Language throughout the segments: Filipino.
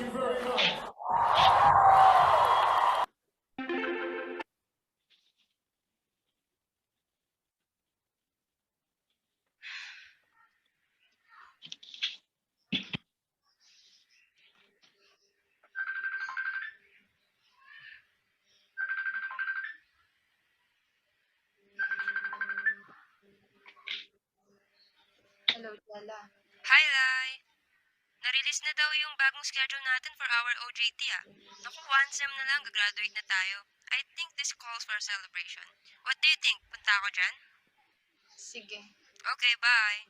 Hello, Jella. Hi, Lai! Na-release na daw yung bagong schedule natin for our OJT Naku, one sem na lang, gagraduate na tayo. I think this calls for a celebration. What do you think? Punta ako dyan? Sige. Okay, bye!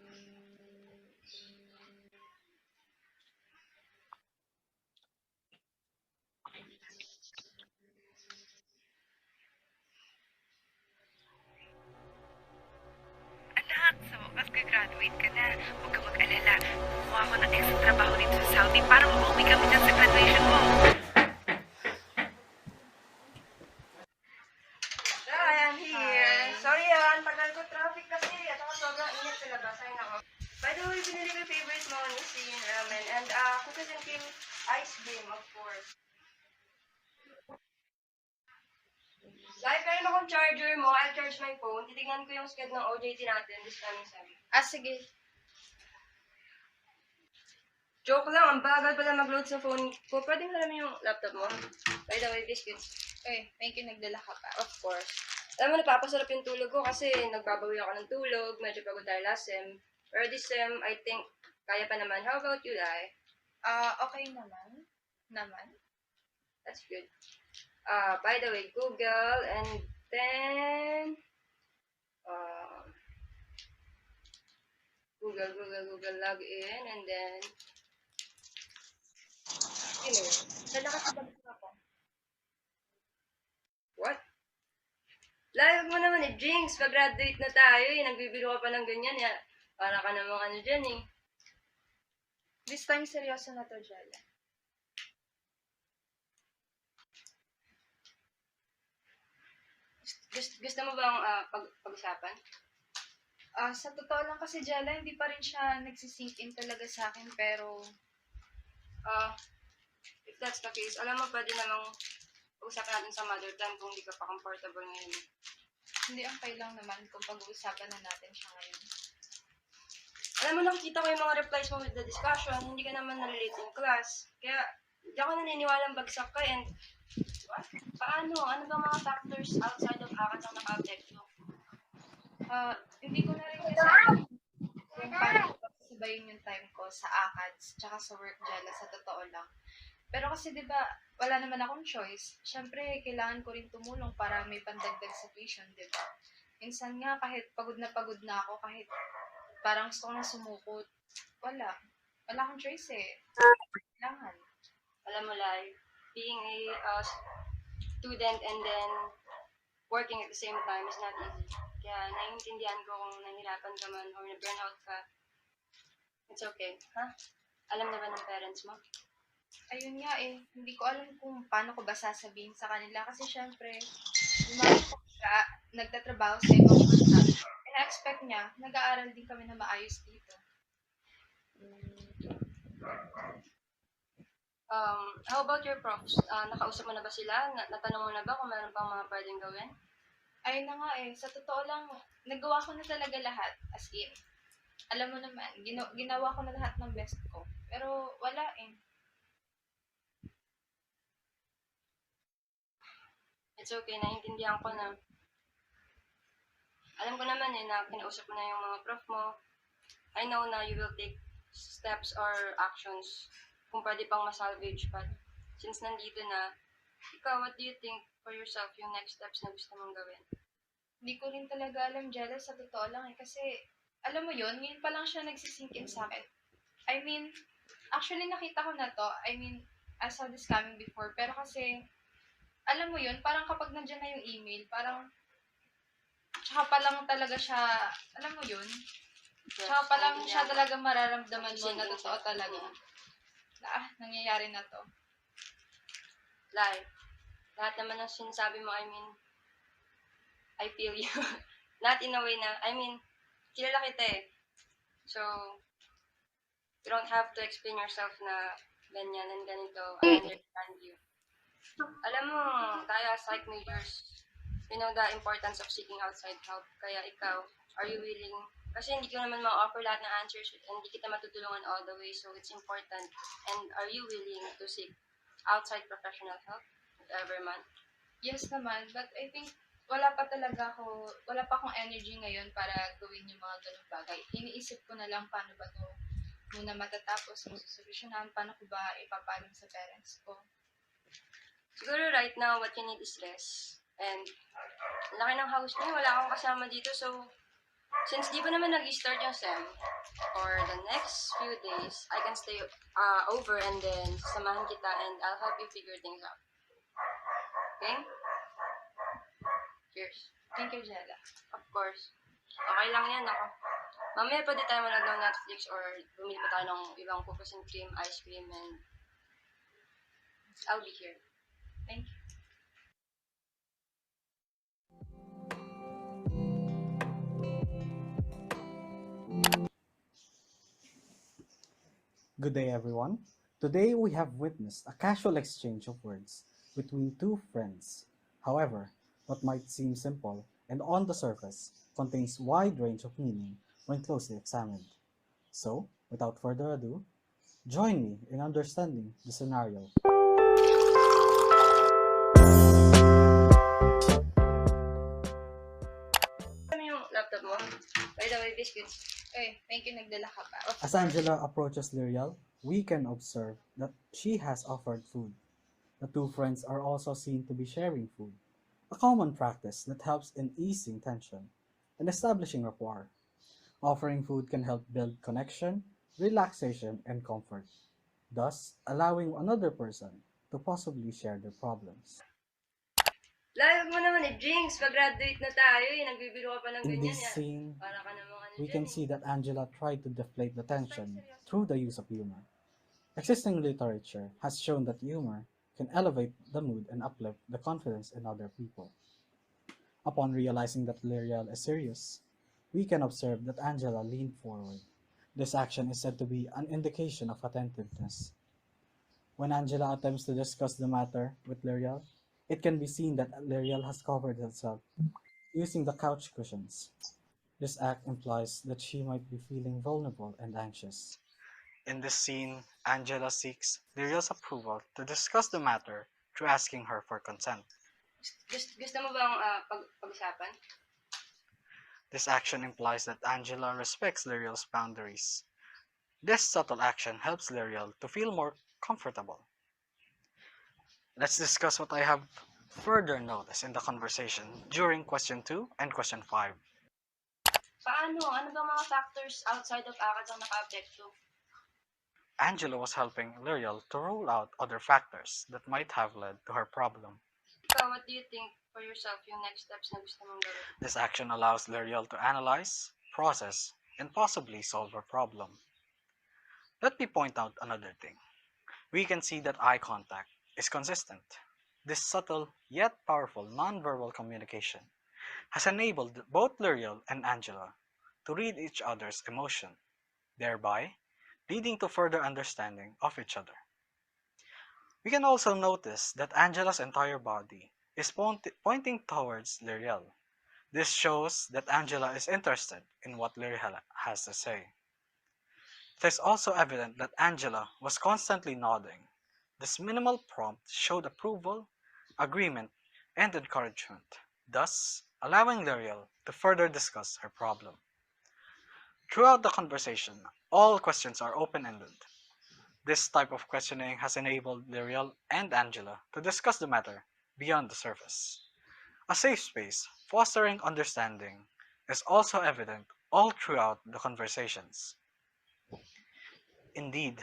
Anak, sa wakas gagraduate ka na. Huwag ka mag-alala. Kumuha ako ng extra trabaho dito sa Saudi para makauwi kami dyan sa graduation mo. Hi, I'm here. Hi. Sorry tagal ko traffic kasi. At ako sobrang init sa labas. Ay, nako. By the way, binili ko yung favorite mo ni Sin Ramen. And cookies and cream ice cream, of course. Like, meron akong charger mo. I'll charge my phone. Titignan ko yung schedule ng OJT natin this coming Sunday. Sige. Joke lang, ang bagal pala mag-load sa phone ko. Pwede mo naman yung laptop mo. By the way, biscuits. Okay, thank you, nagdala ka pa. Of course. Alam mo, napapasarap yung tulog ko kasi nagbabawi ako ng tulog. Medyo pagod tayo last sem. Pero this sem, I think, kaya pa naman. How about you, Lai? Okay naman. That's good. By the way, Google, and then, Google, log in, and then, ako. What? Layag mo naman Jinx. Pag-graduate na tayo nagbibiro ka pa ng ganyan Para ka namang dyan This time, seryoso na to, Jella. Gusto mo bang pag-usapan? Sa totoo lang kasi, Jella, hindi pa rin siya nagsisink in talaga sa akin, pero If that's the case, alam mo, pwede namang pag-usapan natin sa mother time kung hindi ka pa comfortable ngayon. hindi okay lang naman kung pag-uusapan na natin siya ngayon. Alam mo, nakikita ko yung mga replies mo with the discussion, hindi ka naman nalilate in class. Kaya, hindi ako naniniwalang bagsak ka and, what? Paano? Ano ba mga factors outside of ACADS ang naka-affect mo? Hindi ko na rin kasi alam kung paano ko sabayin yung time ko sa ACADS tsaka sa work, Jella, sa totoo lang. Pero kasi, di ba, wala naman akong choice. Siyempre, kailangan ko rin tumulong para may pandagdag sa tuition, di ba? Minsan nga, kahit pagod na ako, kahit parang gusto ko na sumukot, wala akong choice Kailangan. Alam mo, Lai, being a student and then working at the same time is not easy. Kaya naiintindihan ko kung nahihirapan ka man or na-burnout ka. It's okay, ha? Alam na ba ng parents mo? Ayun nga hindi ko alam kung paano ko ba sasabihin sa kanila kasi syempre, yung mga ka, nagtatrabaho sa ibang bansa, ina-expect niya, nag-aaral din kami na maayos dito. How about your profs? Nakausap mo na ba sila? Natanong mo na ba kung meron pang mga pwedeng gawin? Ayun na nga sa totoo lang, nagawa ko na talaga lahat, as in. Alam mo naman, ginawa ko na lahat ng best ko. Pero wala It's okay, naiintindihan ko na. Alam ko naman na kinausap mo na yung mga prof mo. I know na you will take steps or actions kung pwede pang masalvage pa. Since nandito na, ikaw, what do you think for yourself yung next steps na gusto mong gawin? Hindi ko rin talaga alam, Jella, sa totoo lang kasi, alam mo yun, ngayon pa lang siya nagsisink in sa akin. I mean, actually nakita ko na to, I saw this coming before, pero kasi, alam mo yun, parang kapag nandiyan na yung email, parang, tsaka pa lang talaga siya, alam mo yun, tsaka pa lang siya talaga mararamdaman mo na totoo talaga. Nangyayari na to. Lai, lahat naman ng sinasabi mo, I feel you. Not in a way na, kilala kita So, you don't have to explain yourself na ganyan and ganito, I understand you. Alam mo, tayo as psych majors, we know the importance of seeking outside help. Kaya ikaw, are you willing? Kasi hindi ko naman ma-offer lahat ng answers and hindi kita matutulungan all the way, so it's important. And are you willing to seek outside professional help, if ever man? Yes naman, but I think wala pa akong energy ngayon para gawin yung mga ganung bagay. Iniisip ko na lang paano ba to muna matatapos, masosolusyonan, paano ko ba ipapalam sa parents ko. Siguro right now, what you need is rest. And laki ng house niyo, wala akong kasama dito, so since di pa naman nag-start yung SEM, for the next few days, I can stay over and then samahan kita and I'll help you figure things out. Okay? Cheers. Thank you, Jella. Of course. Okay lang yan ako. Mamaya pwede tayo manood ng Netflix or bumili pa tayo ng ibang cookies and cream, ice cream, and I'll be here. Thank you. Good day, everyone. Today we have witnessed a casual exchange of words between two friends. However, what might seem simple and on the surface contains wide range of meaning when closely examined. So, without further ado, join me in understanding the scenario. Ano yung laptop mo? By the way, biscuits. Thank you, nagdala ka pa. As Angela approaches Lyriel, we can observe that she has offered food. The two friends are also seen to be sharing food, a common practice that helps in easing tension and establishing rapport. Offering food can help build connection, relaxation, and comfort, thus allowing another person to possibly share their problems. Layag mo naman Jinx. Pag-graduate na tayo nagbibiro ka pa ng In ganyan. this scene, Para ka namang we can see that Angela tried to deflate the tension through the use of humor. Existing literature has shown that humor can elevate the mood and uplift the confidence in other people. Upon realizing that Lyriel is serious, we can observe that Angela leaned forward. This action is said to be an indication of attentiveness. When Angela attempts to discuss the matter with Lyriel, it can be seen that Lyriel has covered herself using the couch cushions. This act implies that she might be feeling vulnerable and anxious. In this scene, Angela seeks Lyriel's approval to discuss the matter through asking her for consent. Gusto mo bang pag-usapan? This action implies that Angela respects Lyriel's boundaries. This subtle action helps Lyriel to feel more comfortable. Let's discuss what I have further noticed in the conversation during question 2 and question 5. Paano? Ano bang mga factors outside of ACADS ang naka-apekto? Angela was helping Lyriel to rule out other factors that might have led to her problem. Ikaw, what do you think for yourself yung next steps na gusto mong gawin? This action allows Lyriel to analyze, process, and possibly solve her problem. Let me point out another thing. We can see that eye contact is consistent. This subtle yet powerful nonverbal communication has enabled both Lyriel and Angela to read each other's emotion, thereby leading to further understanding of each other. We can also notice that Angela's entire body is pointing towards Lyriel. This shows that Angela is interested in what Lyriel has to say. It is also evident that Angela was constantly nodding. This minimal prompt showed approval, agreement, and encouragement, thus allowing Lyriel to further discuss her problem. Throughout the conversation, all questions are open-ended. This type of questioning has enabled Lyriel and Angela to discuss the matter beyond the surface. A safe space fostering understanding is also evident all throughout the conversations. Indeed,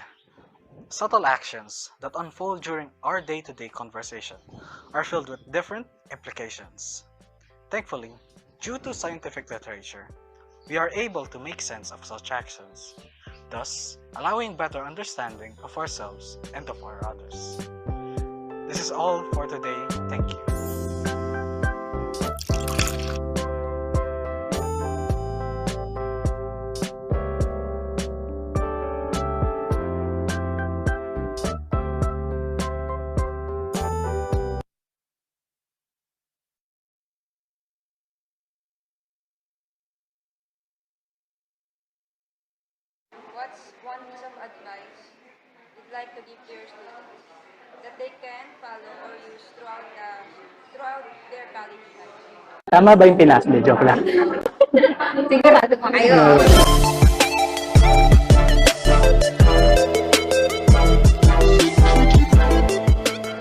subtle actions that unfold during our day-to-day conversation are filled with different implications. Thankfully, due to scientific literature, we are able to make sense of such actions, thus allowing better understanding of ourselves and of our others. This is all for today. Thank you. what's one piece of advice you'd like to give to your students that they can follow or use throughout their college life? Tama ba yung Pinas? Hindi, joke lang. Sigurado pa kayo.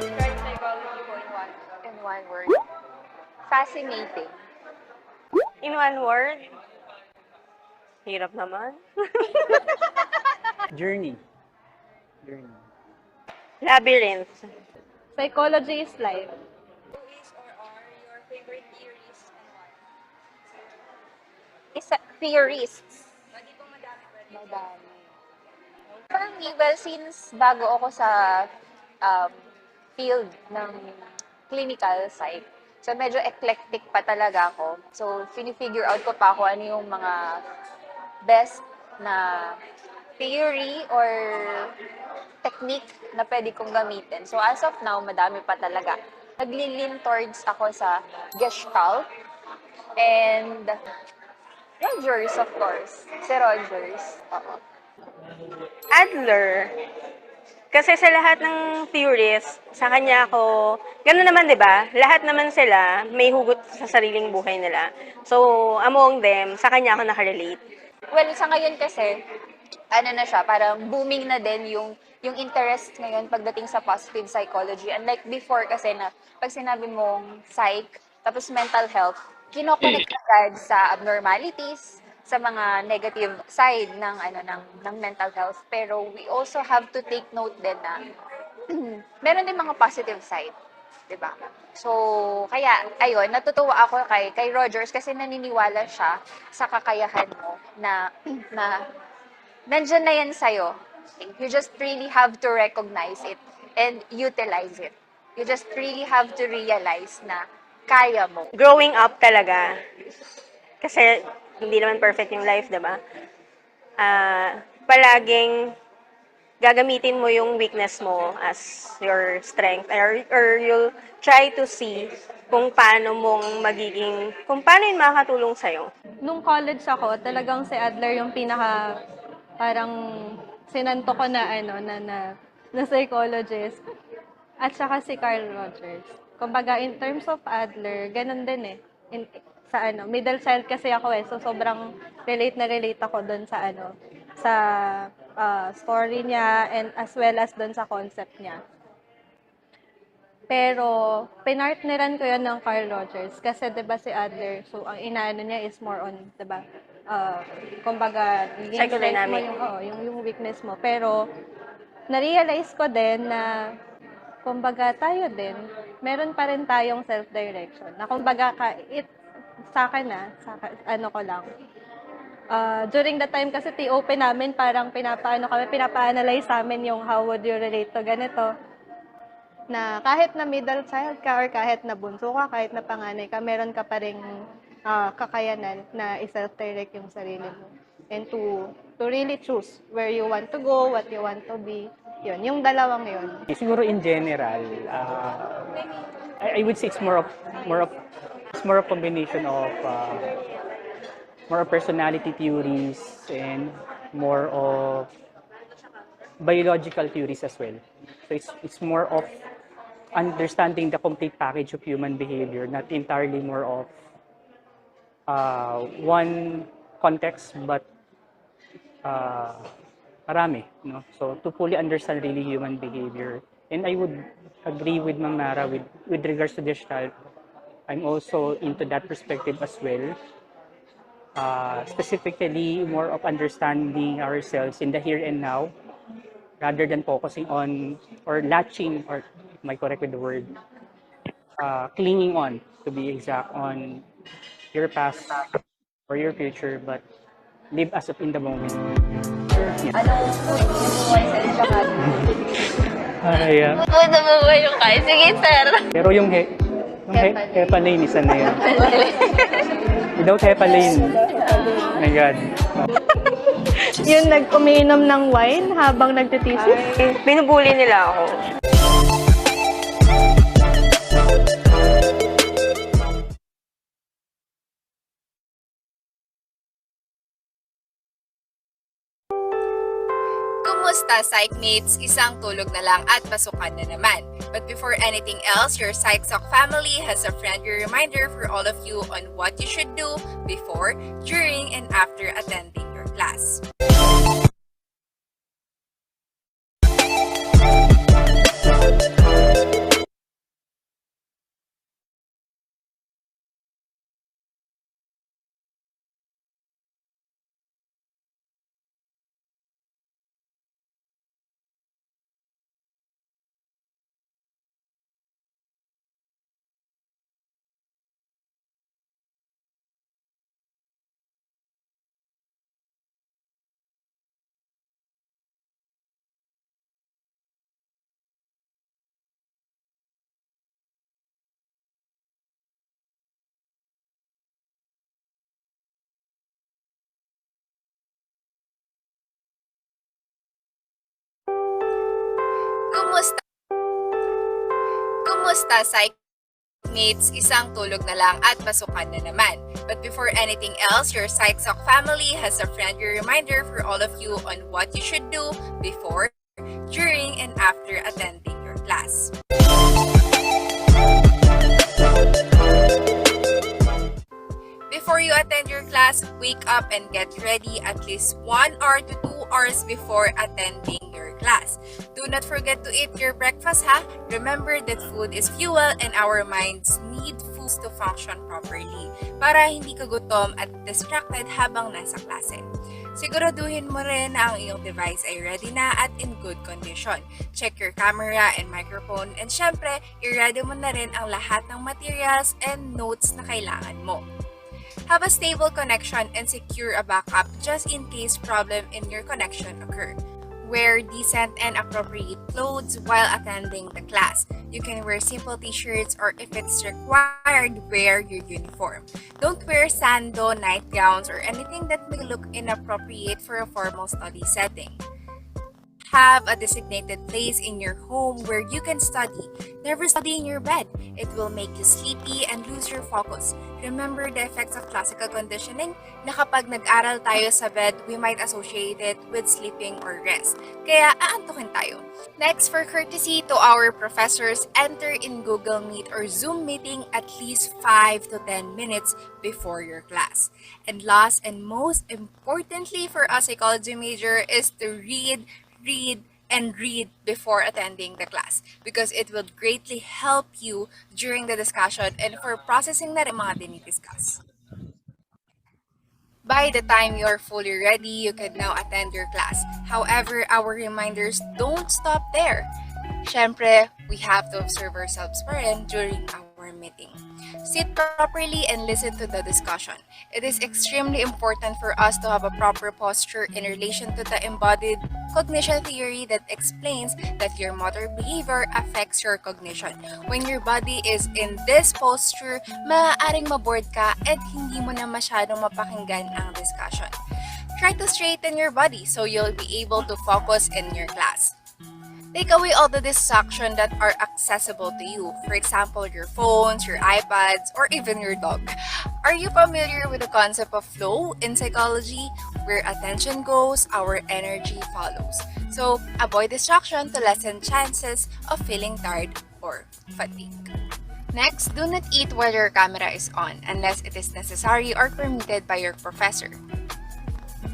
Describe psychology po In one word. Fascinating. In one word? Hirap naman. Journey. Labyrinth. Psychology is life. Who is or are your favorite theories and why? Theorists. Lagi pong madami pa rin. Madami. For me, well, since bago ako sa field ng clinical psych, so medyo eclectic pa talaga ako. So, fini-figure out ko pa kung ano yung mga best na theory or technique na pwede kong gamitin. So, as of now, madami pa talaga. Nagli-lean towards ako sa Gestalt and Rogers, of course. Si Rogers. Oo. Adler. Kasi sa lahat ng theories, sa kanya ako, gano'n naman 'di ba? Lahat naman sila may hugot sa sariling buhay nila. So, among them, sa kanya ako nakarelate. Well, sa ngayon kasi, ano na siya, parang booming na din yung interest ngayon pagdating sa positive psychology. Unlike before kasi na pag sinabi mong psych, tapos mental health, kinoconnect agad sa abnormalities, sa mga negative side ng mental health. Pero we also have to take note din na meron din mga positive side, 'di ba? So, kaya ayun, natutuwa ako kay Rogers kasi naniniwala siya sa kakayahan mo na nandiyan na yan sa'yo. You just really have to recognize it and utilize it. You just really have to realize na kaya mo. Growing up talaga. Kasi hindi naman perfect yung life, 'di ba? Palaging gagamitin mo yung weakness mo as your strength or you'll try to see kung paano yun makakatulong sa'yo. Nung college ako, talagang si Adler yung pinaka parang sinanto ko na na psychologist. At saka si Carl Rogers. Kumbaga, in terms of Adler, ganun din eh. Sa middle child kasi ako eh. So, sobrang relate ako dun sa sa story niya and as well as dun sa concept niya. Pero, pinartneran ko yan ng Carl Rogers. Kasi, di ba si Adler, so, ang inaano niya is more on, di ba, kumbaga, yung strength mo, yung weakness mo. Pero, na-realize ko din na, kumbaga, tayo din, meron pa rin tayong self-direction. Na kumbaga, sa akin ko lang. During the time kasi TOP namin, parang pinapa-analyze namin yung how would you relate to ganito. Na kahit na middle child ka or kahit na bunso ka, kahit na panganay ka, meron ka pa ring kakayanan na i-self-direct yung sarili mo. And to really choose where you want to go, what you want to be. Yun, yung dalawang yun. Siguro in general, I would say it's more of combination of more of personality theories and more of biological theories as well. So it's more of understanding the complete package of human behavior, not entirely more of one context, but marami, no? So to fully understand really human behavior, and I would agree with Ma'am Mara with regards to Gestalt. I'm also into that perspective as well. Specifically, more of understanding ourselves in the here and now, rather than focusing on or latching, or am I correct with the word? Clinging on, to be exact, on your past or your future, but live as of in the moment. Anong buhay sa inyo? Pupunta mo ba yung kaya? Sige, sir. Pero yung HEPA lane, isa na yun. Without HEPA lane, oh my God. Yung nag-uminom ng wine habang nagtitisis. Binubuli nila ako. Kumusta, psychmates? Isang tulog na lang at pasukan na naman. But before anything else, your Psych Soc family has a friendly reminder for all of you on what you should do before, during, and after attending your class. Kumusta? Kumusta, psychmates? Isang tulog na lang at pasukan na naman. But before anything else, your Psych Soc family has a friendly reminder for all of you on what you should do before, during, and after attending your class. Before you attend your class, wake up and get ready at least 1 hour to 2 hours before attending your class. Do not forget to eat your breakfast, ha? Remember that food is fuel and our minds need foods to function properly para hindi ka gutom at distracted habang nasa klase. Siguraduhin mo rin na ang iyong device ay ready na at in good condition. Check your camera and microphone and syempre, i-ready mo na rin ang lahat ng materials and notes na kailangan mo. Have a stable connection and secure a backup just in case problem in your connection occur. Wear decent and appropriate clothes while attending the class. You can wear simple t-shirts or if it's required, wear your uniform. Don't wear sando, nightgowns, or anything that may look inappropriate for a formal study setting. Have a designated place in your home where you can study. Never study in your bed. It will make you sleepy and lose your focus. Remember the effects of classical conditioning na kapag nag-aral tayo sa bed, we might associate it with sleeping or rest. Kaya aantukin tayo. Next, for courtesy to our professors, enter in Google Meet or Zoom meeting at least 5 to 10 minutes before your class. And last and most importantly for a psychology major is to read before attending the class because it will greatly help you during the discussion and for processing na rin mga dinidiscuss. By the time you're fully ready, you can now attend your class. However, our reminders don't stop there. Syempre, we have to observe ourselves pa rin during our meeting. Sit properly and listen to the discussion. It is extremely important for us to have a proper posture in relation to the embodied cognition theory that explains that your motor behavior affects your cognition. When your body is in this posture, maaaring maboard ka at hindi mo na masyadong mapakinggan ang discussion. Try to straighten your body so you'll be able to focus in your class. Take away all the distractions that are accessible to you. For example, your phones, your iPads, or even your dog. Are you familiar with the concept of flow in psychology? Where attention goes, our energy follows. So, avoid distraction to lessen chances of feeling tired or fatigued. Next, do not eat while your camera is on unless it is necessary or permitted by your professor.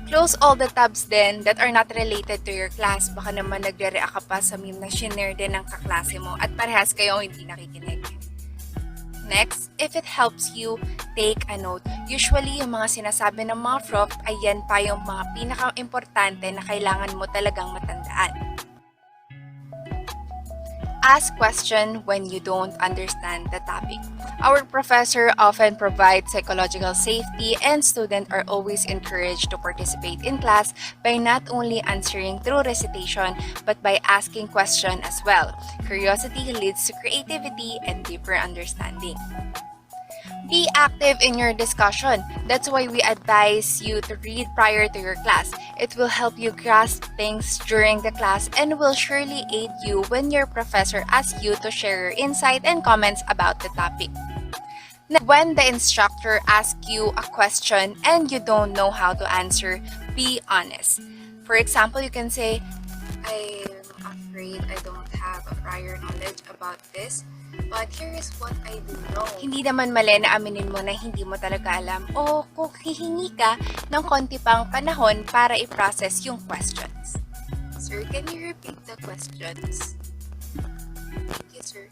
Close all the tabs then that are not related to your class. Baka naman nagre-react ka pa sa meme na shinare din ng kaklase mo at parehas kayong hindi nakikinig. Next, if it helps you, take a note. Usually, yung mga sinasabi ng mga prof, ayan pa yung mga pinaka-importante na kailangan mo talagang matandaan. Ask question when you don't understand the topic. Our professor often provides psychological safety and students are always encouraged to participate in class by not only answering through recitation but by asking questions as well. Curiosity leads to creativity and deeper understanding. Be active in your discussion. That's why we advise you to read prior to your class. It will help you grasp things during the class and will surely aid you when your professor asks you to share your insight and comments about the topic. When the instructor asks you a question and you don't know how to answer, be honest. For example, you can say, I'm afraid I don't have a prior knowledge about this, but here is what I do know. Hindi naman mali na aminin mo na hindi mo talaga alam o kung hihingi ka ng konti pang panahon para i-process yung questions. Sir, can you repeat the questions? Yes, sir.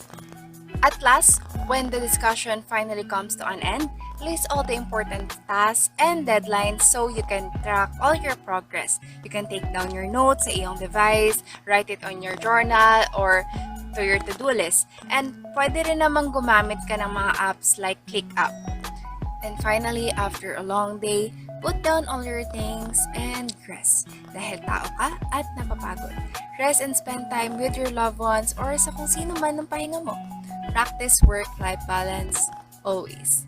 At last, when the discussion finally comes to an end, list all the important tasks and deadlines so you can track all your progress. You can take down your notes sa iyong device, write it on your journal, or to your to-do list. And pwede rin namang gumamit ka ng mga apps like ClickUp. And finally, after a long day, put down all your things and rest. Dahil tao ka at napapagod. Rest and spend time with your loved ones or sa kung sino man ng pahinga mo. Practice work-life balance always.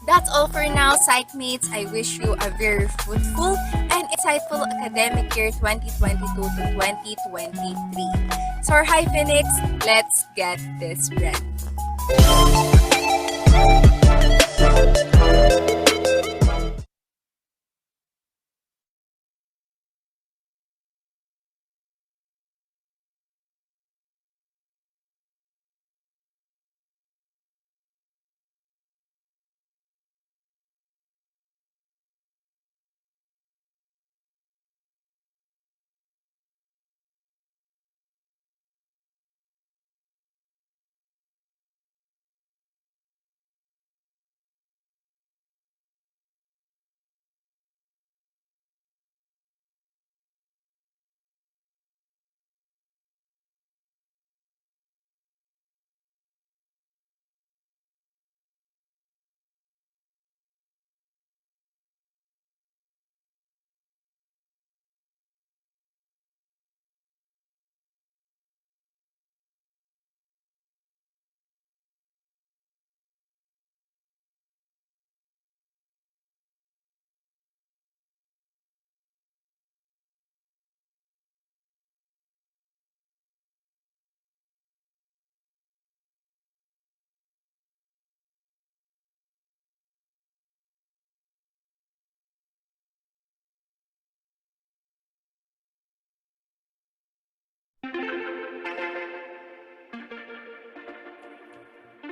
That's all for now, Psych Mates. I wish you a very fruitful and insightful academic year 2022 to 2023. Soar High Phoenix, let's get this bread.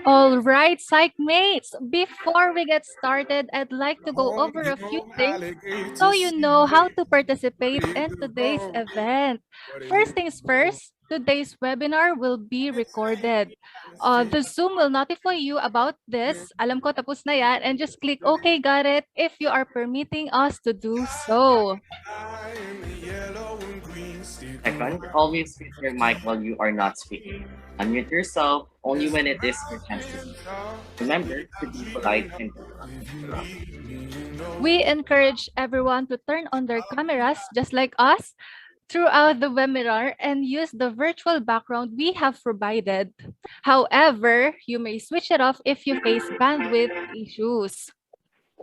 All right, Psych Mates, before we get started, I'd like to go over a few things so you know how to participate in today's event. First things first, today's webinar will be recorded. The Zoom will notify you about this. Alam ko tapos na yan, and just click OK, got it, if you are permitting us to do so. Second, always mute your mic while you are not speaking. Unmute yourself only when it is your chance to speak. Remember to be polite and do not interrupt. We encourage everyone to turn on their cameras, just like us, throughout the webinar and use the virtual background we have provided. However, you may switch it off if you face bandwidth issues.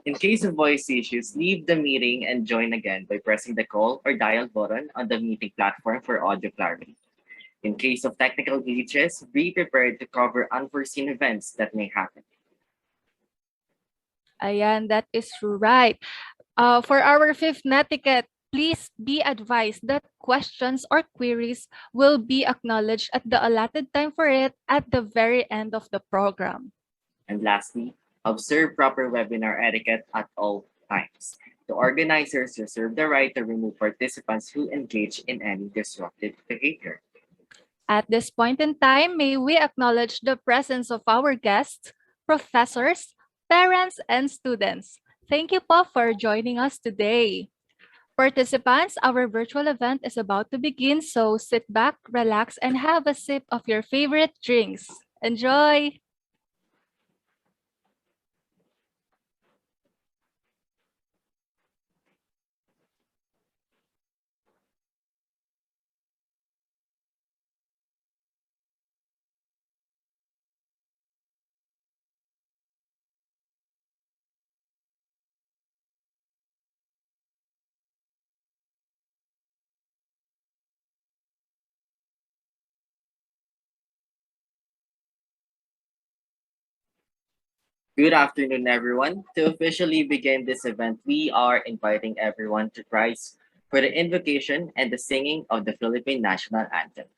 In case of voice issues, leave the meeting and join again by pressing the call or dial button on the meeting platform for audio clarity. In case of technical glitches, be prepared to cover unforeseen events that may happen. Ayan, that is right. For our fifth netiquette, please be advised that questions or queries will be acknowledged at the allotted time for it at the very end of the program. And lastly, observe proper webinar etiquette at all times. The organizers reserve the right to remove participants who engage in any disruptive behavior. At this point in time, may we acknowledge the presence of our guests, professors, parents, and students. Thank you po for joining us today. Participants, our virtual event is about to begin, so sit back, relax, and have a sip of your favorite drinks. Enjoy! Good afternoon, everyone. To officially begin this event, we are inviting everyone to rise for the invocation and the singing of the Philippine National Anthem.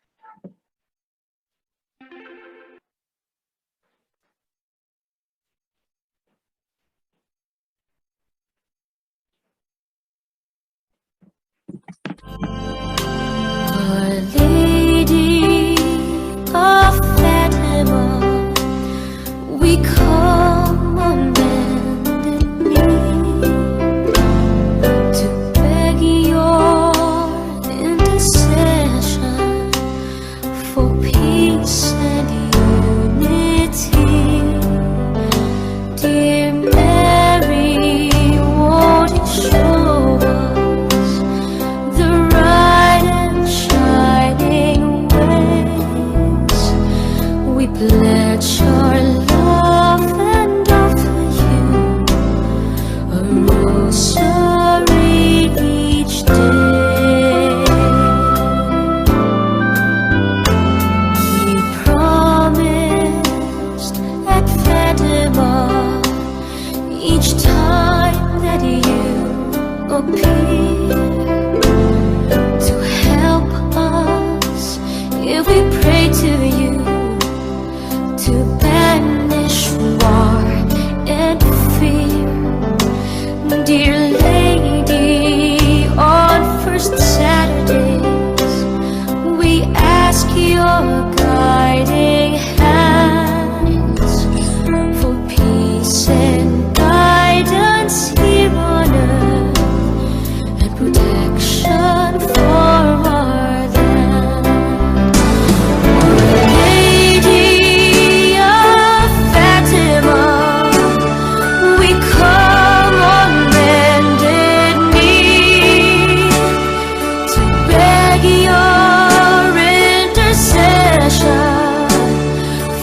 Our Lady of Fatima, we come on bended knee to beg your intercession for peace and unity. Dear Mary, won't you show us the right and shining ways? We pledge our love and offer you a rosary each day. We promised at Fatima each time that you appear to help us if we pray to you to banish war and fear. Dear Lady, on first Saturdays we ask your guiding hands for peace and guidance here on earth and protection for our land. Lady of Fatima, we come on bended knee to beg your intercession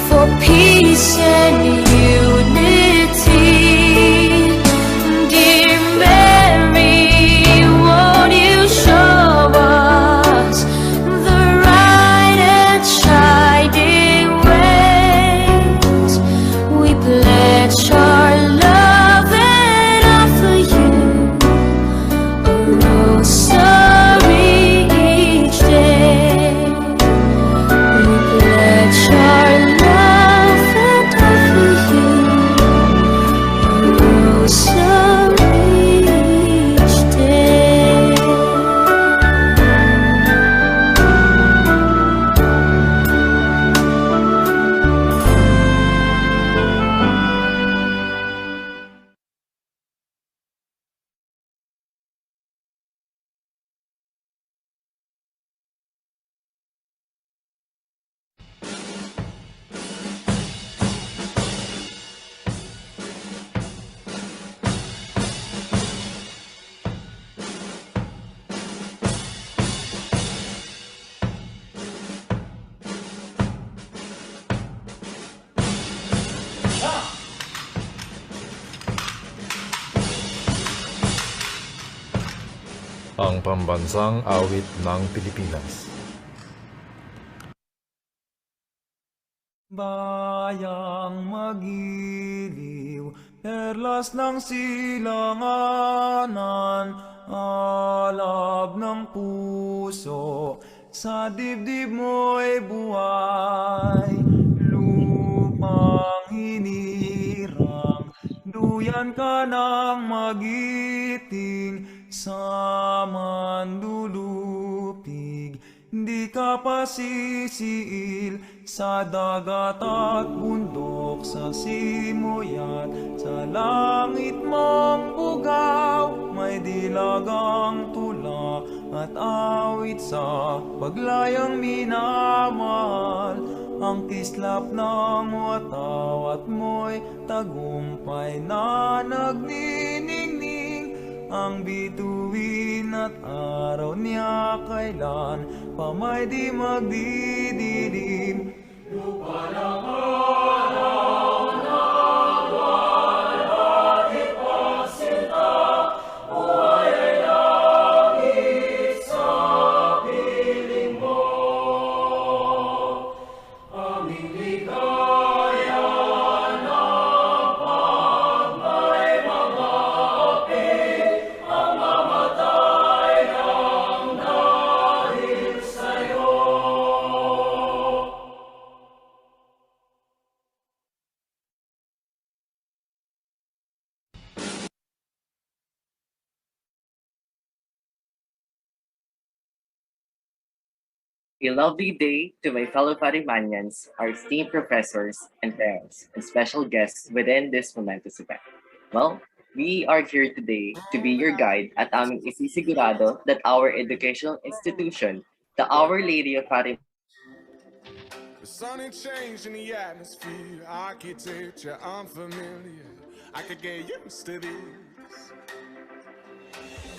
for peace and unity. Dear Mary, won't you show us the right and shining ways? We pledge our love and offer you a rosary each day. We pledge our love and offer you a rosary each day. Ang pambansang awit ng Pilipinas. Bayang magiliw, perlas ng silanganan, alab ng puso, sa dibdib mo'y buhay. Lupang hinirang, duyan ka ng magiting, sa mandulupig. Di ka pasisiil sa dagat at bundok, sa simoyat, sa langit mong bugaw. May dilagang tula at awit sa paglayang minamahal. Ang kislap ng watawat mo'y tagumpay na nagniningning. Ang bituin at araw niya kailan pa may di magdidilim. Lupa ng araw na buwan at ipagsinta, buhay ay langit sa piling mo. Aming ligaya ng pagmay mga api, ang mamatay na A lovely day to my fellow Parimanians, our esteemed professors and parents, and special guests within this momentous event. Well, we are here today to be your guide at aming isisigurado that our educational institution, the Our Lady of The sun ain't changed in the atmosphere. Architecture unfamiliar. I could get used to this.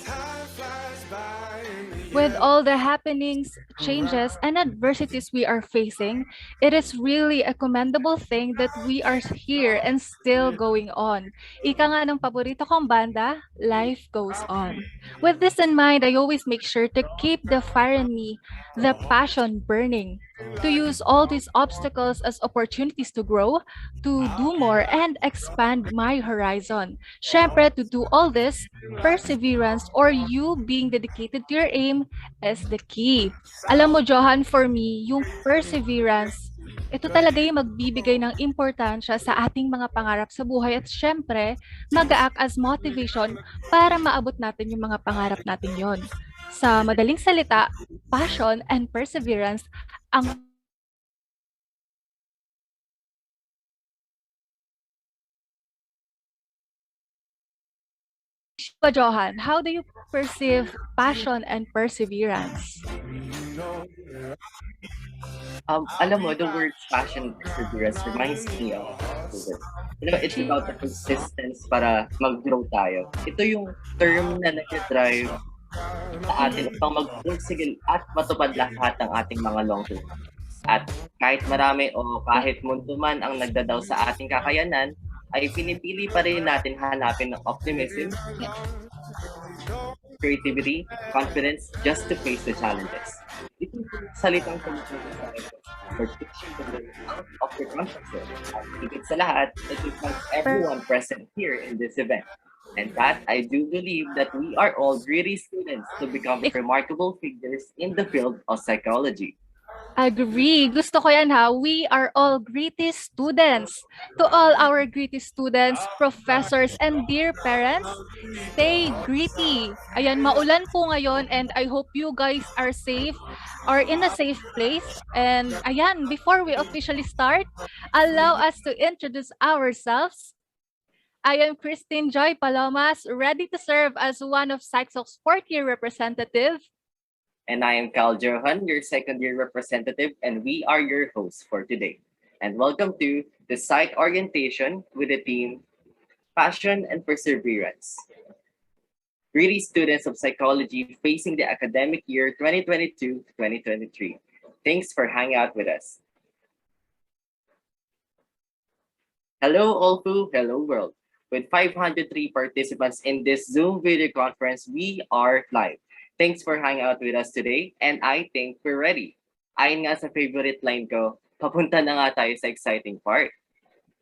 Time flies by in the With all the happenings, changes, and adversities we are facing, it is really a commendable thing that we are here and still going on. Ika nga ng paborito kong banda, life goes on. With this in mind, I always make sure to keep the fire in me, the passion burning, to use all these obstacles as opportunities to grow, to do more, and expand my horizon. Syempre, to do all this, perseverance or you being dedicated to your aim is the key. Alam mo, Johan, for me, yung perseverance, ito talaga yung magbibigay ng importansya sa ating mga pangarap sa buhay at syempre, mag-act as motivation para maabot natin yung mga pangarap natin yon. Sa madaling salita, passion and perseverance ang Johan, how do you perceive passion and perseverance? Alam mo, the word passion and perseverance reminds me of it's about the persistence para mag-grow tayo. Ito yung term na nag-drive sa atin upang mag-pursige at matupad lahat ng ating mga long-term. At kahit marami o kahit mundo man ang nagdadaw sa ating kakayanan, ay pinipili pa rin natin hanapin ng optimism, creativity, confidence just to face the challenges. Ito yung salitang tumutulong sa ito for teaching the out of your comfort zone. At higit sa lahat, it reflects everyone present here in this event. And that I do believe that we are all greedy students to become remarkable figures in the field of psychology. Agree. Gusto ko yan ha. We are all gritty students. To all our gritty students, professors, and dear parents, stay gritty. Ayan, maulan po ngayon and I hope you guys are safe or in a safe place. And ayan, before we officially start, allow us to introduce ourselves. I am Christine Joy Palomas, ready to serve as one of Psych Soc's fourth-year representative. And I am Cal Johan, your second-year representative, and we are your hosts for today. And welcome to the Psych Orientation with the theme Passion and Perseverance. Greedy students of psychology facing the academic year 2022-2023. Thanks for hanging out with us. Hello, Olfu, hello, world. With 503 participants in this Zoom video conference, we are live. Thanks for hanging out with us today, and I think we're ready. Ayon nga sa favorite line ko, papunta na nga tayo sa exciting part.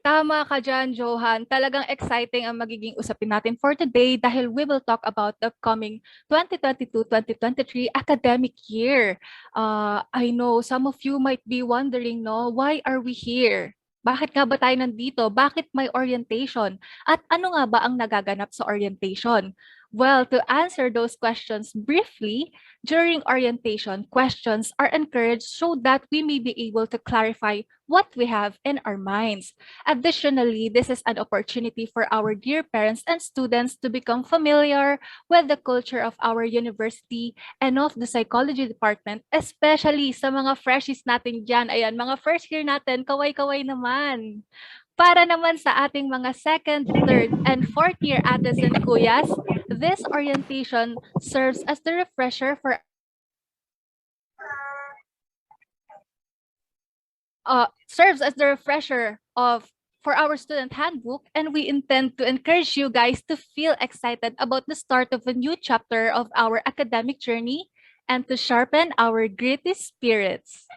Tama ka dyan, Johan. Talagang exciting ang magiging usapin natin for today dahil we will talk about the upcoming 2022-2023 academic year. I know some of you might be wondering, no, why are we here? Bakit nga ba tayo nandito? Bakit may orientation? At ano nga ba ang nagaganap sa orientation? Well, to answer those questions briefly, during orientation, questions are encouraged so that we may be able to clarify what we have in our minds. Additionally, this is an opportunity for our dear parents and students to become familiar with the culture of our university and of the psychology department, especially sa mga freshies natin dyan. Ayan, mga first year natin, kaway-kaway naman. Para naman sa ating mga second, third, and fourth year ates and kuyas, this orientation serves as the refresher for for our student handbook, and we intend to encourage you guys to feel excited about the start of a new chapter of our academic journey and to sharpen our gritty spirits.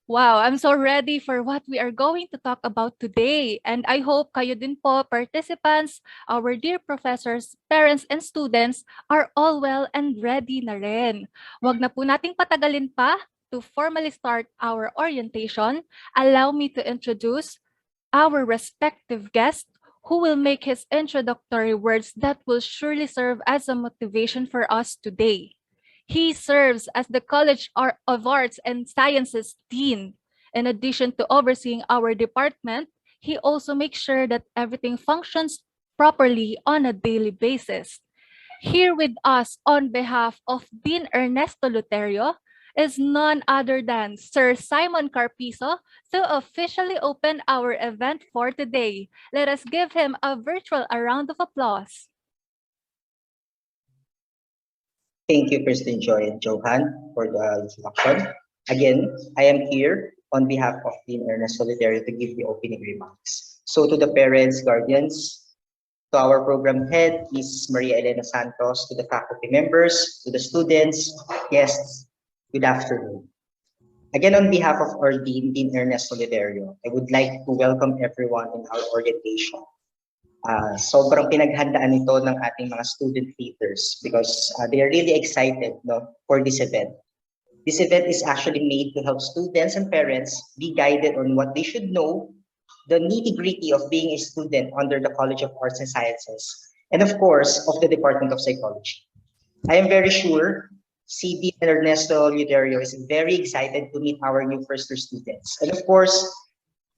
Wow, I'm so ready for what we are going to talk about today. And I hope kayo din po, participants, our dear professors, parents, and students are all well and ready na rin. Wag na po nating patagalin pa. To formally start our orientation, allow me to introduce our respective guest who will make his introductory words that will surely serve as a motivation for us today. He serves as the College of Arts and Sciences Dean. In addition to overseeing our department, he also makes sure that everything functions properly on a daily basis. Here with us on behalf of Dean Ernesto Luterio is none other than Sir Symon Carpiso to officially open our event for today. Let us give him a virtual round of applause. Thank you, Kristen Joy and Johan, for the introduction. Again, I am here on behalf of Dean Ernesto Luterio to give the opening remarks. So to the parents, guardians, to our program head, Ms. Maria Elena Santos, to the faculty members, to the students, guests, good afternoon. Again, on behalf of our Dean, Dean Ernesto Luterio, I would like to welcome everyone in our orientation. Sobrang pinaghandaan ito ng ating mga student leaders because they are really excited for this event. This event is actually made to help students and parents be guided on what they should know, the nitty-gritty of being a student under the College of Arts and Sciences, and of course, of the Department of Psychology. I am very sure CD Ernesto Luterio is very excited to meet our new first year students. And of course,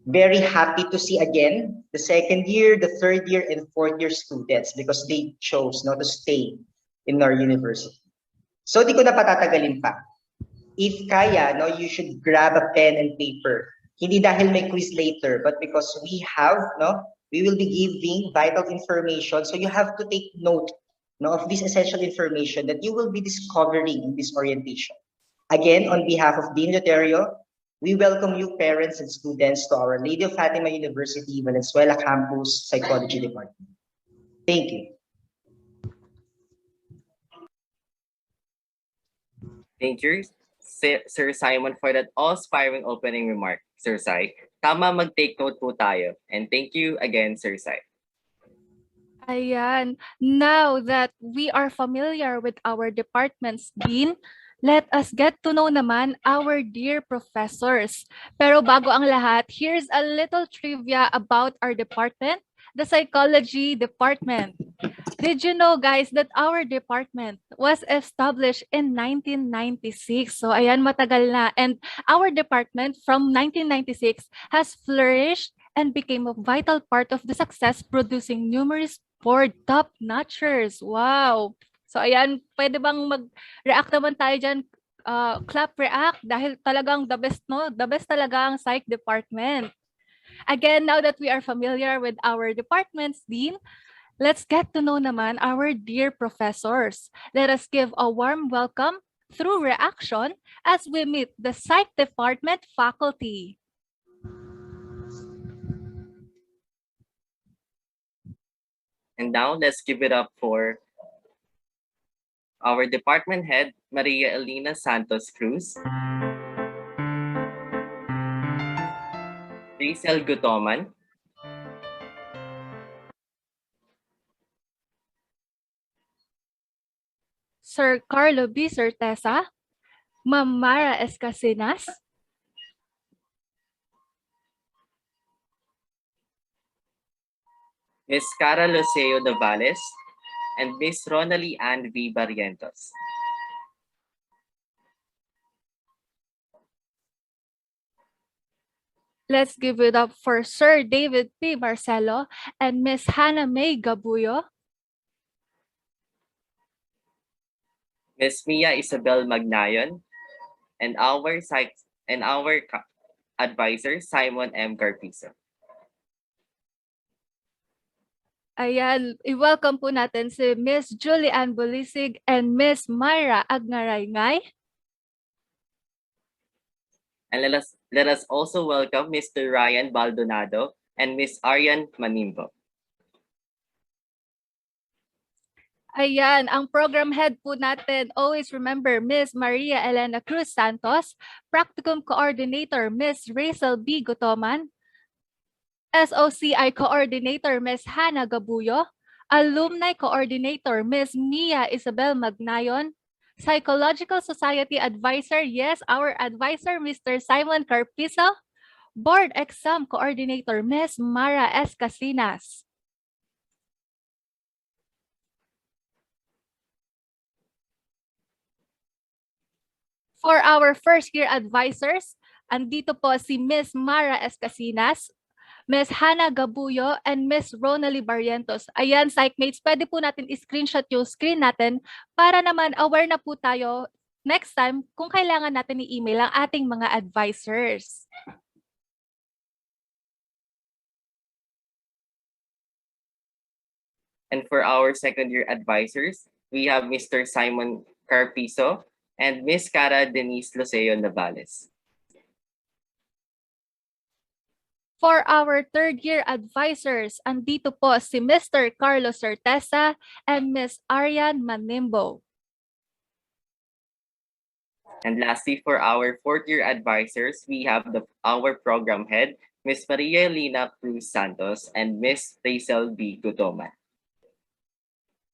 very happy to see again the second year, the third year, and fourth year students because they chose not to stay in our university. So di ko na patatagalin pa. If kaya, you should grab a pen and paper. Hindi dahil may quiz later, but because we will be giving vital information. So you have to take note of this essential information that you will be discovering in this orientation. Again, on behalf of Dean Luterio, we welcome you parents and students to Our Lady of Fatima University, Valenzuela Campus Psychology Department. Thank you. Thank you, Sir Symon, for that all-inspiring opening remark, Sir Sai. Tama, mag-take note po tayo. And thank you again, Sir Sai. Ayan. Now that we are familiar with our department's dean, let us get to know naman our dear professors. Pero bago ang lahat, here's a little trivia about our department, the Psychology Department. Did you know, guys, that our department was established in 1996? So, ayan, matagal na. And our department from 1996 has flourished and became a vital part of the success, producing numerous board top-notchers. Wow! So, ayan, pwede bang mag-react naman tayo dyan? Clap, react, dahil talagang the best, no? The best talaga ang Psych Department. Again, now that we are familiar with our department's dean, let's get to know naman our dear professors. Let us give a warm welcome through reaction as we meet the Psych Department faculty. And now, let's give it up for our department head, Maria Elena Santos Cruz, Rachel Gutoman, Sir Carlo B. Certeza, Ma'am Mara Escasinas, Miss Cara Luceo Davales, and Miss Ronalie Ann V. Barrientos. let's give it up for Sir David P. Marcelo and Miss Hannah May Gabuyo, Miss Mia Isabel Magnayon, and our advisor, Symon M. Carpiso. Ayan, i-welcome po natin si Miss Julianne Bulisig and Miss Myra Agnaraingay. And let us also welcome Mr. Ryan Baldonado and Miss Arian Manimbo. Ayan, ang program head po natin, always remember, Miss Maria Elena Cruz Santos, Practicum Coordinator, Miss Rachel B. Gutoman, SOCI Coordinator, Miss Hannah Gabuyo, Alumni Coordinator, Miss Mia Isabel Magnayon, Psychological Society Advisor, yes, our advisor, Mr. Symon Carpiso, Board Exam Coordinator, Miss Mara Escasinas. For our first year advisors, andito po si Miss Mara Escasinas, Miss Hannah Gabuyo, and Miss Ronally Barrientos. Ayan, psychmates, pwede po natin i-screenshot yung screen natin para naman aware na po tayo next time kung kailangan natin i-email ang ating mga advisors. And for our second year advisors, we have Mr. Symon Carpiso and Miss Cara Denise Loseo Navales. For our third year advisors, andito po si Mr. Carlos Certeza and Miss Arian Manimbo. And lastly, for our fourth year advisors, we have our program head, Miss Maria Elena Cruz Santos and Miss Rachel B. Gutoman.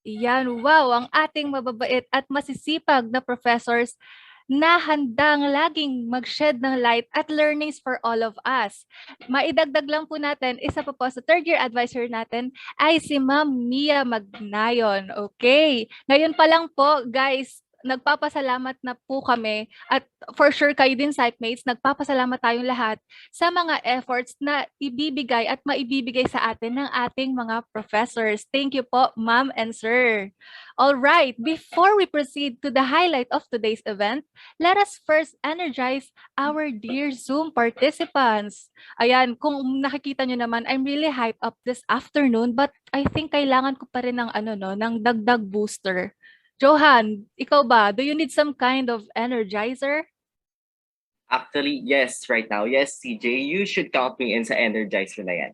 Yan, wow, ang ating mababait at masisipag na professors na handang laging mag-shed ng light at learnings for all of us. Maidagdag lang po natin, isa pa po sa third year advisor natin ay si Ma'am Mia Magnayon. Okay, ngayon pa lang po guys, nagpapasalamat na po kami at for sure kayo din psychmates, nagpapasalamat tayong lahat sa mga efforts na ibibigay at maibibigay sa atin ng ating mga professors. Thank you po, ma'am and sir. All right, before we proceed to the highlight of today's event, let us first energize our dear Zoom participants. Ayan, kung nakikita nyo naman, I'm really hyped up this afternoon, but I think kailangan ko pa rin ng ng dagdag booster. Johan, ikaw ba? Do you need some kind of energizer? Actually, yes, right now. Yes, CJ, you should count me in sa energizer na yan.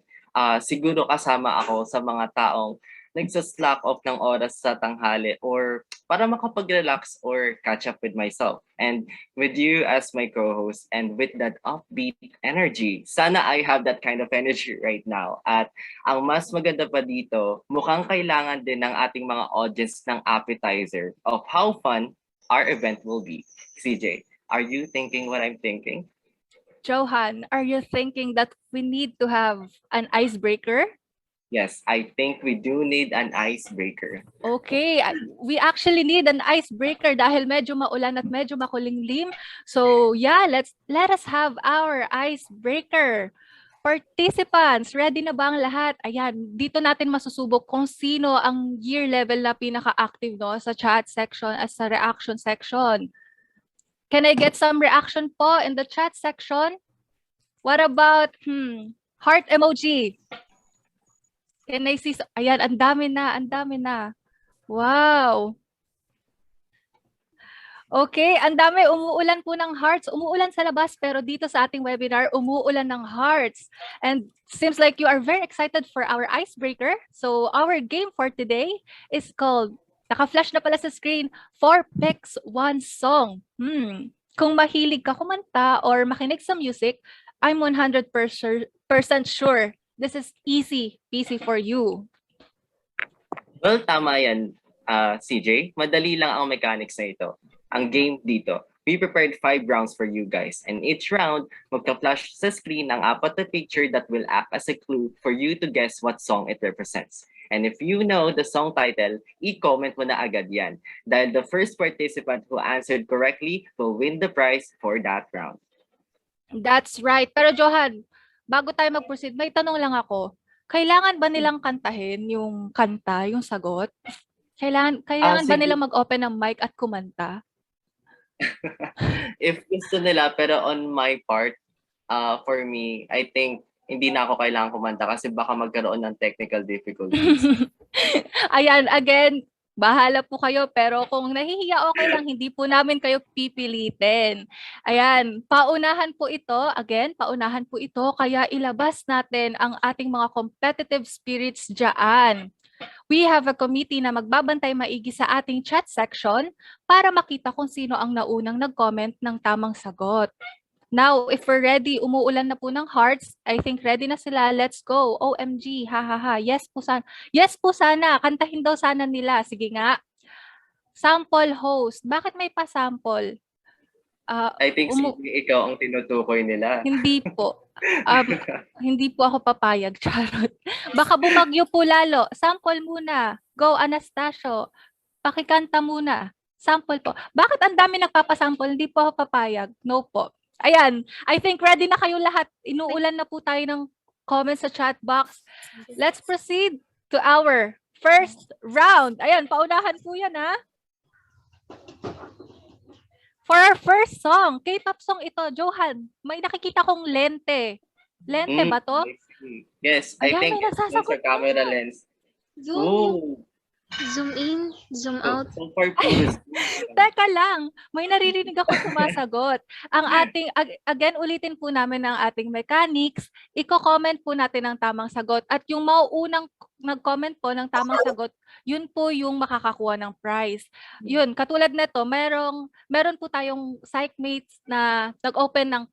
Siguro kasama ako sa mga taong nagsa-slack off ng oras sa tanghali or para makapag-relax or catch up with myself. And with you as my co-host and with that upbeat energy, sana I have that kind of energy right now. At ang mas maganda pa dito, mukhang kailangan din ng ating mga audience ng appetizer of how fun our event will be. CJ, are you thinking what I'm thinking? Johan, are you thinking that we need to have an icebreaker? Yes, I think we do need an icebreaker. Okay, we actually need an icebreaker dahil medyo maulan at medyo makulimlim. So yeah, let us have our icebreaker. Participants, ready na ba ang lahat? Ayan, dito natin masusubok kung sino ang year level na pinaka-active sa chat section at sa reaction section. Can I get some reaction po in the chat section? What about heart emoji? Can I see? Ayan, ang dami na, ang dami na. Wow. Okay, ang dami, umuulan po ng hearts. Umuulan sa labas, pero dito sa ating webinar, umuulan ng hearts. And seems like you are very excited for our icebreaker. So our game for today is called, naka-flash na pala sa screen, 4 Picks 1 Song. Kung mahilig ka kumanta or makinig sa music, I'm 100% sure this is easy peasy for you. Well, tama yan, CJ. Madali lang ang mechanics na ito. Ang game dito, we prepared 5 rounds for you guys. And each round, magka-flash sa screen ang 4 na picture that will act as a clue for you to guess what song it represents. And if you know the song title, i-comment mo na agad yan. Dahil the first participant who answered correctly will win the prize for that round. That's right. Pero Johan, bago tayo mag-proceed, may tanong lang ako. Kailangan ba nilang kantahin yung kanta, yung sagot? Kailangan ba nilang mag-open ng mic at kumanta? If gusto nila, pero on my part, for me, I think hindi na ako kailangan kumanta kasi baka magkaroon ng technical difficulties. Ayan, again, bahala po kayo, pero kung nahihiya, okay lang, hindi po namin kayo pipilitin. Ayan, paunahan po ito, kaya ilabas natin ang ating mga competitive spirits dyan. We have a committee na magbabantay maigi sa ating chat section para makita kung sino ang naunang nag-comment ng tamang sagot. Now, if we're ready, umuulan na po ng hearts. I think ready na sila. Let's go. OMG, ha ha ha. Yes po sana. Yes po sana. Kantahin daw sana nila. Sige nga. Sample host. Bakit may pa-sample? I think ikaw ang tinutukoy nila. Hindi po. Hindi po ako papayag. Charot. Baka bumagyo po lalo. Sample muna. Go, Anastasio. Pakikanta muna. Sample po. Bakit ang dami nagpapasample? Hindi po ako papayag. No po. Ayan. I think ready na kayo lahat. Inuulan na po tayo ng comments sa chat box. Let's proceed to our first round. Ayan, paunahan po yan ha. For our first song, K-pop song ito, Johan, may nakikita kong lente. Lente ba to? Yes, I Ayan, think may it's nagsasagot sa camera lens. Zoom. Zoom in, zoom out. So for purus. Teka lang, may naririnig ako sumasagot. Ang ating, again, ulitin po namin ang ating mechanics. Iko-comment po natin ang tamang sagot. At yung mauunang nag-comment po ng tamang sagot, yun po yung makakakuha ng prize. Yun, katulad nito, meron po tayong psychmates na nag-open ng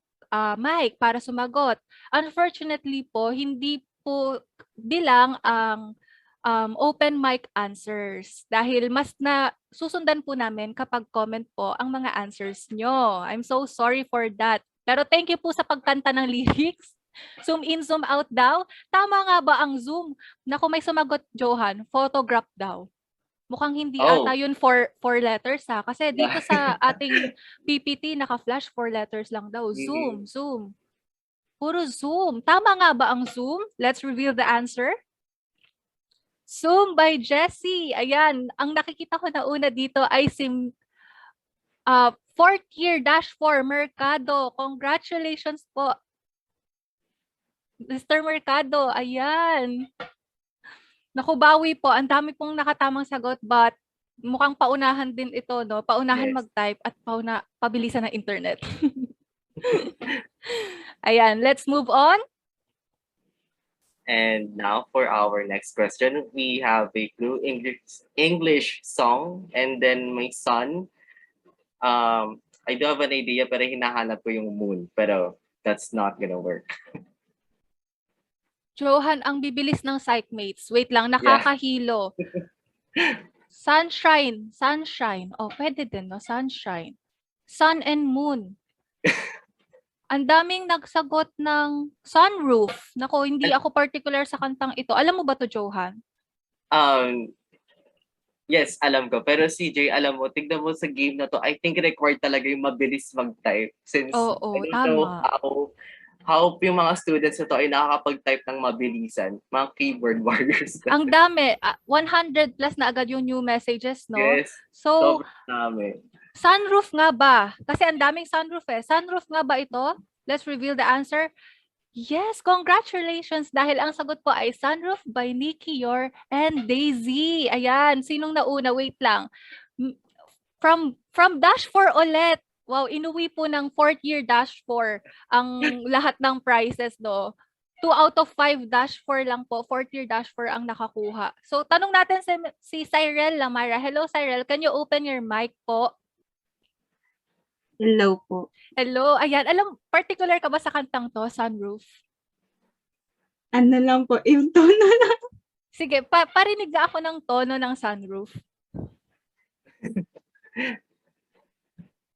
mic para sumagot. Unfortunately po, hindi po bilang ang open mic answers dahil mas na susundan po namin kapag comment po ang mga answers nyo. I'm so sorry for that. Pero thank you po sa pagkanta ng lyrics. Zoom in, zoom out daw. Tama nga ba ang zoom? Naku, may sumagot, Johan. Photograph daw. Mukhang hindi ata yun four letters ha. Kasi dito sa ating PPT, naka-flash 4 letters lang daw. Zoom, zoom. Puro zoom. Tama nga ba ang zoom? Let's reveal the answer. Zoom by Jessie. Ayan, ang nakikita ko na una dito ay fourth year -4 Mercado. Congratulations po. Mr. Mercado, ayan. Naku, bawi po. Ang dami pong nakatamang sagot but mukhang paunahan din ito, no? Paunahan mag-type at pabilisan ng internet. Ayan, let's move on. And now for our next question, we have a clue English song, and then my son. I do have an idea, pero hinahanap ko yung moon, pero that's not gonna work. Johan, ang bibilis ng psychmates. Wait lang, nakakahilo. Sunshine, sunshine. Oh, pwede din, no? Sunshine. Sun and moon. Ang daming nagsagot ng sunroof. Nako, hindi ako particular sa kantang ito. Alam mo ba to, Johan? Yes, alam ko. Pero CJ, alam mo, tignan mo sa game na to, I think required talaga yung mabilis mag-type. Since I don't know how yung mga students na to ay nakakapag-type ng mabilisan. Mga keyboard warriors. Ang dami. 100 plus na agad yung new messages, no? Yes. So, dami. Sunroof nga ba? Kasi ang daming sunroof eh. Sunroof nga ba ito? Let's reveal the answer. Yes, congratulations. Dahil ang sagot po ay Sunroof by Nikki Yor and Daisy. Ayan, sinong nauna? Wait lang. From -4 ulit. Wow, inuwi po ng 4th year -4 ang lahat ng prizes, no? 2 out of 5 -4 lang po. 4th year -4 ang nakakuha. So, tanong natin si Cyrel Lamara. Hello, Cyrel. Can you open your mic po? Hello po. Hello. Ayan. Alam, particular ka ba sa kantang to, Sunroof? Ano lang po, yung tono lang. Sige, parinig ako ng tono ng Sunroof.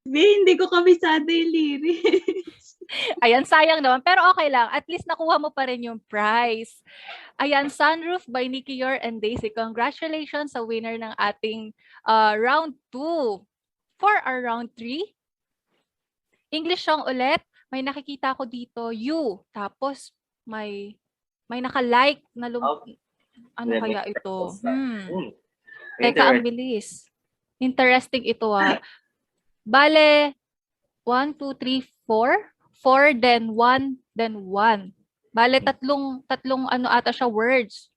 Hindi ko kabisado yung lyrics. Ayan, sayang naman. Pero okay lang. At least nakuha mo pa rin yung prize. Ayan, Sunroof by Nikki Yor and Daisy. Congratulations sa winner ng ating round 2. For our round 3, English song ulit. May nakikita ko dito, you. Tapos, may naka-like na ano kaya ito? Teka, ang bilis. Interesting ito Bale, 1, 2, 3, 4. 4, then 1, then 1. Bale, tatlong ano ata siya, words.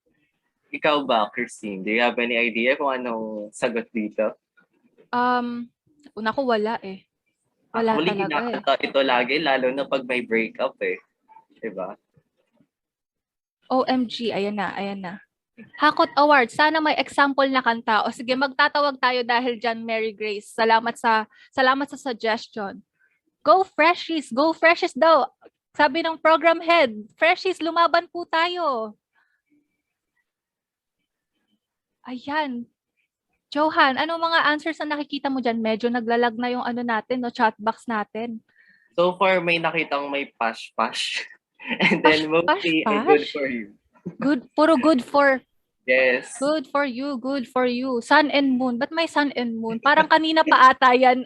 Ikaw ba, Christine? Do you have any idea kung anong sagot dito? Naku, wala eh. Wala talaga ito lagi, lalo na pag may breakup eh. Diba? OMG, ayan na. Hakot Award, sana may example na kanta. O sige, magtatawag tayo dahil dyan, Mary Grace. Salamat sa suggestion. Go Freshies daw. Sabi ng program head, Freshies, lumaban po tayo. Ayan. Johan, ano mga answers na nakikita mo dyan? Medyo naglalag na yung ano natin, no, chat box natin. So far, may nakitang may pash-pash. And then mostly good for you. Puro good for Yes. Good for you, good for you. Sun and moon. Ba't may sun and moon? Parang kanina pa ata yan,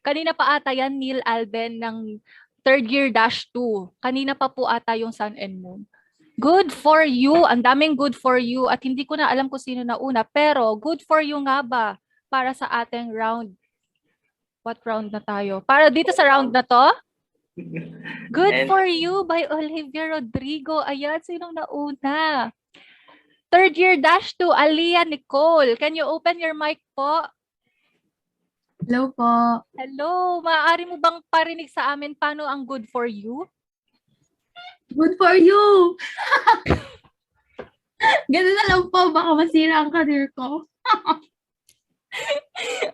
kanina pa ata yan, Neil Alben ng third year -2. Kanina pa po ata yung sun and moon. Good for you. Ang daming good for you. At hindi ko na alam kung sino na una. Pero good for you nga ba para sa ating round? What round na tayo? Para dito sa round na to? Good for you by Olivia Rodrigo. Ayan, sinong nauna? Third year -2, Alia Nicole. Can you open your mic po? Hello po. Hello. Maaari mo bang parinig sa amin paano ang good for you? Good for you! Ganun na lang po, baka masira ang career ko.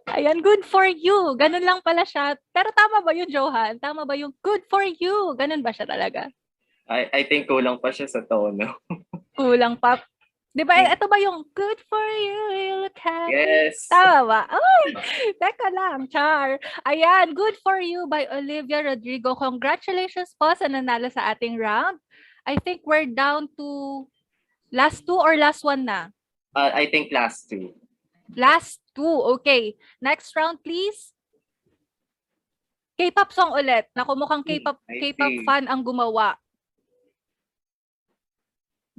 Ayan, good for you. Ganun lang pala siya. Pero tama ba yun, Johan? Tama ba yung good for you? Ganun ba siya talaga? I think kulang pa siya sa tono. Kulang pa. Di ba? Ito ba yung good for you? You look happy. Yes. Tama ba? Ay, teka lang, Char. Ayan, good for you by Olivia Rodrigo. Congratulations po sa nanalo sa ating round. I think we're down to last 2 or last 1 na? I think last 2. Last 2. Okay. Next round, please. K-pop song ulit. Naku, mukhang K-pop fan ang gumawa.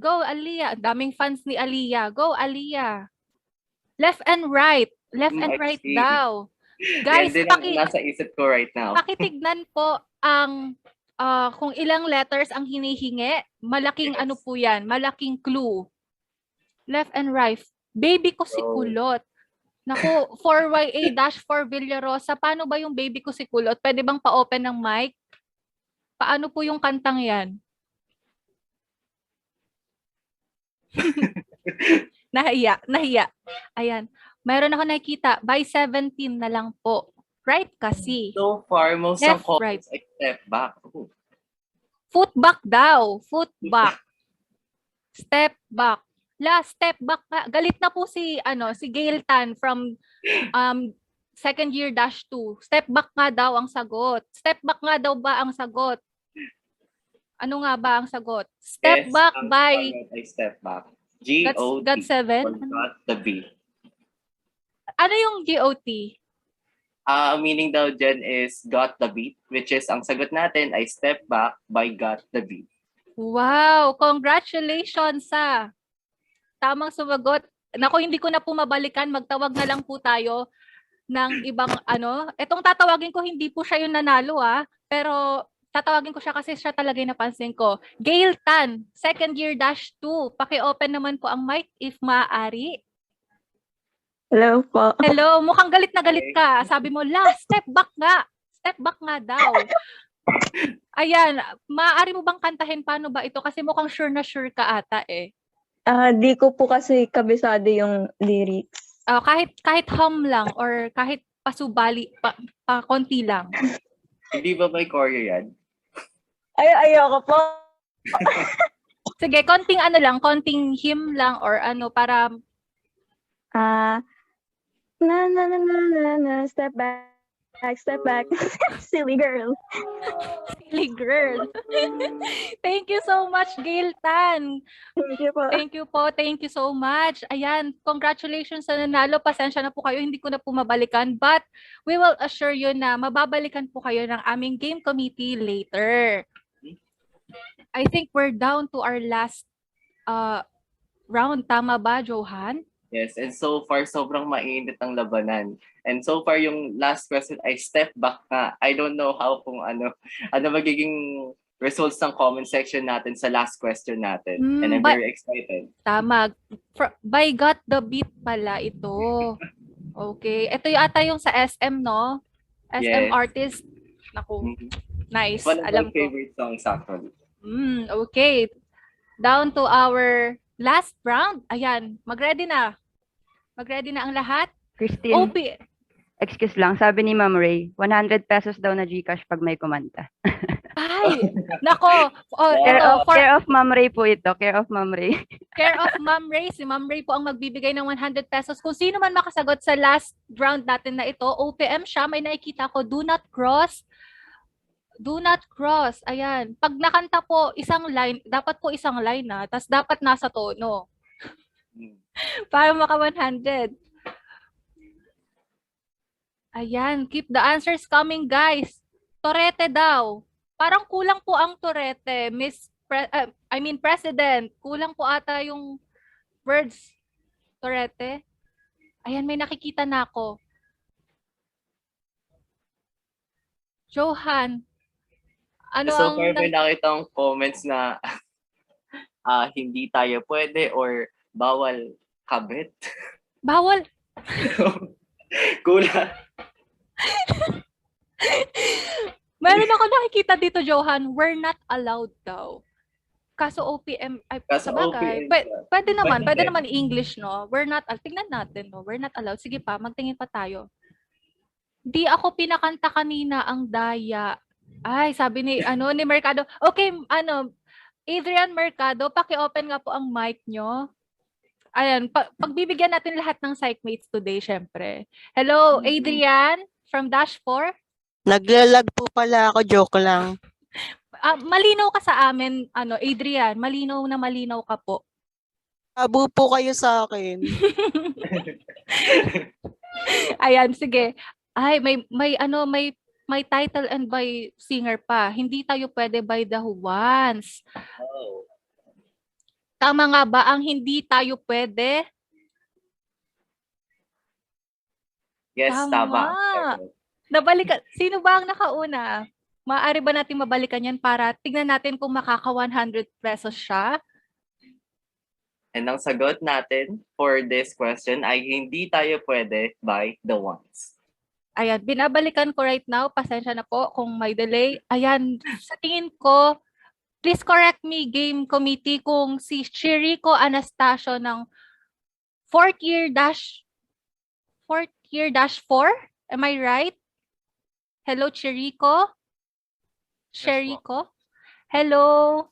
Go, Aliyah. Daming fans ni Aliyah. Go, Aliyah. Left and right. Left and right daw. Guys, nasa isip ko right now. pakitignan po ang kung ilang letters ang hinihingi. Malaking ano po yan. Malaking clue. Left and right. Baby ko si Kulot. Naku, 4YA-4 Villarosa. Paano ba yung baby ko si Kulot? Pwede bang pa-open ng mic? Paano po yung kantang yan? Nahiya. Ayan. Mayroon ako nakikita. By 17 na lang po. Right kasi. So far, most of comments I step back. Ooh. Foot back daw. Foot back. Step back. Step back. Galit na po si Gail Tan from second year -2. Step back nga daw ang sagot. Step back nga daw ba ang sagot? Ano nga ba ang sagot? Step back by... I step back. G-O-T. Got 7? Got the B. Ano yung G-O-T? Meaning daw dyan is got the beat, which is ang sagot natin ay step back by got the beat. Wow! Congratulations sa tamang sumagot. Naku, hindi ko na po mabalikan. Magtawag na lang po tayo ng ibang Etong tatawagin ko, hindi po siya yung nanalo pero tatawagin ko siya kasi siya talaga yung napansin ko. Gail Tan, second year -2. Paki-open naman po ang mic if maaari. Hello po. Hello, mukhang galit na galit ka. Sabi mo, step back nga. Step back nga daw. Ayan, maaari mo bang kantahin paano ba ito? Kasi mukhang sure na sure ka ata eh. Di ko po kasi kabisado yung lyrics. Kahit hum lang or kahit pasubali, pa konti lang. Hindi ba may choreo yan? Ayoko po. Sige, konting konting hymn lang or para step back. Silly girl. Silly girl. Thank you so much, Gail Tan. Thank you po. Thank you so much. Ayan, congratulations sa nanalo. Pasensya na po kayo, hindi ko na po mabalikan. But we will assure you na mababalikan po kayo ng aming game committee later. I think we're down to our last round. Tama ba, Johan? Yes, and so far, sobrang mainit ang labanan. And so far, yung last question ay step back nga. I don't know how kung ano magiging results ng comment section natin sa last question natin. And I'm very excited. Tama. By got the beat pala ito. Okay. Ito yung ata yung sa SM, no? SM artist. Naku. Nice. One of Alam my favorite songs actually. Okay. Down to our last round. Ayan. Mag-ready na ang lahat. Christine, excuse lang. Sabi ni Ma'am Ray, 100 pesos daw na GCash pag may kumanta. Ay! Nako! Care of Ma'am Ray po ito. Care of Ma'am Ray. Care of Ma'am Ray. Si Ma'am Ray po ang magbibigay ng 100 pesos. Kung sino man makasagot sa last round natin na ito, OPM siya. May nakikita ko, do not cross. Do not cross. Ayan. Pag nakanta po isang line, dapat po isang line na. Tapos dapat nasa tono. Para maka 100. Ayan, keep the answers coming, guys. Torete daw. Parang kulang po ang torete, President. Kulang po ata yung words. Torete. Ayan, may nakikita na ako. Johan, ano So ang far, may nakita akong comments na hindi tayo pwede or bawal kabit. bawal? Kulang. Meron ako nakikita dito, Johan, we're not allowed daw. Kaso OPM, ay, Kaso sabagay, OPM pwede naman English, no? We're not, tingnan natin, no? We're not allowed. Sige pa, magtingin pa tayo. Di ako pinakanta kanina ang daya. Ay, sabi ni Mercado. Okay, Adrian Mercado, paki-open nga po ang mic nyo. Ayan, pagbibigyan natin lahat ng psychmates today, syempre. Hello, Adrian from Dash 4. Naglalag po pala ako, joke lang. Malinaw ka sa amin, Adrian. Malinaw ka po. Abo po kayo sa akin. Ayan, sige. Ay, may title and by singer pa. Hindi tayo pwede by the ones. Oh. Tama nga ba ang hindi tayo pwede? Yes, tama. Nabalikan. Sino ba ang nakauna? Maaari ba natin mabalikan yan para tignan natin kung makaka 100 pesos siya? And ang sagot natin for this question ay hindi tayo pwede by the ones. Ayan, binabalikan ko right now. Pasensya na po kung may delay. Ayan, sa tingin ko, please correct me, game committee, kung si Chirico Anastasio ng 4th year dash 4? Am I right? Hello, Chirico? Chirico? Hello?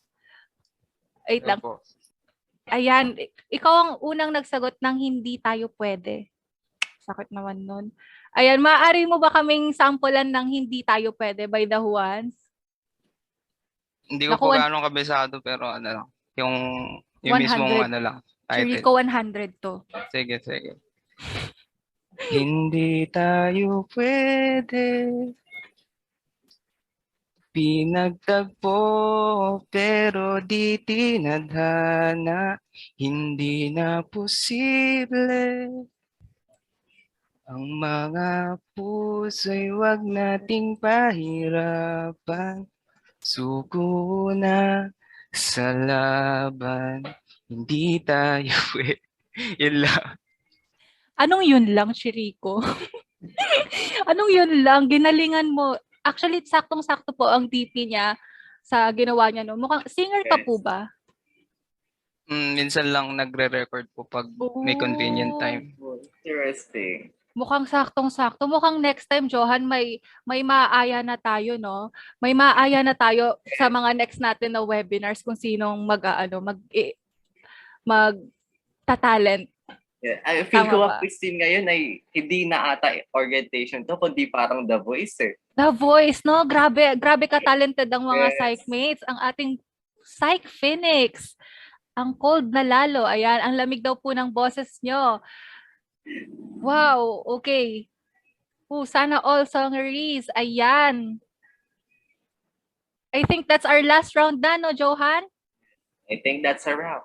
Wait lang. Ayan, ikaw ang unang nagsagot ng hindi tayo pwede. Sakit naman nun. Ayan, maaari mo ba kaming sampulan ng hindi tayo pwede by the ones? Hindi ko po gano'ng kabisado pero lang. Yung mismong lang. Chirico 100 to. Sige. Hindi tayo pwede. Pinagtagpo pero di tinadhana. Hindi na posible. Ang mga puso'y wag nating pahirapan. Suko na sa laban. Hindi tayo yun lang. Anong yun lang, Chirico? Anong yun lang? Ginalingan mo. Actually, saktong-sakto po ang DP niya sa ginawa niya. No? Mukhang singer ka po ba? Minsan lang nagre-record po pag may convenient time. Interesting. Mukhang saktong-sakto. Mukhang next time, Johan, may maaaya na tayo, no? May maaaya na tayo sa mga next natin na webinars kung sinong mag-talent. Yeah, I feel ko ang Christine ngayon ay hindi na ata orientation to, kundi parang The Voice, eh. The Voice, no? Grabe ka-talented ang mga psychmates. Ang ating Psych Phoenix. Ang cold na lalo. Ayan, ang lamig daw po ng boses nyo. Wow, okay. Sana all songeries. Ayan. I think that's our last round na, no, Johan? I think that's a wrap.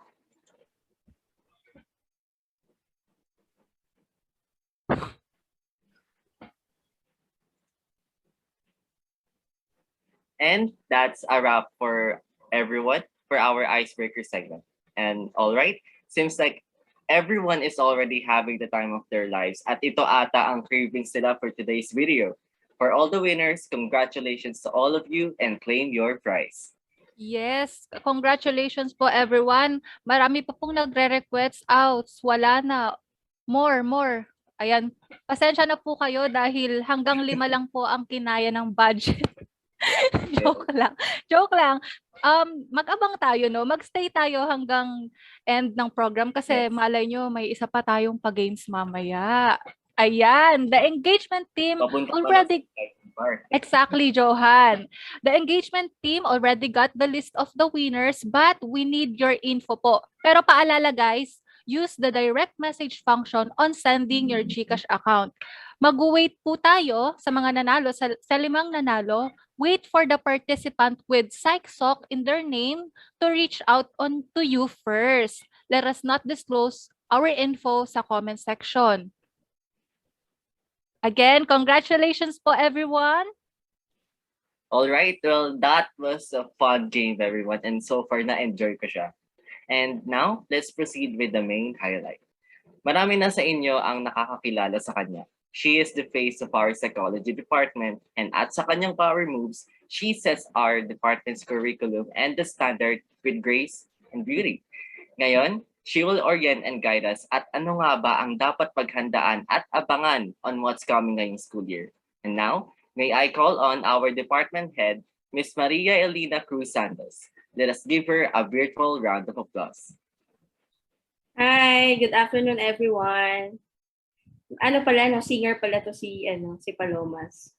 And that's a wrap for everyone for our icebreaker segment. And all right, seems like everyone is already having the time of their lives. At ito ata ang cravings nila for today's video. For all the winners, congratulations to all of you and claim your prize. Yes, congratulations po everyone. Marami pa pong nagre-request outs. Wala na. More. Ayan, pasensya na po kayo dahil hanggang 5 lang po ang kinaya ng budget. Joke lang. Mag-abang tayo, no? Magstay tayo hanggang end ng program kasi malay nyo, may isa pa tayong pa-games mamaya. Ayan, the engagement team already... Exactly, Johan. The engagement team already got the list of the winners but we need your info po. Pero paalala guys, use the direct message function on sending your GCash account. Mag-wait po tayo sa mga nanalo, sa 5 nanalo. Wait for the participant with Psych Soc in their name to reach out on to you first. Let us not disclose our info sa comment section. Again, congratulations po everyone. All right, well, that was a fun game, everyone. And so far, na-enjoy ko siya. And now, let's proceed with the main highlight. Marami na sa inyo ang nakakakilala sa kanya. She is the face of our psychology department, and at sa kanyang power moves, she sets our department's curriculum and the standard with grace and beauty. Ngayon, she will orient and guide us at ano nga ba ang dapat paghandaan at abangan on what's coming ngayong school year. And now, may I call on our department head, Miss Maria Elena Cruz Santos. Let us give her a virtual round of applause. Hi, good afternoon everyone. Singer pala to si Palomas.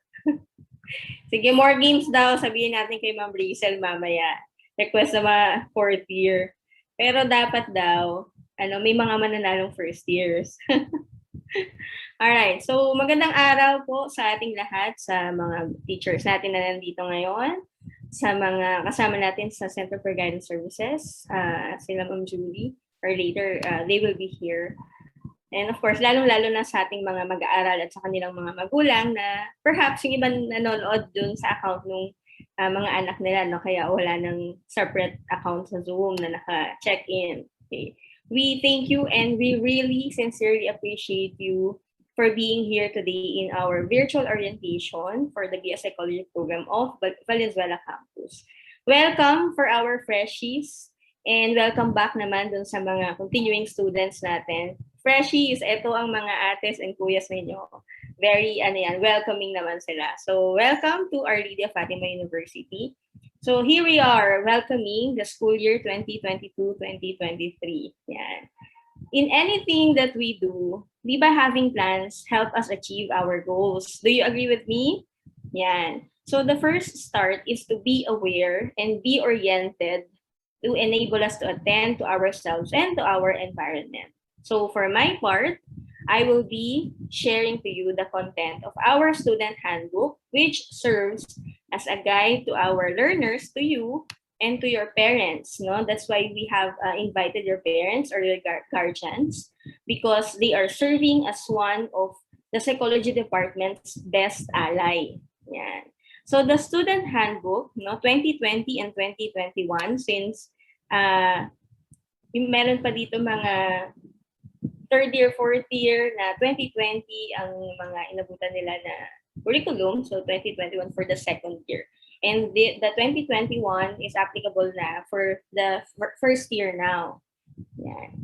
Sige, more games daw, sabihin natin kay Ma'am Rachel mamaya. Request sa mga 4th year. Pero dapat daw, may mga mananalong first years. Alright, so magandang araw po sa ating lahat, sa mga teachers natin na nandito ngayon, sa mga kasama natin sa Center for Guidance Services, sila Ma'am Julie, or later, they will be here. And of course, lalong-lalo na sa ating mga mag-aaral at sa kanilang mga magulang na perhaps yung iba nanonood dun sa account ng mga anak nila, no? Kaya wala ng separate account sa Zoom na naka-check-in. Okay. We thank you and we really sincerely appreciate you for being here today in our virtual orientation for the BS Psychology program of Valenzuela campus. Welcome for our freshies and welcome back naman dun sa mga continuing students natin. Freshies, ito ang mga ates and kuyas ninyo. Very welcoming naman sila. So welcome to Our Lady of Fatima University. So here we are welcoming the school year 2022-2023. Yan. In anything that we do, di ba having plans help us achieve our goals? Do you agree with me? Yan. So the first start is to be aware and be oriented to enable us to attend to ourselves and to our environment. So for my part, I will be sharing to you the content of our student handbook, which serves as a guide to our learners, to you, and to your parents. No, that's why we have invited your parents or your guardians, because they are serving as one of the psychology department's best ally. Yeah. So the student handbook, 2020 and 2021, since yung meron pa dito mga 3rd year, 4th year na 2020 ang mga inabutan nila na curriculum, so 2021 for the 2nd year. And the 2021 is applicable na for the 1st year now. Yeah.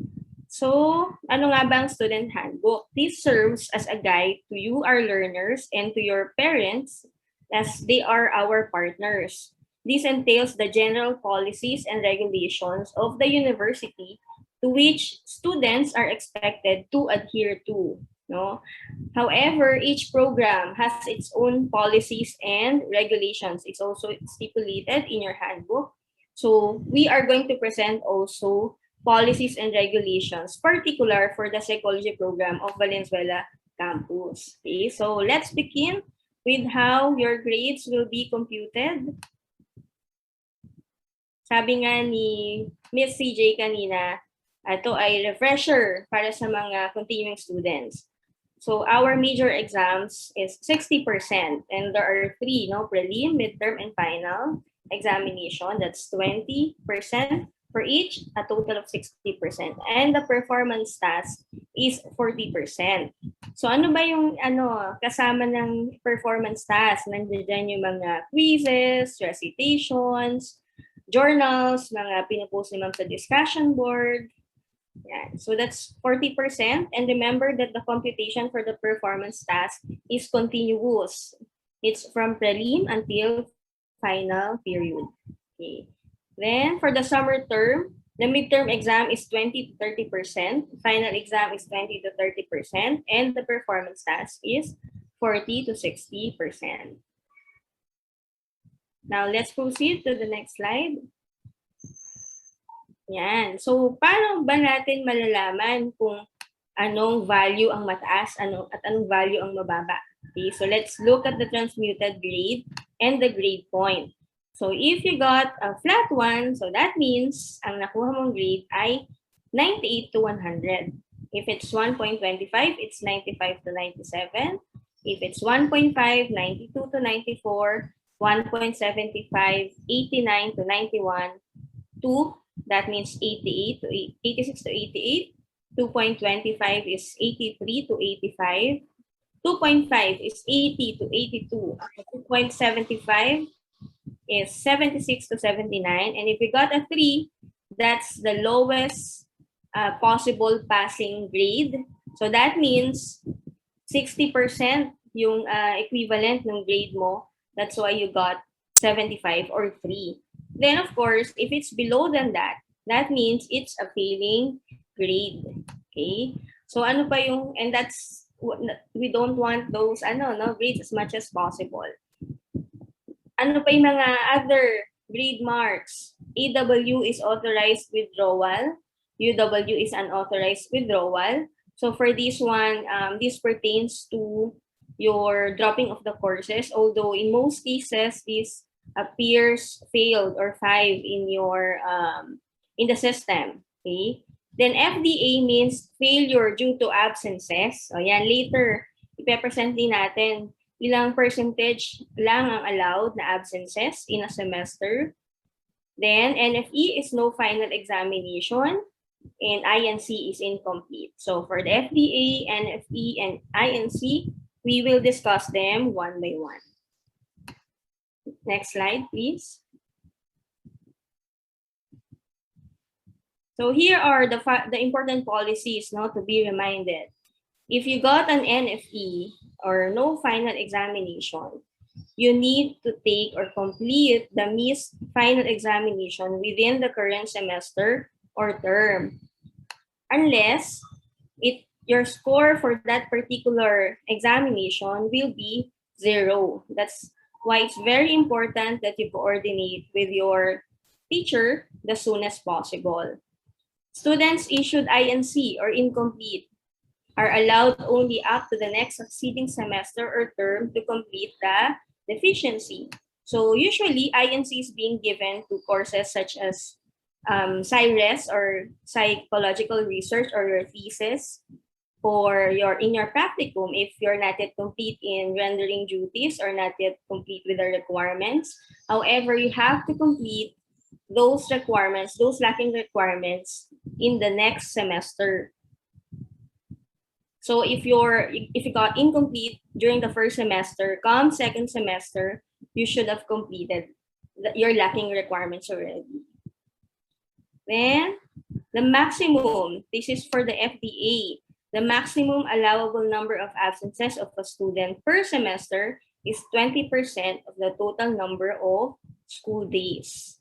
So, ano nga ba ang student handbook? This serves as a guide to you, our learners, and to your parents, as they are our partners. This entails the general policies and regulations of the university to which students are expected to adhere to. No? However, each program has its own policies and regulations. It's also stipulated in your handbook. So we are going to present also policies and regulations, particular for the psychology program of Valenzuela campus. Okay, so let's begin with how your grades will be computed. Sabi nga ni Miss CJ kanina, ito ay refresher para sa mga continuing students. So our major exams is 60%, and there are 3, prelim, midterm, and final examination. That's 20% for each, a total of 60%. And the performance task is 40%. So ano ba yung kasama ng performance task? Nandiyan yung mga quizzes, recitations, journals, mga pinupost ni ma'am sa discussion board. Yeah. So that's 40%. And remember that the computation for the performance task is continuous. It's from prelim until final period. Okay. Then for the summer term, the midterm exam is 20 to 30%, final exam is 20 to 30%, and the performance task is 40 to 60%. Now let's proceed to the next slide. Yan. So, paano ba natin malalaman kung anong value ang mataas at anong value ang mababa? Okay, so let's look at the transmuted grade and the grade point. So, if you got a flat 1, so that means ang nakuha mong grade ay 98 to 100. If it's 1.25, it's 95 to 97. If it's 1.5, 92 to 94. 1.75, 89 to 91. 2, that means 88 to 86 to 88. 2.25 is 83 to 85. 2.5 is 80 to 82. 2.75 is 76 to 79. And if we got a 3, that's the lowest possible passing grade. So that means 60% yung equivalent ng grade mo. That's why you got 75 or 3. Then, of course, if it's below than that, that means it's a failing grade. Okay? So, ano pa yung, and that's, we don't want those, grades as much as possible. Ano pa yung mga other grade marks? AW is authorized withdrawal. UW is unauthorized withdrawal. So, for this one, this pertains to your dropping of the courses, although in most cases this appears failed or 5 in your in the system. Okay, then FDA means failure due to absences. So yan, later ipe-present din natin ilang percentage lang ang allowed na absences in a semester. Then NFE is no final examination and INC is incomplete. So for the FDA, NFE, and INC, we will discuss them one by one. Next slide, please. So here are the important policies to be reminded. If you got an NFE or no final examination, you need to take or complete the missed final examination within the current semester or term. Unless your score for that particular examination will be 0. That's why it's very important that you coordinate with your teacher the soonest possible. Students issued INC or incomplete are allowed only up to the next succeeding semester or term to complete the deficiency. So usually INC is being given to courses such as PsyRes or psychological research or your thesis, or in your practicum if you're not yet complete in rendering duties or not yet complete with the requirements. However, you have to complete those requirements, those lacking requirements in the next semester. So if you got incomplete during the first semester, come second semester, you should have completed your lacking requirements already. Then the maximum, this is for the FDA. The maximum allowable number of absences of a student per semester is 20% of the total number of school days.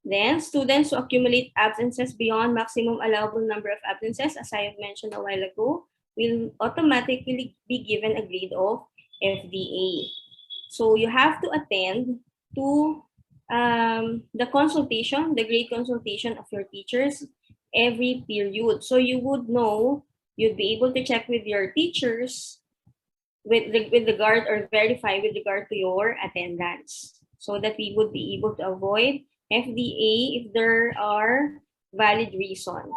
Then, students who accumulate absences beyond maximum allowable number of absences, as I have mentioned a while ago, will automatically be given a grade of FDA. So, you have to attend to the consultation, the grade consultation of your teachers every period. So, you would know, you'd be able to check with your teachers with regard or verify with regard to your attendance so that we would be able to avoid FDA if there are valid reasons.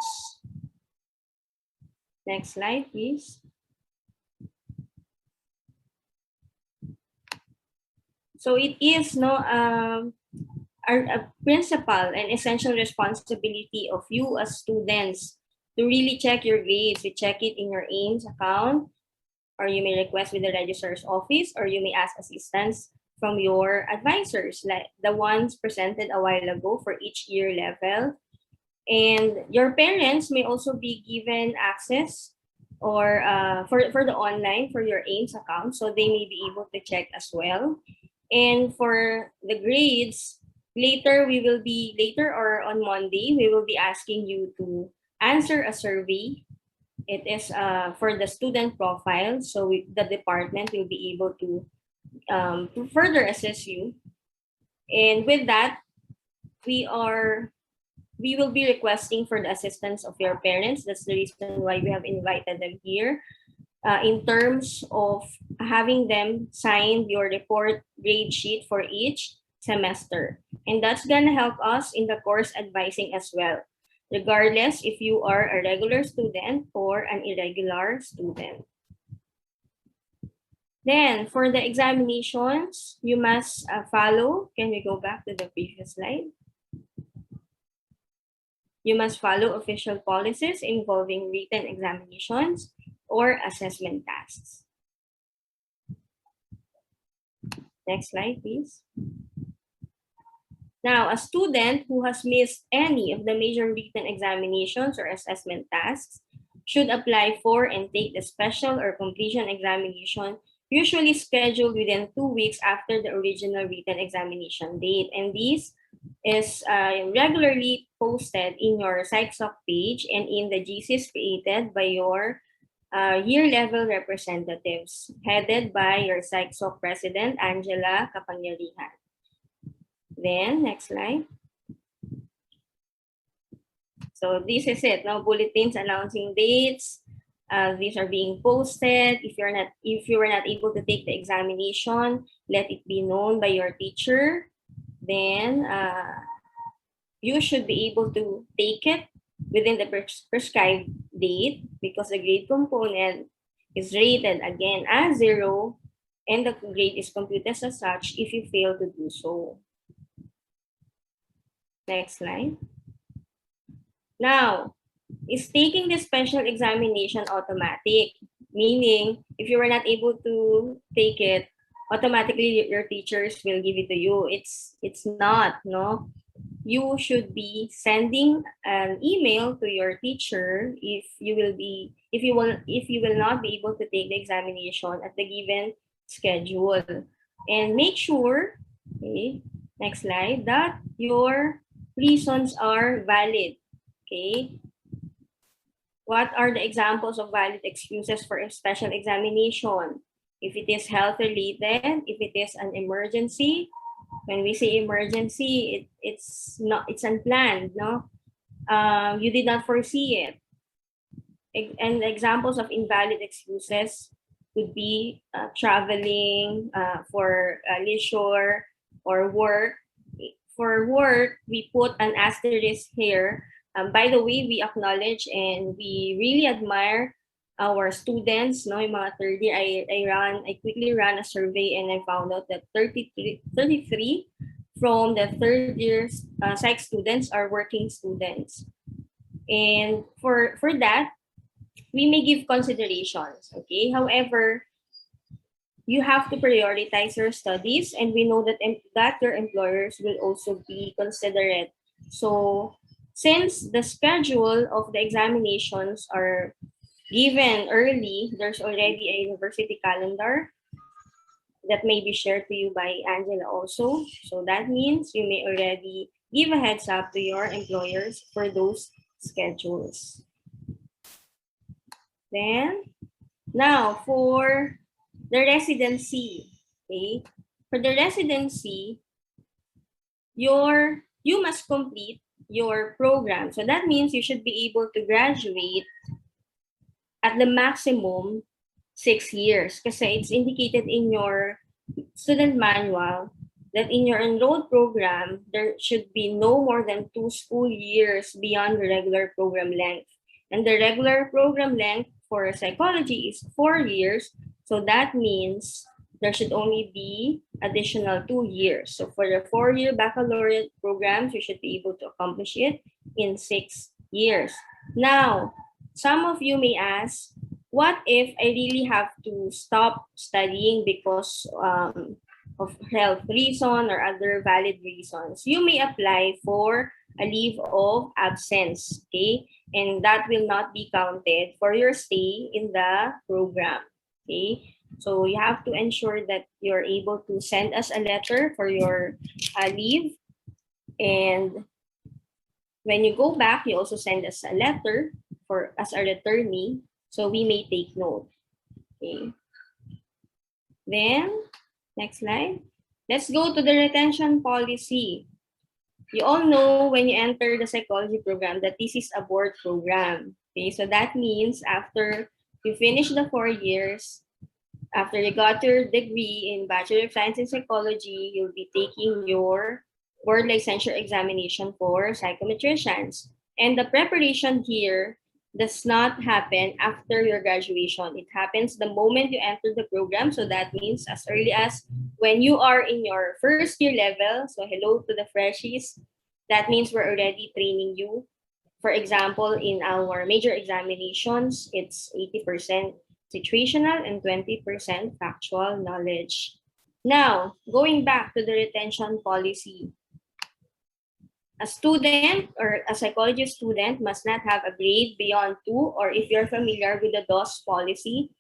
Next slide, please. So it is a principal and essential responsibility of you as students to really check your grades. You check it in your AIMS account, or you may request with the registrar's office, or you may ask assistance from your advisors, like the ones presented a while ago for each year level. And your parents may also be given access or for the online for your AIMS account, so they may be able to check as well. And for the grades, later or on Monday, we will be asking you to answer a survey. It is for the student profile, so the department will be able to further assess you. And with that, we are we will be requesting for the assistance of your parents. That's the reason why we have invited them here. In terms of having them sign your report grade sheet for each semester. And that's gonna help us in the course advising as well, regardless if you are a regular student or an irregular student. Then for the examinations, you must follow. Can we go back to the previous slide? You must follow official policies involving written examinations or assessment tasks. Next slide, please. Now, a student who has missed any of the major written examinations or assessment tasks should apply for and take the special or completion examination, usually scheduled within 2 weeks after the original written examination date. And this is regularly posted in your Psych Soc page and in the GCs created by your year level representatives, headed by your Psych Soc President, Angela Capangyarihan. Then, next slide. So this is it. Now, bulletins announcing dates. These are being posted. If you were not able to take the examination, let it be known by your teacher. Then you should be able to take it within the prescribed date, because the grade component is rated again as 0, and the grade is computed as such if you fail to do so. Next slide. Now, is taking the special examination automatic? Meaning, if you were not able to take it, automatically your teachers will give it to you. It's not, no? You should be sending an email to your teacher if you will not be able to take the examination at the given schedule. And make sure, okay, next slide, that your reasons are valid. Okay. What are the examples of valid excuses for a special examination? If it is health related, if it is an emergency. When we say emergency, it's unplanned, no? You did not foresee it. And examples of invalid excuses could be traveling for leisure or work. For work, we put an asterisk here. By the way, we acknowledge and we really admire our students, no, yung mga third year. I quickly ran a survey and I found out that 33 from the third year psych students are working students. And for that, we may give considerations, okay? However, you have to prioritize your studies, and we know that your employers will also be considerate. So since the schedule of the examinations are given early, there's already a university calendar that may be shared to you by Angela also. So that means you may already give a heads up to your employers for those schedules. Then, now for the residency, okay? For the residency, you must complete your program. So that means you should be able to graduate at the maximum 6 years. Kasi it's indicated in your student manual that in your enrolled program, there should be no more than 2 school years beyond the regular program length. And the regular program length for psychology is 4 years. So that means there should only be additional 2 years. So for the 4-year baccalaureate programs, you should be able to accomplish it in 6 years. Now, some of you may ask, what if I really have to stop studying because of health reason or other valid reasons? You may apply for a leave of absence, okay? And that will not be counted for your stay in the program. Okay, so you have to ensure that you're able to send us a letter for your leave. And when you go back, you also send us a letter for as a returnee, so we may take note. Okay. Then, next slide. Let's go to the retention policy. You all know when you enter the psychology program that this is a board program. Okay, so that means after you finish the 4 years, after you got your degree in Bachelor of Science in Psychology, you'll be taking your board licensure examination for psychometricians. And the preparation here does not happen after your graduation. It happens the moment you enter the program. So that means as early as when you are in your first year level. So hello to the freshies. That means we're already training you. For example, in our major examinations, it's 80% situational and 20% factual knowledge. Now, going back to the retention policy. A student or a psychology student must not have a grade beyond 2, or if you're familiar with the DOS policy,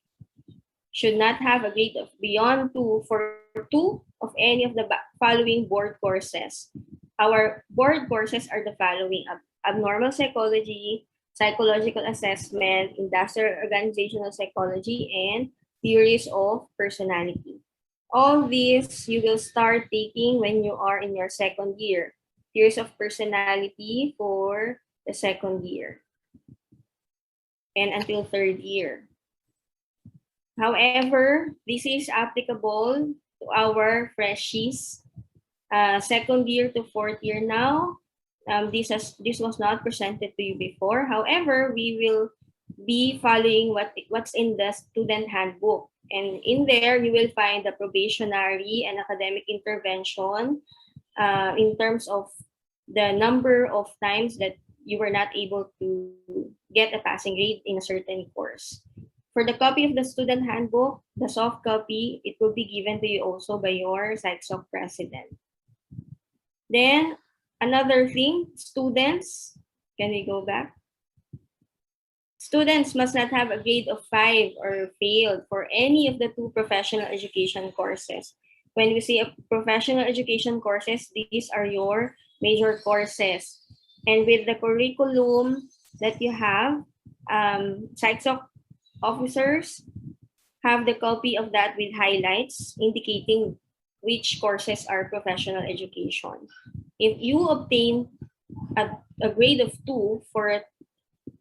should not have a grade of beyond 2 for 2 of any of the following board courses. Our board courses are the following: abnormal psychology, psychological assessment, industrial organizational psychology, and theories of personality. All these you will start taking when you are in your second year. Theories of personality for the second year and until third year. However, this is applicable to our freshies, second year to fourth year now. This was not presented to you before. However, we will be following what's in the student handbook. And in there, you will find the probationary and academic intervention in terms of the number of times that you were not able to get a passing grade in a certain course. For the copy of the student handbook, the soft copy, it will be given to you also by your Psych Soc president. Then, another thing, students, can we go back? Students must not have a grade of 5 or failed for any of the 2 professional education courses. When we say professional education courses, these are your major courses. And with the curriculum that you have, Psych Soc officers have the copy of that with highlights indicating which courses are professional education. If you obtain a grade of 2 for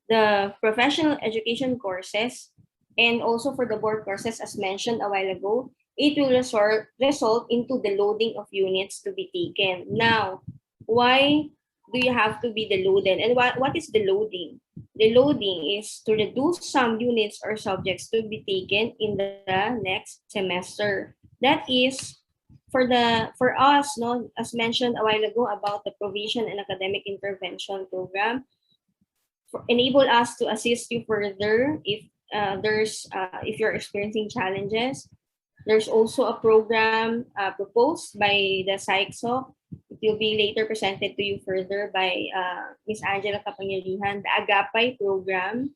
the professional education courses and also for the board courses as mentioned a while ago, it will result into the loading of units to be taken. Now, why do you have to be deloaded? And what is the loading? The loading is to reduce some units or subjects to be taken in the next semester. That is for us, no, as mentioned a while ago about the provision and academic intervention program, enable us to assist you further if if you're experiencing challenges. There's also a program proposed by the Psych Soc. It will be later presented to you further by Ms. Angela Capangyarihan, the Agapay program.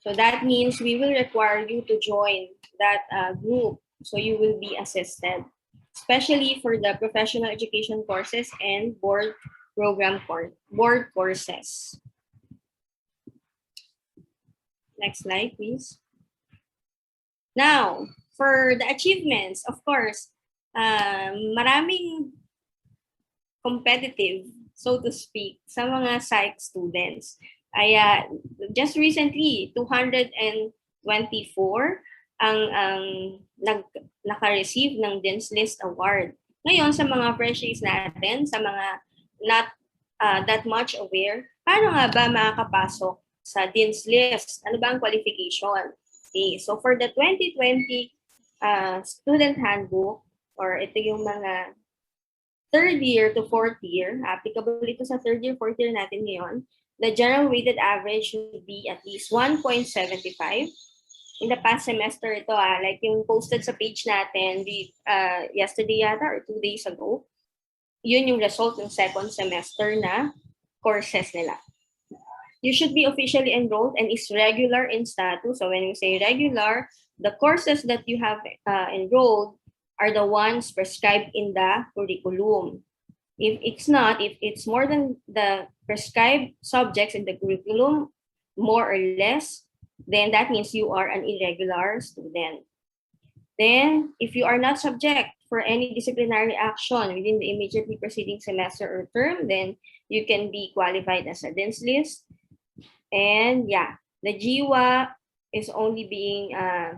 So that means we will require you to join that group so you will be assisted, especially for the professional education courses and board courses. Next slide, please. Now, for the achievements, of course, maraming competitive, so to speak, sa mga psych students. Ay, just recently, 224 ang naka-receive ng Dean's List Award. Ngayon, sa mga freshies natin, sa mga not that much aware, paano nga ba makakapasok sa Dean's List? Ano ba ang qualification? Okay, so for the 2020 student handbook, or ito yung mga third year to fourth year, applicable ito sa third year, fourth year natin ngayon, the general weighted average should be at least 1.75. In the past semester, ito like yung posted sa page natin yesterday yata or 2 days ago, yun yung result ng second semester na courses nila. You should be officially enrolled and is regular in status. So when we say regular, the courses that you have enrolled are the ones prescribed in the curriculum. If it's not, if it's more than the prescribed subjects in the curriculum, more or less, then that means you are an irregular student. Then, if you are not subject for any disciplinary action within the immediately preceding semester or term, then you can be qualified as a dean's list. And yeah, the GWA is only being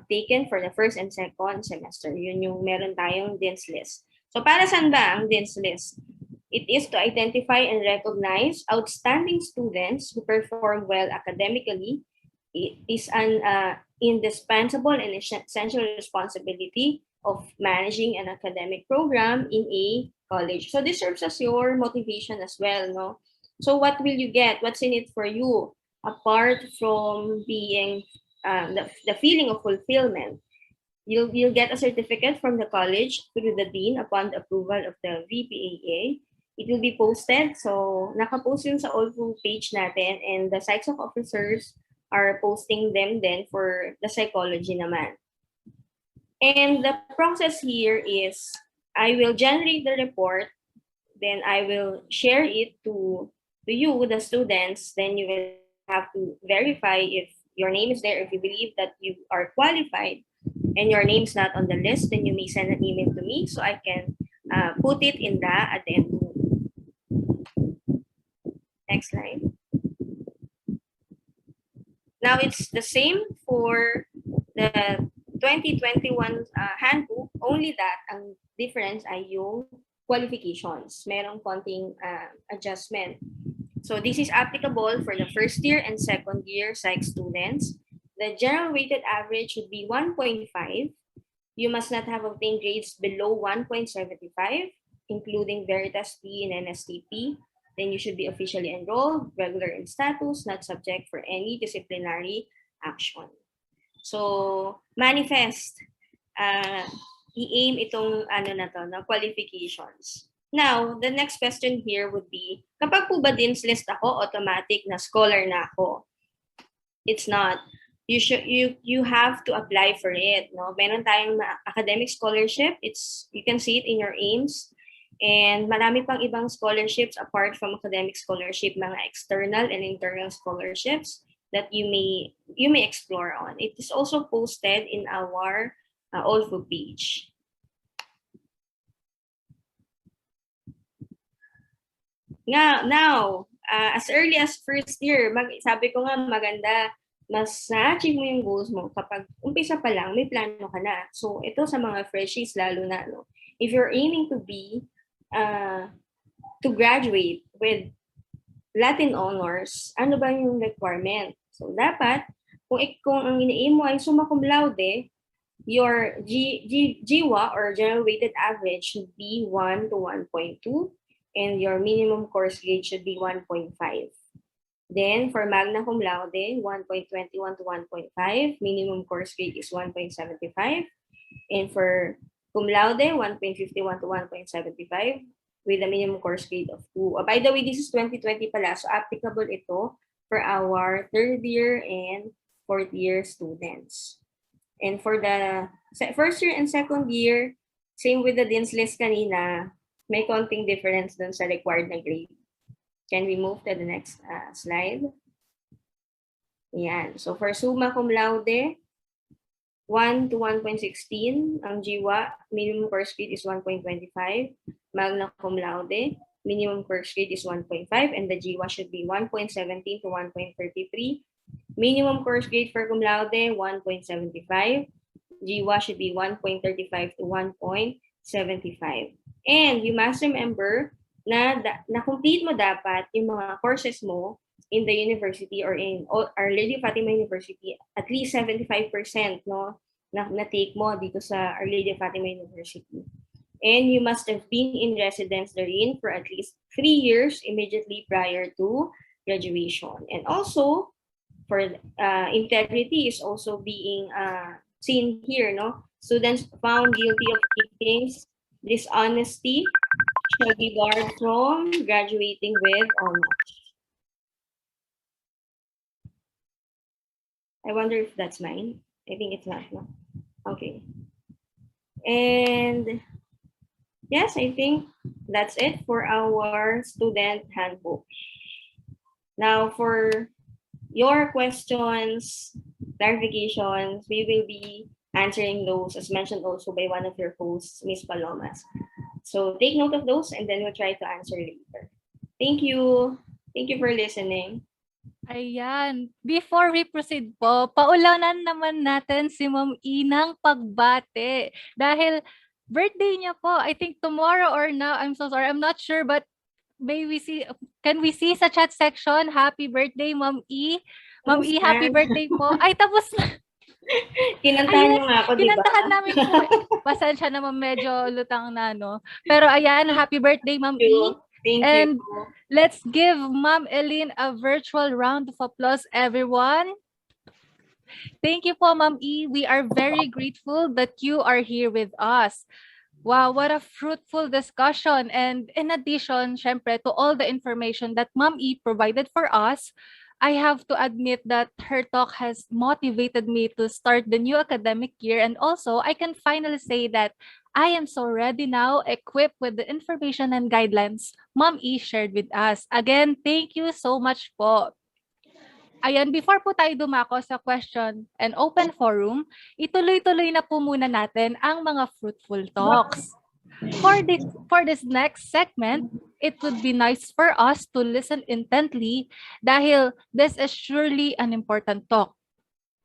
taken for the first and second semester. Yun yung meron tayong dean's list. So para saan ba ang dean's list? It is to identify and recognize outstanding students who perform well academically. It is an indispensable and essential responsibility of managing an academic program in a college. So this serves as your motivation as well, no? So what will you get? What's in it for you? Apart from being the feeling of fulfillment, you'll get a certificate from the college through the dean upon the approval of the VPAA. It will be posted. So nakapost yun sa Olfu page natin, and the Psych Soc officers are posting them then for the psychology naman. And the process here is I will generate the report, then I will share it to you, the students. Then you will have to verify if your name is there. If you believe that you are qualified and your name's not on the list, then you may send an email to me so I can put it in the addendum. Next slide. Now it's the same for the 2021 handbook, only that ang difference ay yung qualifications. Merong konting adjustment. So this is applicable for the first year and second year psych students. The general weighted average should be 1.5. You must not have obtained grades below 1.75, including Veritas P and NSTP. Then you should be officially enrolled, regular in status, not subject for any disciplinary action. So, manifest. I-aim itong qualifications. Now, the next question here would be, kapag po ba dean's list ako, automatic na scholar na ako? It's not. You have to apply for it. No? Meron tayong academic scholarship. You can see it in your aims. And marami pang ibang scholarships apart from academic scholarship, mga external and internal scholarships that you may explore on. It is also posted in our Olfu page. Now, as early as first year, sabi ko nga maganda, mas na-achieve mo yung goals mo kapag umpisa pa lang, may plano ka na. So ito sa mga freshies lalo na, no? If you're aiming to be to graduate with Latin honors, ano ba yung requirement? So dapat, kung ang ina-aim mo ay summa cum laude, your GWA or general weighted average should be 1 to 1.2, and your minimum course grade should be 1.5. Then for magna cum laude, 1.21 to 1.5, minimum course grade is 1.75, and for cum laude, 1.51 to 1.75 with a minimum course grade of 2. By the way, this is 2020 pala, so applicable ito for our third year and fourth year students. And for the first year and second year, same with the dean's list kanina, may konting difference dun sa required na grade. Can we move to the next slide? Yan. So for summa cum laude, 1 to 1.16, ang GWA, minimum course grade is 1.25. Magna cum laude, minimum course grade is 1.5, and the GWA should be 1.17 to 1.33. Minimum course grade for cum laude, 1.75. GWA should be 1.35 to 1.75. And you must remember na na-complete mo dapat yung mga courses mo in the university or in Our Lady of Fatima University, at least 75%, no, na-take mo dito sa Our Lady of Fatima University. And you must have been in residence therein for at least 3 years immediately prior to graduation. And also, for integrity is also being seen here, no? Students found guilty of keeping dishonesty shall be barred from graduating with honors. I wonder if that's mine. I think it's not, no? Okay. And yes, I think that's it for our student handbook. Now, for your questions, clarifications, we will be answering those, as mentioned also by one of your hosts, Miss Palomas. So take note of those and then we'll try to answer later. Thank you. Thank you for listening. Ayan. Before we proceed po, paulanan naman natin si Ma'am Inang pagbate. Dahil birthday niya po, I think tomorrow or now, I'm so sorry, I'm not sure, but can we see sa chat section, happy birthday, Ma'am E? Ma'am E, happy birthday po. Ay, tapos na. Kinantahan niyo nga ako, di ba? Kinantahan namin po. Pasensya naman, medyo lutang na, no? Pero ayan, happy birthday, Ma'am E. Thank And you. let's give Ma'am Eileen a virtual round of applause, everyone. Thank you po, Ma'am E. We are very grateful that you are here with us. Wow, what a fruitful discussion. And in addition, syempre, to all the information that Ma'am E provided for us, I have to admit that her talk has motivated me to start the new academic year. And also, I can finally say that I am so ready now, equipped with the information and guidelines Ma'am E shared with us. Again, thank you so much po. Ayan, before po tayo dumako sa question and open forum, ituloy-tuloy na po muna natin ang mga fruitful talks. For this next segment, it would be nice for us to listen intently dahil this is surely an important talk.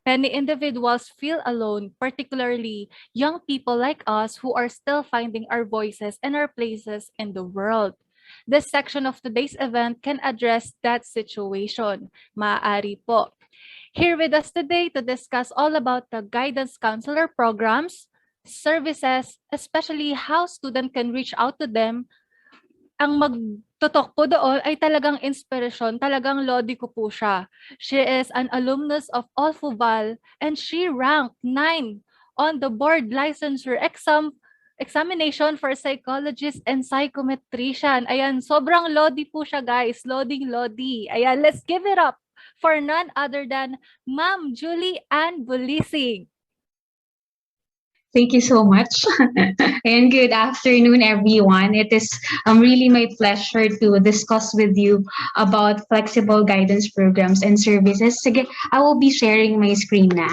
Many individuals feel alone, particularly young people like us who are still finding our voices and our places in the world. This section of today's event can address that situation. Maaari po. Here with us today to discuss all about the guidance counselor programs, services, especially how student can reach out to them. Ang magtutok po doon ay talagang inspirasyon, talagang lodi ko po siya. She is an alumnus of Olfu-Val and she ranked 9 on the board licensure examination for psychologist and psychometrician. Ayan, sobrang lodi po siya, guys. Lodi. Ayan, let's give it up for none other than Ma'am Julie Ann Bulisig. Thank you so much. And good afternoon, everyone. It is really my pleasure to discuss with you about flexible guidance programs and services. Sige, I will be sharing my screen na.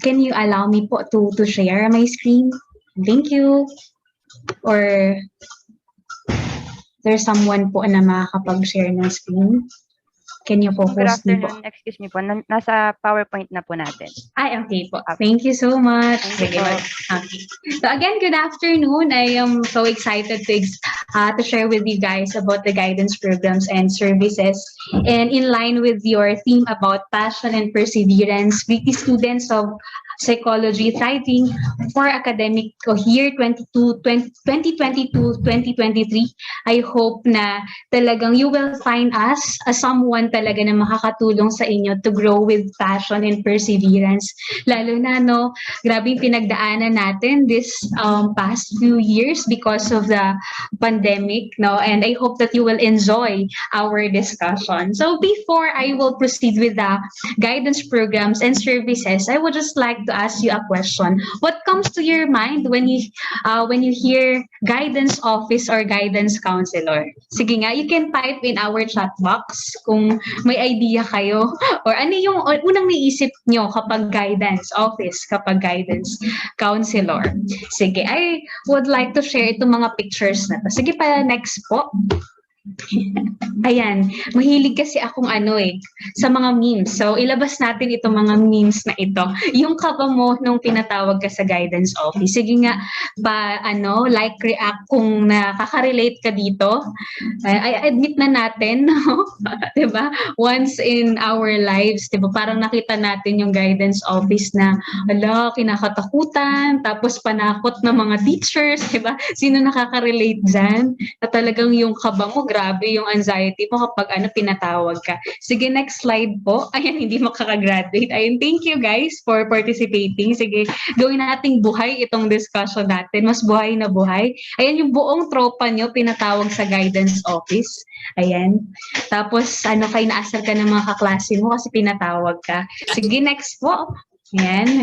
Can you allow me po to share my screen? Thank you. Or there's someone po na makakapag-share ng screen? Can you po Good host me po? afternoon. Excuse me po. Nasa PowerPoint na po natin. Ay, okay po. Thank you so much. Thank you po. Okay. So again, good afternoon. I am so excited to share with you guys about the guidance programs and services. And in line with your theme about passion and perseverance, weekly students of psychology thriving for academic year 2022-2023. I hope na talagang you will find us as someone talaga na makakatulong sa inyo to grow with passion and perseverance. Lalo na, no, grabe pinagdaanan natin this past few years because of the pandemic, no, and I hope that you will enjoy our discussion. So before I will proceed with the guidance programs and services, I would just like to ask you a question. What comes to your mind when you hear guidance office or guidance counselor? Sige nga, you can type in our chat box kung may idea kayo or ano yung unang naisip nyo kapag guidance office, kapag guidance counselor. Sige, I would like to share itong mga pictures na to. Sige pa, next po. Ayan, mahilig kasi akong sa mga memes. So, ilabas natin itong mga memes na ito. Yung kaba mo nung pinatawag ka sa guidance office. Sige nga, like, react kung nakaka-relate ka dito. I admit na natin, no? Diba? Once in our lives, diba? Parang nakita natin yung guidance office na, kinakatakutan, tapos panakot ng mga teachers, diba? Sino nakaka-relate dyan? Na talagang yung kaba mo, grabe yung anxiety mo kapag pinatawag ka. Sige, next slide po. Ayan, hindi makaka-graduate. Ayan, thank you guys for participating. Sige, gawin nating buhay itong discussion natin. Mas buhay na buhay. Ayan, yung buong tropa nyo pinatawag sa guidance office. Ayan. Tapos, kayo naasar ka ng mga kaklase mo kasi pinatawag ka. Sige, next po. Ayan.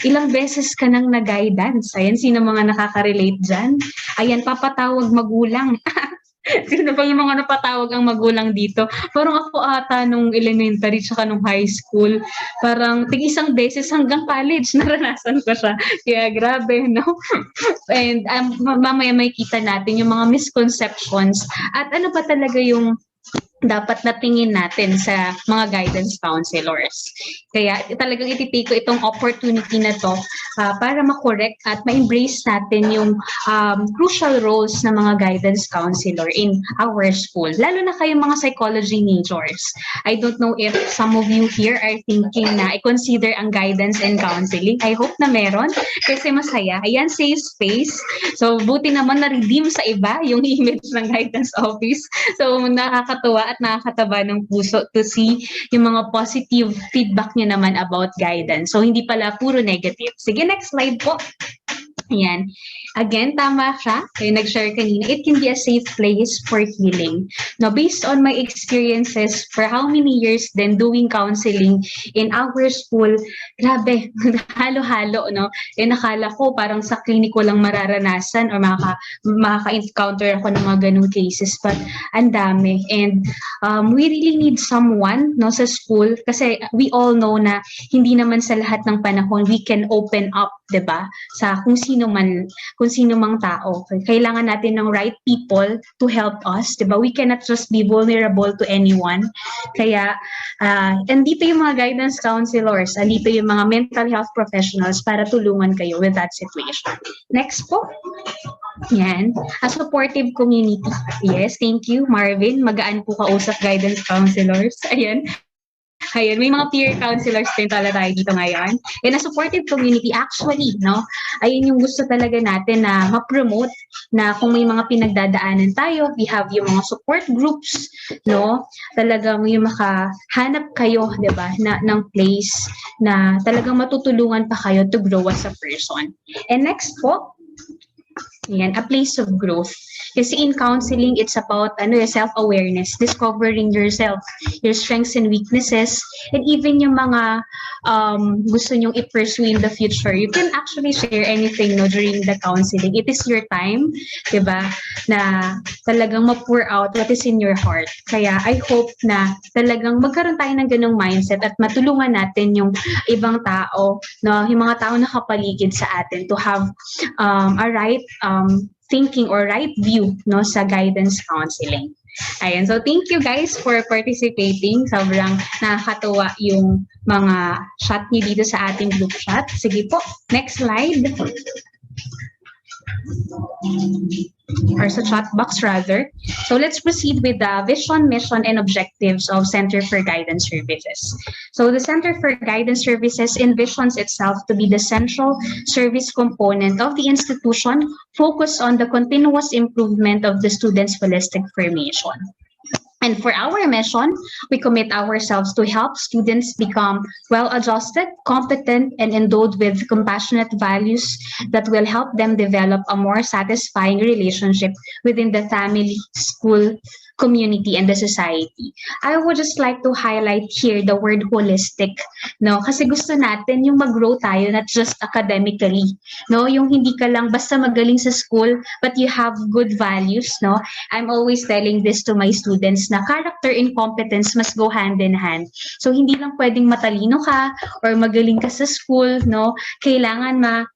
Ilang beses ka nang na-guidance. Ayan, sino mga nakaka-relate dyan? Ayan, papatawag magulang. Sino ba yung mga napatawag ang magulang dito? Parang ako ata nung elementary tsaka nung high school. Parang tig-isang beses hanggang college naranasan ko siya. Kaya grabe, no? And mamaya may kita natin yung mga misconceptions at ano pa talaga yung dapat natingin natin sa mga guidance counselors. Kaya talagang ititake ko itong opportunity na to para ma-correct at ma-embrace natin yung crucial roles ng mga guidance counselor in our school. Lalo na kayong mga psychology majors. I don't know if some of you here are thinking na i-consider ang guidance and counseling. I hope na meron kasi masaya. Ayan, safe space. So, buti naman na-redeem sa iba yung image ng guidance office. So, nakakatuwa at nakakataba ng puso to see yung mga positive feedback niyo naman about guidance. So, hindi pala puro negative. Sige, next slide po. Ayan. Again, tama siya. Kayo nag-share kanina. It can be a safe place for healing. Now, based on my experiences for how many years then doing counseling in our school, grabe, halo-halo, no? Nakala ko parang sa clinic ko lang mararanasan or makaka-encounter ako ng mga ganung cases. But ang dami. And we really need someone, no, sa school kasi we all know na hindi naman sa lahat ng panahon we can open up, 'di ba? Sa kung sino mang tao. Kailangan natin ng right people to help us, 'di ba? We cannot just be vulnerable to anyone. Kaya andito yung mga guidance counselors, andito yung mga mental health professionals para tulungan kayo with that situation. Next po. Yan. A supportive community. Yes, thank you, Marvin. Magaan po kausap guidance counselors. Ayan. Ayan, may mga peer counselors din tayo dito ngayon. And a supportive community, actually, no? Ayun yung gusto talaga natin na ma-promote na kung may mga pinagdadaanan tayo, we have yung mga support groups, no? Talagang yung makahanap kayo, di ba, ng place na talagang matutulungan pa kayo to grow as a person. And next po, yan, a place of growth. Kasi in counseling, it's about self-awareness, discovering yourself, your strengths and weaknesses, and even yung mga gusto nyong i-pursue in the future. You can actually share anything during the counseling. It is your time, diba, na talagang ma-pour out what is in your heart. Kaya I hope na talagang magkaroon tayo ng ganong mindset at matulungan natin yung ibang tao, no, yung mga tao na kapaligid sa atin to have a right thinking or right view, no, sa guidance counseling. Ayan, so thank you guys for participating. Sobrang nakakatuwa yung mga chat niyo dito sa ating group chat. Sige po, next slide. Or sa chat box rather. So let's proceed with the vision, mission, and objectives of Center for Guidance Services. So the Center for Guidance Services envisions itself to be the central service component of the institution, focused on the continuous improvement of the students' holistic formation. And for our mission, we commit ourselves to help students become well-adjusted, competent, and endowed with compassionate values that will help them develop a more satisfying relationship within the family, school, community, and the society. I would just like to highlight here the word holistic, no? Kasi gusto natin yung mag-grow tayo, not just academically, no? Yung hindi ka lang basta magaling sa school, but you have good values, no? I'm always telling this to my students na character and competence must go hand in hand. So, hindi lang pwedeng matalino ka or magaling ka sa school, no? Kailangan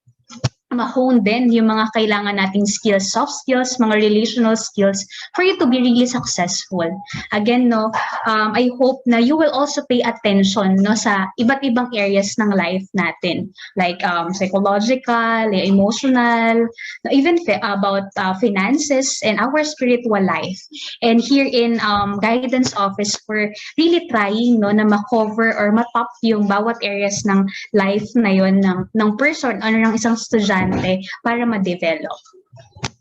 ma-hone din yung mga kailangan nating skills, soft skills, mga relational skills for you to be really successful. Again, no, I hope na you will also pay attention, no, sa iba't ibang areas ng life natin, like psychological, emotional, even about finances and our spiritual life. And here in guidance office, we're really trying, no, na ma-cover or ma-top yung bawat areas ng life na yun ng person or ng isang estudyante para ma-develop.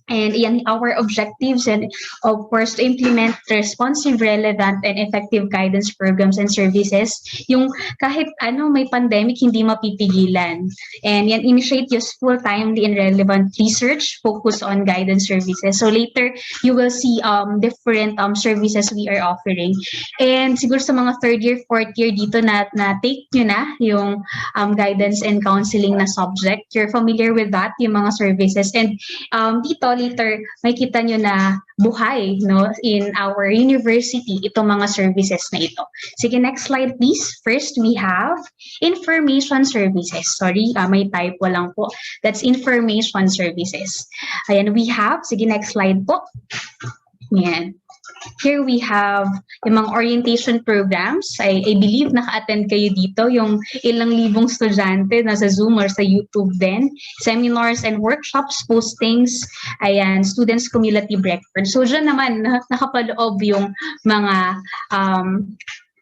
And yan, our objectives and of course to implement responsive, relevant, and effective guidance programs and services. Yung kahit may pandemic, hindi mapipigilan. And yan, initiate useful, timely, and relevant research, focus on guidance services. So later, you will see different services we are offering. And siguro sa mga third year, fourth year dito na take nyo na yung guidance and counseling na subject. You're familiar with that, yung mga services. And dito, later, makita nyo na buhay, no, in our university, itong mga services na ito. Sige, next slide please. First, we have information services. Sorry, may typo lang po. That's information services. Ayan, we have, sige, next slide po. Ayan. Here we have yung mga orientation programs. I believe naka-attend kayo dito, yung ilang libong estudyante na sa Zoom or sa YouTube din. Seminars and workshops, postings, ayan, students cumulative record. So dyan naman, nakapaloob yung mga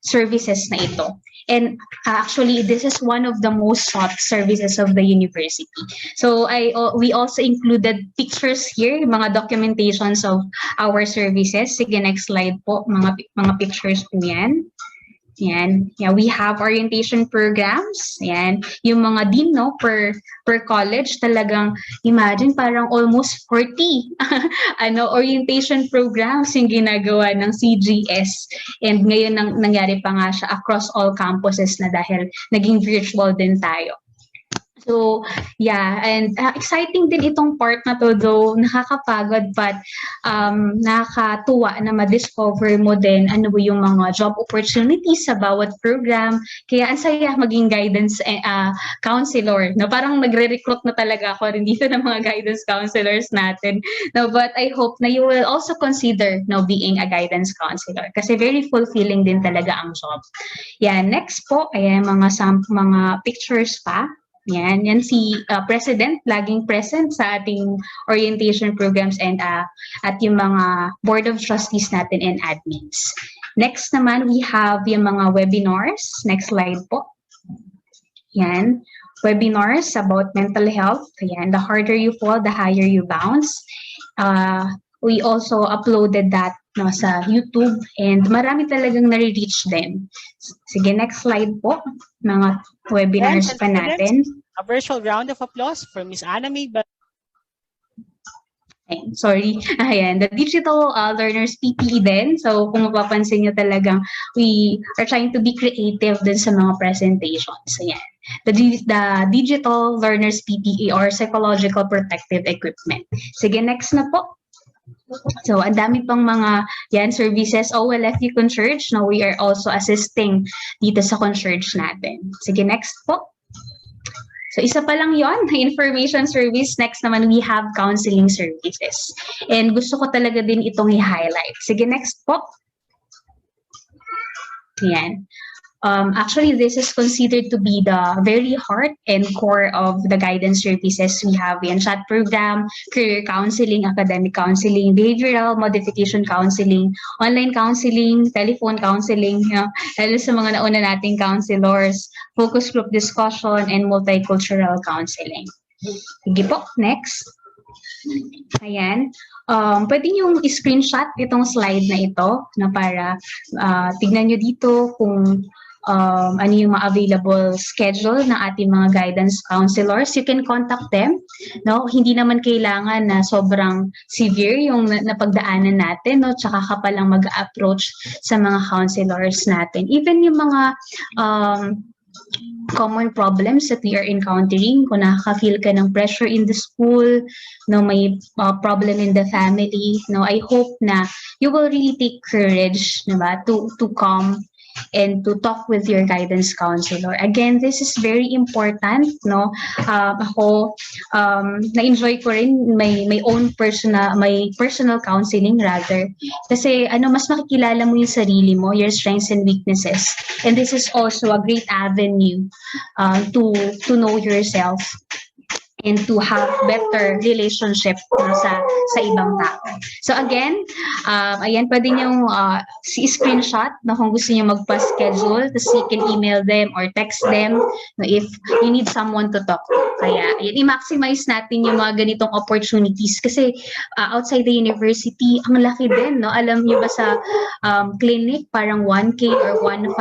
services na ito. And actually, this is one of the most sought services of the university. So we also included pictures here, mga documentations of our services. Sige, next slide po, mga pictures po yan. Yan. Yeah, we have orientation programs. Yan. Yung mga dean, no, per college, talagang imagine parang almost 40 orientation programs yung ginagawa ng CGS. And ngayon nangyari pa nga siya across all campuses na dahil naging virtual din tayo. So, yeah, and exciting din itong part na to, though nakakapagod, but nakakatuwa na ma-discover mo din ano ba yung mga job opportunities sa bawat program. Kaya ang saya maging guidance counselor. No? Parang nagre-recruit na talaga ako rin dito ng mga guidance counselors natin. No, but I hope na you will also consider being a guidance counselor kasi very fulfilling din talaga ang job. Yeah, next po, ayan, mga pictures pa. Yan si President, laging present sa ating orientation programs and at yung mga Board of Trustees natin and admins. Next naman, we have yung mga webinars. Next slide po. Yan. Webinars about mental health. Yan. The harder you fall, the higher you bounce. We also uploaded that sa YouTube and marami talagang nare-reach din. Sige, next slide po. Mga webinars pa natin. A virtual round of applause for Miss Anna May. Sorry. Ayan, the digital learners PPE din. So kung mapapansin nyo talagang we are trying to be creative din sa mga presentations. Ayan. The digital learners PPE or psychological protective equipment. Sige, next na po. So, ang dami pang mga services. OLFU Concierge. Now, we are also assisting dito sa concierge natin. Sige, next po. So, isa pa lang yon, information service. Next naman, we have counseling services. And gusto ko talaga din itong i-highlight. Sige, next po. Yan. Actually, this is considered to be the very heart and core of the guidance services we have in chat program, career counseling, academic counseling, behavioral modification counseling, online counseling, telephone counseling, lalo sa mga nauna nating counselors, focus group discussion, and multicultural counseling. Sige po, next. Ayan. Pwede nyo i-screenshot itong slide na ito na para tignan nyo dito kung ano yung mga available schedule ng ating mga guidance counselors. You can contact them. No? Hindi naman kailangan na sobrang severe yung napagdaanan natin. No? Tsaka ka palang mag-approach sa mga counselors natin. Even yung mga common problems that we are encountering, kung nakaka-feel ka ng pressure in the school, no, may problem in the family, no, I hope na you will really take courage, diba, to come and to talk with your guidance counselor. Again, this is very important, no? Ako, na-enjoy ko rin my personal counseling rather. Kasi mas makikilala mo yung sarili mo, your strengths and weaknesses. And this is also a great avenue to know yourself and to have better relationship sa ibang tao. So again, ayan, pwede nyo screenshot na kung gusto nyo magpa-schedule, tapos you can email them or text them if you need someone to talk to. Kaya i-maximize natin yung mga ganitong opportunities kasi outside the university, ang laki din, no? Alam nyo ba sa clinic, parang 1K or 1.5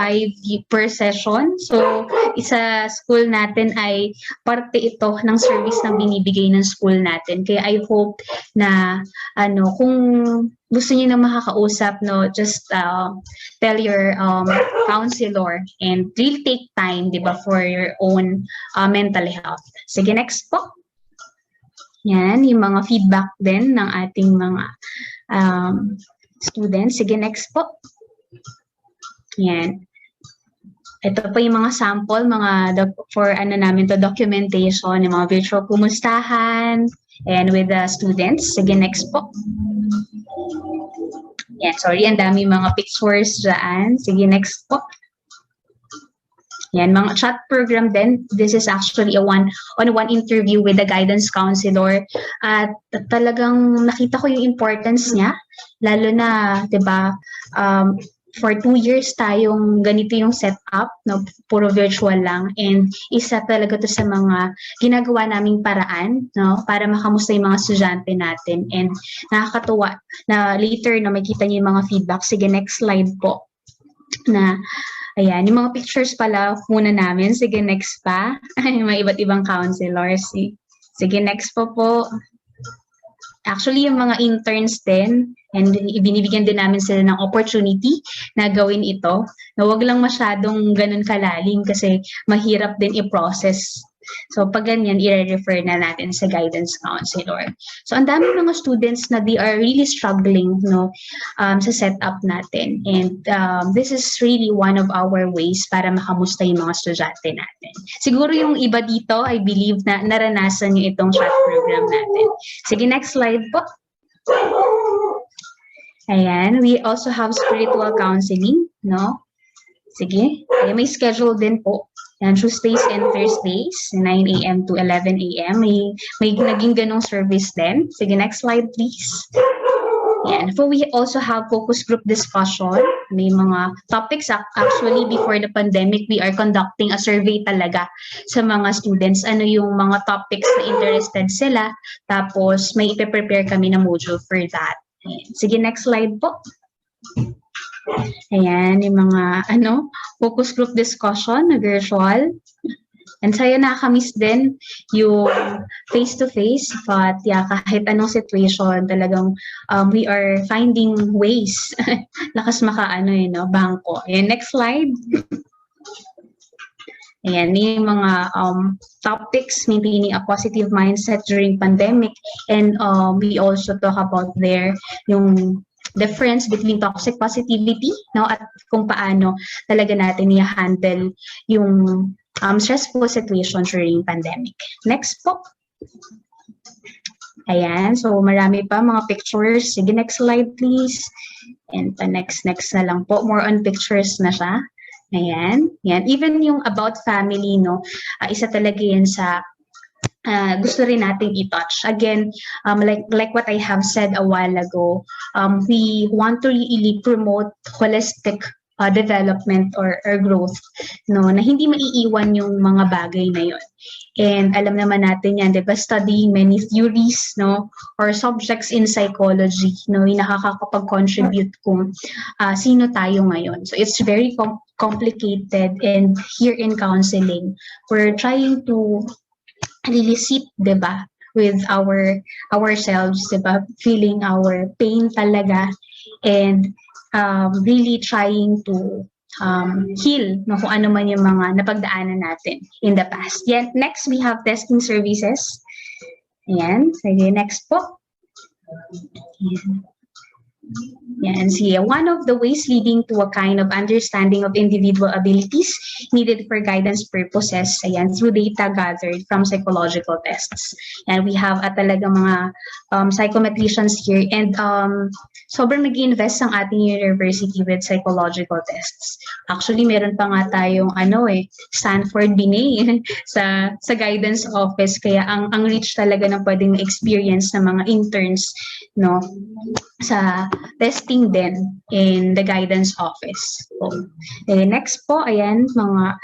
per session. So, isa school natin ay parte ito ng service na binibigay ng school natin. Kaya I hope na kung gusto niyo na makakausap, no, just tell your counselor and really take time, 'di ba, for your own mental health. Sige, next po. Yan, yung mga feedback din ng ating mga students. Sige, next po. Yan. Ito po yung mga sample, for namin to documentation, yung mga virtual kumustahan, and with the students. Sige, next po. Yan, sorry, ang dami mga pictures dyan. Sige, next po. Yan, mga chat program din. This is actually a one-on-one interview with the guidance counselor. At talagang nakita ko yung importance niya. Lalo na, di ba, for 2 years tayong ganito yung setup, no, puro virtual lang. And isa talaga to sa mga ginagawa naming paraan, no, para makamusta yung mga estudyante natin. And nakakatuwa na later na makita niyo yung mga feedback. Sige, next slide po. Ayan, yung mga pictures pala muna namin. Sige, next pa. May iba't ibang counselors. Sige, next po. Actually, yung mga interns din, and binibigyan din namin sila ng opportunity na gawin ito. Na wag lang masyadong ganun kalalim kasi mahirap din i-process. So, pag ganyan, i-refer na natin sa guidance counselor. So, ang dami mga students na they are really struggling, no, sa setup natin. And this is really one of our ways para makamusta yung mga estudyante natin. Siguro yung iba dito, I believe na naranasan nyo itong chat program natin. Sige, next slide po. Ayan, we also have spiritual counseling, no? Sige, may schedule din po. Yan, Tuesdays and Thursdays, 9 a.m. to 11 a.m. May naging ganong service din. Sige, next slide, please. Yan. So we also have focus group discussion. May mga topics. Actually, before the pandemic, we are conducting a survey talaga sa mga students. Ano yung mga topics na interested sila. Tapos, may ipe-prepare kami na module for that. Ayan. Sige, next slide po. Ayan, yung mga focus group discussion na virtual. And saya nakakamiss din yung face-to-face. But yeah, kahit anong situation, talagang we are finding ways. Lakas bangko. Ayan, next slide. Ayan, yung mga topics, maintaining a positive mindset during pandemic. And we also talk about yung difference between toxic positivity, no, at kung paano talaga natin i-handle yung stressful situation during pandemic. Next po. Ayan, so marami pa mga pictures. Sige, next slide please. And next na lang po. More on pictures na siya. Ayan, yan. Even yung about family, no, isa talaga yan sa gusto rin nating i-touch. Again, like what I have said a while ago, we want to really promote holistic development or growth, no, na hindi maiiwan yung mga bagay na yun. And alam naman natin yan, diba, studying many theories, no, or subjects in psychology, no, yung nakakapag-contribute kung sino tayo ngayon. So it's very complicated, and here in counseling, we're trying to really sit, diba, with ourselves, diba, feeling our pain talaga, and really trying to heal, no, kung ano man yung mga napagdaanan natin in the past. Yan, next we have testing services. Ayan, sige, next po. Yan, see, one of the ways leading to a kind of understanding of individual abilities needed for guidance purposes, ayan, through data gathered from psychological tests. And we have talaga mga psychometricians here, and sobrang nag-invest ang ating university with psychological tests. Actually, meron pa nga tayong Stanford Binet sa guidance office, kaya ang reach talaga ng pwedeng experience ng mga interns, no, sa testing din in the guidance office. So, next po, ayan, mga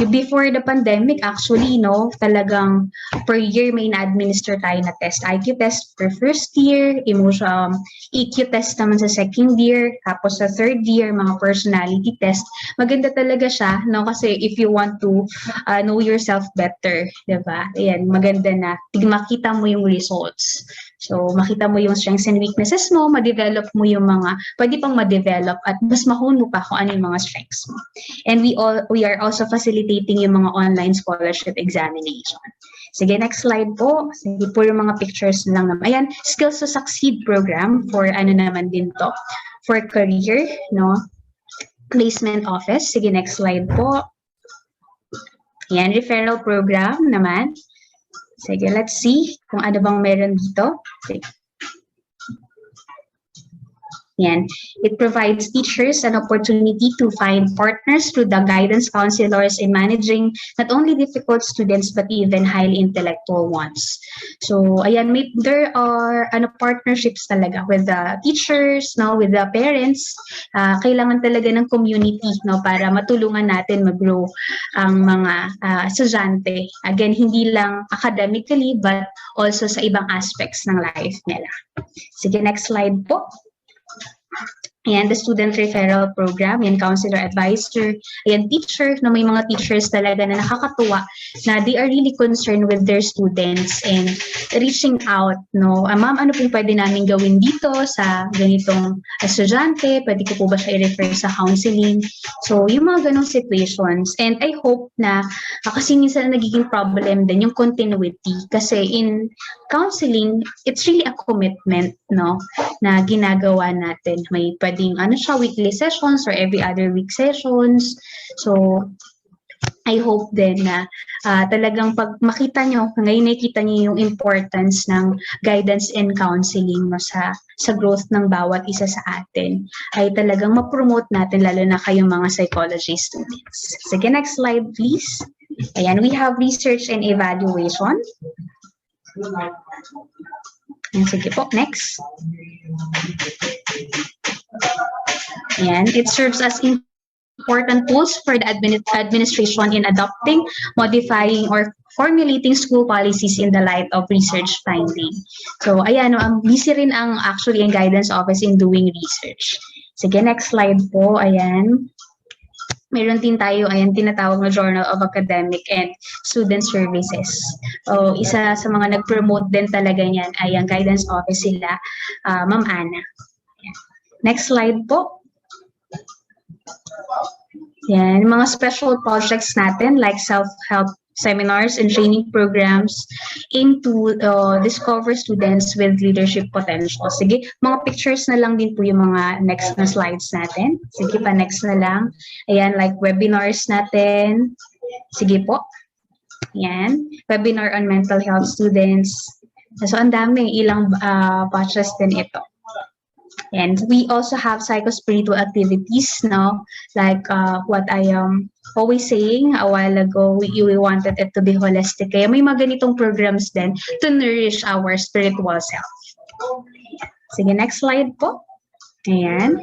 before the pandemic, actually, no, talagang per year may na-administer tayo na test. IQ test per first year, EQ test naman sa second year, tapos sa third year, mga personality test. Maganda talaga siya, no, kasi if you want to know yourself better, diba? Ayan, maganda na makita mo yung results. So, makita mo yung strengths and weaknesses mo, ma-develop mo yung mga pwede pang ma-develop, at mas mahon mo pa kung ano yung mga strengths mo. And we are also facilitating yung mga online scholarship examination. Sige, next slide po. Sige, puro mga pictures lang naman. Ayan, Skills to Succeed program for ano naman din to, for career, no? Placement office. Sige, next slide po. Ayan, referral program naman. Sige, let's see kung ano bang meron dito. Sige. Yan. It provides teachers an opportunity to find partners through the guidance counselors in managing not only difficult students but even highly intellectual ones. So, ayan, there are partnerships talaga with the teachers, no, with the parents. Kailangan talaga ng community, no, para matulungan natin mag-grow ang mga estudyante. Again, hindi lang academically but also sa ibang aspects ng life nila. Sige, next slide po. Ayan, the student referral program, yan, counselor, advisor, ayan, teacher, na may mga teachers talaga na nakakatuwa na they are really concerned with their students and reaching out, no, ma'am, ano pong pwede namin gawin dito sa ganitong estudyante, pwede ko po ba siya i-refer sa counseling? So, yung mga ganong situations, and I hope na, kasi minsan nagiging problem din yung continuity, kasi in counseling, it's really a commitment, no, na ginagawa natin. May pwedeng weekly sessions or every other week sessions. So, I hope din na talagang pag makita nyo, ngayon nakikita nyo yung importance ng guidance and counseling, no, sa growth ng bawat isa sa atin, ay talagang ma-promote natin, lalo na kayong mga psychology students. Sige, next slide please. Ayan, we have research and evaluation. Ayan, sige po, next. Ayan, it serves as important tools for the administration in adopting, modifying, or formulating school policies in the light of research finding. So, ayan, busy rin ang guidance office in doing research. Sige, next slide po, ayan. Meron din tayo, ayan, tinatawag na Journal of Academic and Student Services. So, isa sa mga nag-promote din talaga niyan ay ang guidance office sila, Ma'am Ana. Ayan. Next slide po. Yan, mga special projects natin like self-help seminars and training programs aim to discover students with leadership potential. Sige, mga pictures na lang din po yung mga next na slides natin. Sige pa, next na lang. Ayan, like webinars natin. Sige po. Ayan, webinar on mental health students. So, ang dami, ilang batches din ito. And we also have psychospiritual activities, no? Like what I am always saying a while ago, we wanted it to be holistic. Kaya may mga ganitong programs din to nourish our spiritual self. Sige, next slide po. Ayan.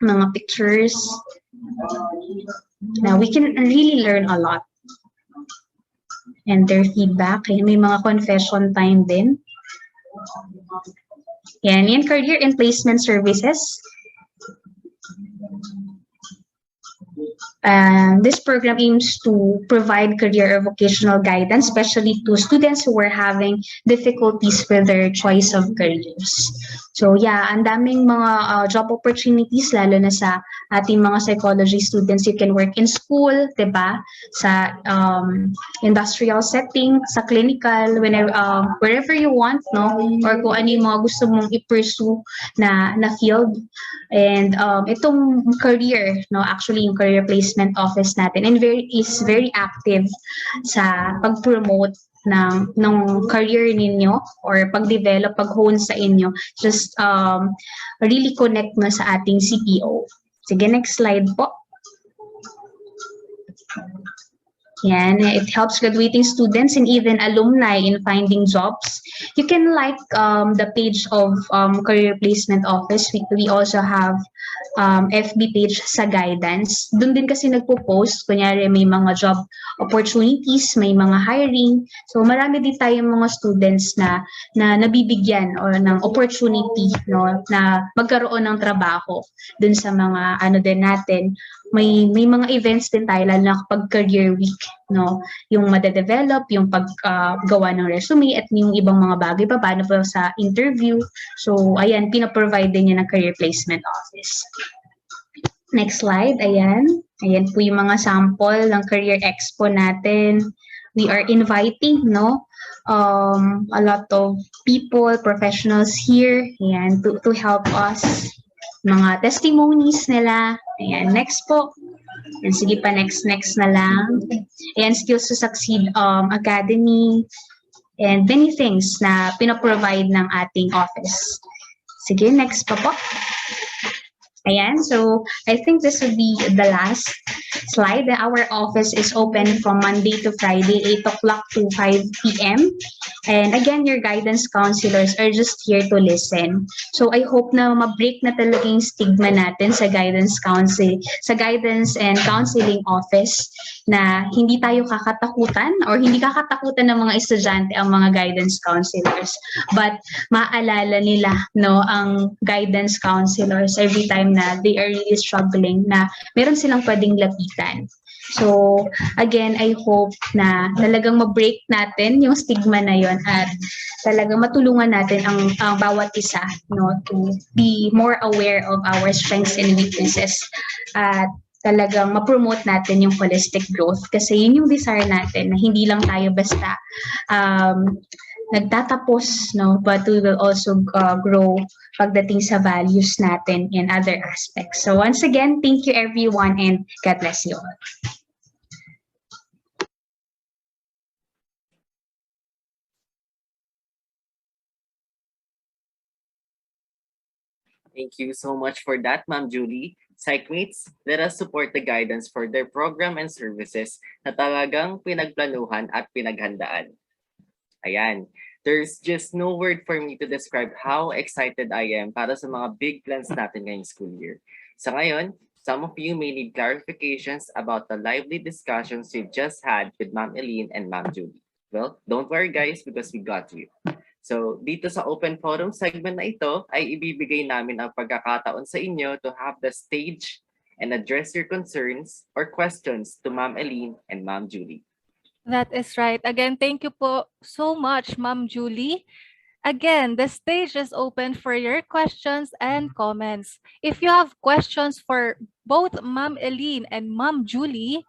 Mga pictures. Now, we can really learn a lot. And their feedback. Kaya may mga confession time din. Yan, career and placement services. This program aims to provide career or vocational guidance, especially to students who are having difficulties with their choice of careers. So yeah, ang daming mga job opportunities, lalo na sa ating mga psychology students. You can work in school, diba? Sa industrial setting, sa clinical, whenever, wherever you want, no? Or kung ano yung mga gusto mong i-pursue na field. And itong career, no? Actually, yung career placement office natin and is very active sa pag-promote ng career ninyo or pag-develop, pag-hone sa inyo. Just really connect mo sa ating CPO. Sige, next slide po. Yan, it helps graduating students and even alumni in finding jobs. You can like the page of Career Placement Office. We also have FB page sa guidance. Doon din kasi nagpo-post, kunyari may mga job opportunities, may mga hiring. So marami din tayong mga students na nabibigyan or ng opportunity, no, na magkaroon ng trabaho dun sa mga ano din natin. May mga events din tayo, lalo na kapag career week, no? Yung made-develop, yung paggawa ng resume, at yung ibang mga bagay pa, paano pa sa interview. So, ayan, pinaprovide din yan ng Career Placement Office. Next slide, ayan. Ayan po yung mga sample ng Career Expo natin. we are inviting, no, a lot of people, professionals here, ayan, to help us. Mga testimonies nila. Ayan, next po. Ayan, sige pa, next na lang. Ayan, Skills to Succeed Academy. And many things na pinaprovide ng ating office. Sige, next pa po. Ayan, so I think this would be the last slide. Our office is open from Monday to Friday, 8 o'clock to 5 p.m. And again, your guidance counselors are just here to listen. So I hope na ma-break na talaga yung stigma natin sa guidance and counseling office na hindi tayo kakatakutan or hindi kakatakutan ng mga estudyante ang mga guidance counselors. But maalala nila, no, ang guidance counselors every time na they are really struggling na meron silang pwedeng lapitan. So, again, I hope na talagang ma-break natin yung stigma na yon at talagang matulungan natin ang bawat isa, no, to be more aware of our strengths and weaknesses at talagang ma-promote natin yung holistic growth kasi yun yung desire natin na hindi lang tayo basta nagtatapos, no, but we will also grow pagdating sa values natin in other aspects. So once again, thank you everyone and God bless you all. Thank you so much for that, Ma'am Julie. Psychmates, let us support the guidance for their program and services na talagang pinagplanuhan at pinaghandaan. Ayan. There's just no word for me to describe how excited I am para sa mga big plans natin ngayong school year. Sa ngayon, some of you may need clarifications about the lively discussions we've just had with Ma'am Elena and Ma'am Julie. Well, don't worry guys because we got you. So, dito sa open forum segment na ito ay ibibigay namin ang pagkakataon sa inyo to have the stage and address your concerns or questions to Ma'am Elena and Ma'am Julie. That is right. Again, thank you po so much, Ma'am Julie. Again, the stage is open for your questions and comments. If you have questions for both Ma'am Elene and Ma'am Julie,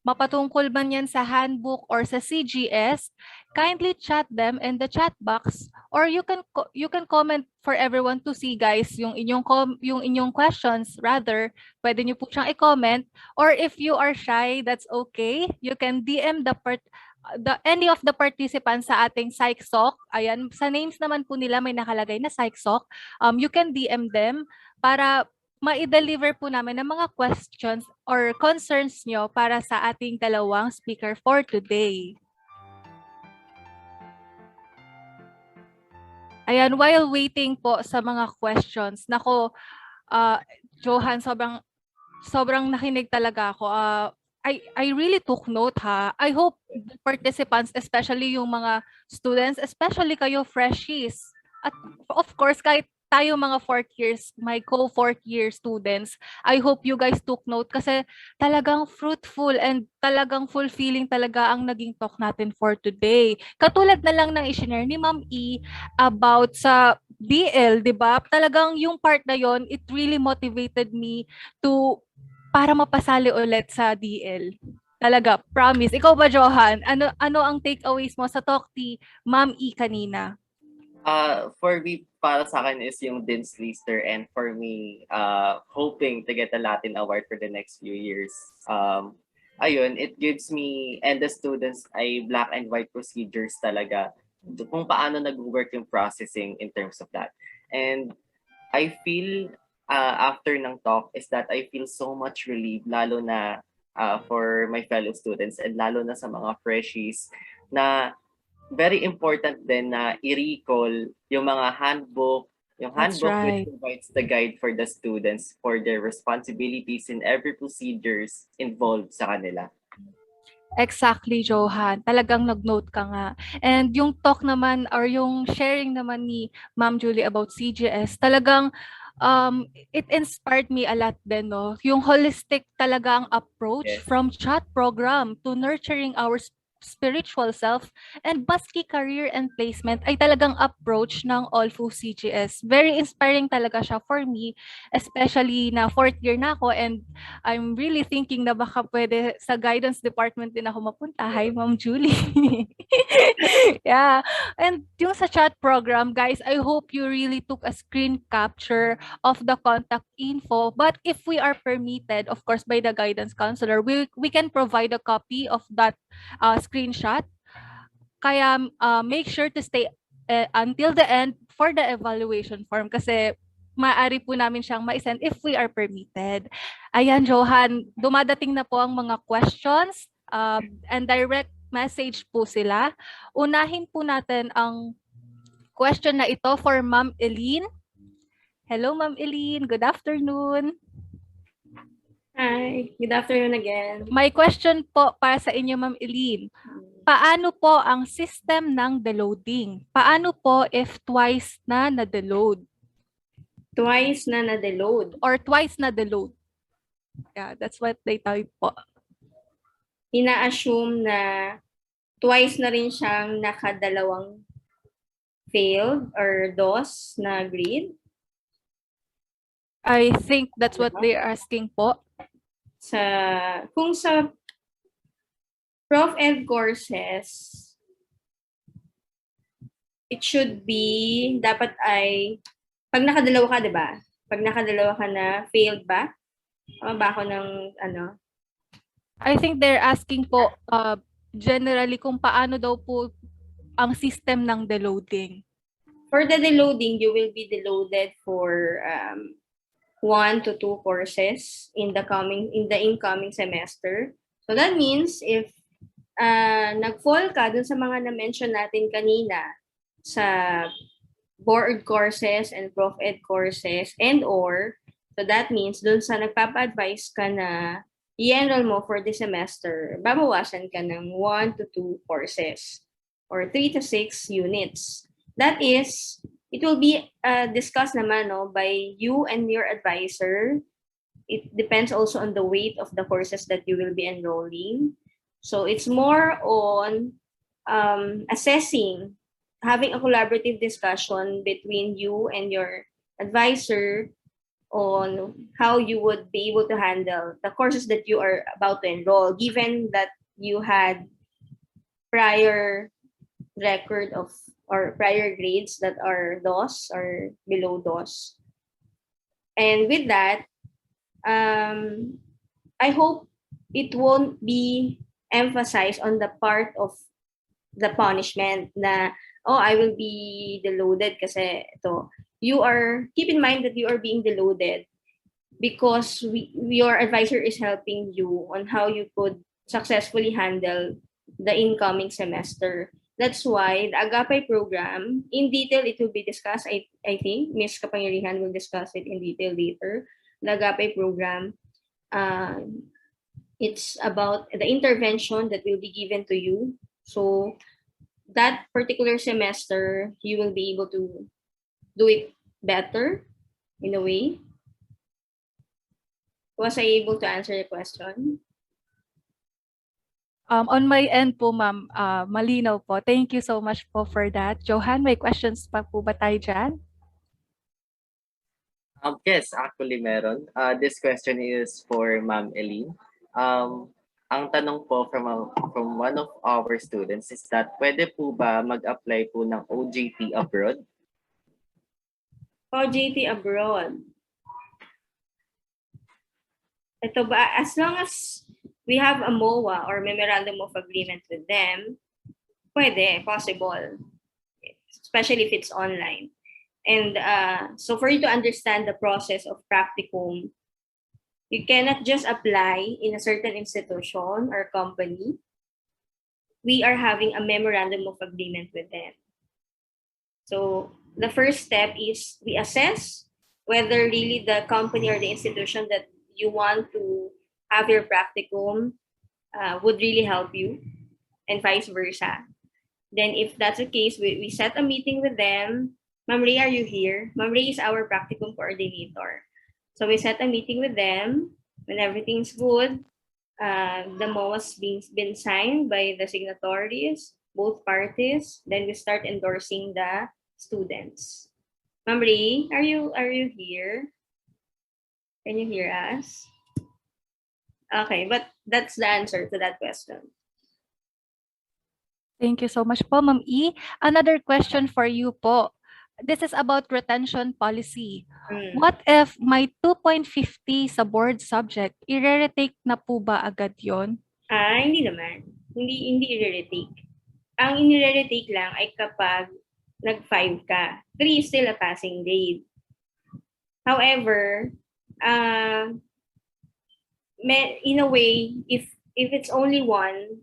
mapatungkol man yan sa handbook or sa CGS, kindly chat them in the chat box or you can comment for everyone to see, guys, yung inyong questions. Rather, pwede niyo po siyang i-comment, or if you are shy, that's okay. You can DM any of the participants sa ating Psych Soc. Ayan, sa names naman po nila may nakalagay na Psych Soc. You can DM them para ma-deliver po namin ng mga questions or concerns nyo para sa ating dalawang speaker for today. Ayan, while waiting po sa mga questions, nako, Johan, sobrang nakinig talaga ako. I really took note, ha. I hope the participants, especially yung mga students, especially kayo freshies, at of course, kahit tayo mga fourth years, my co-fourth year students, I hope you guys took note kasi talagang fruitful and talagang fulfilling talaga ang naging talk natin for today. Katulad na lang ng i-share ni Ma'am E about sa DL, di ba? Talagang yung part na yon, it really motivated me para mapasali ulit sa DL. Talaga, promise. Ikaw ba, Johan? Ano ang takeaways mo sa talk ni Ma'am E kanina? For me, para sa akin is yung Dean's Lister, and for me, hoping to get a Latin award for the next few years. Ayun, it gives me and the students ay black and white procedures talaga kung paano nag-work yung processing in terms of that. And I feel after ng talk is that I feel so much relieved, lalo na for my fellow students and lalo na sa mga freshies na very important din na i-recall yung mga handbook, which provides the guide for the students for their responsibilities in every procedures involved sa kanila. Exactly, Johan. Talagang nag-note ka nga. And yung talk naman or yung sharing naman ni Ma'am Julie about CGS, talagang it inspired me a lot din, no? Yung holistic talaga ang approach from chat program to nurturing our spiritual self, and Baski career and placement ay talagang approach ng Olfu CGS. Very inspiring talaga siya for me, especially na 4th year na ako and I'm really thinking na baka pwede sa guidance department din ako mapunta. Hi, Ma'am Julie. Yeah. And yung sa chat program, guys, I hope you really took a screen capture of the contact info. But if we are permitted, of course, by the guidance counselor, we can provide a copy of that screenshot. Kaya make sure to stay until the end for the evaluation form kasi maaari po namin siyang ma-send if we are permitted. Ayan, Johan, dumadating na po ang mga questions and direct message po sila. Unahin po natin ang question na ito for Ma'am Eileen. Hello, Ma'am Eileen. Good afternoon. Hi. Good afternoon again. May question po para sa inyo, Ma'am Eileen. Paano po ang system ng deloading? Paano po if twice na na-deload? Twice na na-deload? Or twice na deload. Yeah, that's what they type po. Ina-assume na twice na rin siyang nakadalawang failed or DOS na grade? I think that's what they're asking po. Kung sa Prof Ed courses, it should be, dapat ay, pag nakadalawa ka, di ba? Pag nakadalawa ka na, failed ba? Tama ba ako ng, ano? I think they're asking po, generally, kung paano daw po ang system ng deloading. For the deloading, you will be deloaded for 1 to 2 courses in the incoming semester. So that means if nag-fall ka dun sa mga na-mention natin kanina sa board courses and Prof Ed courses so that means dun sa nagpapa-advise ka na i-enroll mo for this semester, babawasan ka ng 1 to 2 courses or 3 to 6 units. That is, it will be discussed naman by you and your advisor. It depends also on the weight of the courses that you will be enrolling. So it's more on assessing, having a collaborative discussion between you and your advisor on how you would be able to handle the courses that you are about to enroll, given that you had prior record of or prior grades that are DOS or below DOS. And with that, I hope it won't be emphasized on the part of the punishment na, oh, I will be deloaded kasi ito. Keep in mind that you are being deloaded because your advisor is helping you on how you could successfully handle the incoming semester. That's why the Agapay program, in detail, it will be discussed. I think Ms. Capangyarihan will discuss it in detail later. The Agapay program, it's about the intervention that will be given to you. So that particular semester, you will be able to do it better in a way. Was I able to answer the question? On my end po, ma'am, malinaw po. Thank you so much po for that. Johan, may questions pa po ba tayo dyan? Yes, actually meron. This question is for Ma'am Eileen. Ang tanong po from one of our students is that pwede po ba mag-apply po ng OJT abroad? OJT abroad. Ito ba, as long as we have a MOA or Memorandum of Agreement with them, pwede, possible. Especially if it's online. And so for you to understand the process of practicum, you cannot just apply in a certain institution or company. We are having a memorandum of agreement with them. So the first step is we assess whether really the company or the institution that you want to have your practicum would really help you, and vice versa. Then if that's the case, we set a meeting with them. Ma'am Ray, are you here? Ma'am Ray is our practicum coordinator. So we set a meeting with them when everything's good. the MOA has been signed by the signatories, both parties. Then we start endorsing the students. Ma'am Ray, are you here? Can you hear us? Okay, but that's the answer to that question. Thank you so much po, Ma'am E. Another question for you po. This is about retention policy. What if may 2.50 sa board subject, i-retake na po ba agad yon? Hindi naman. Hindi i-retake. Ang i-retake lang ay kapag nag-5 ka. 3 is still a passing grade. However, in a way, if it's only 1,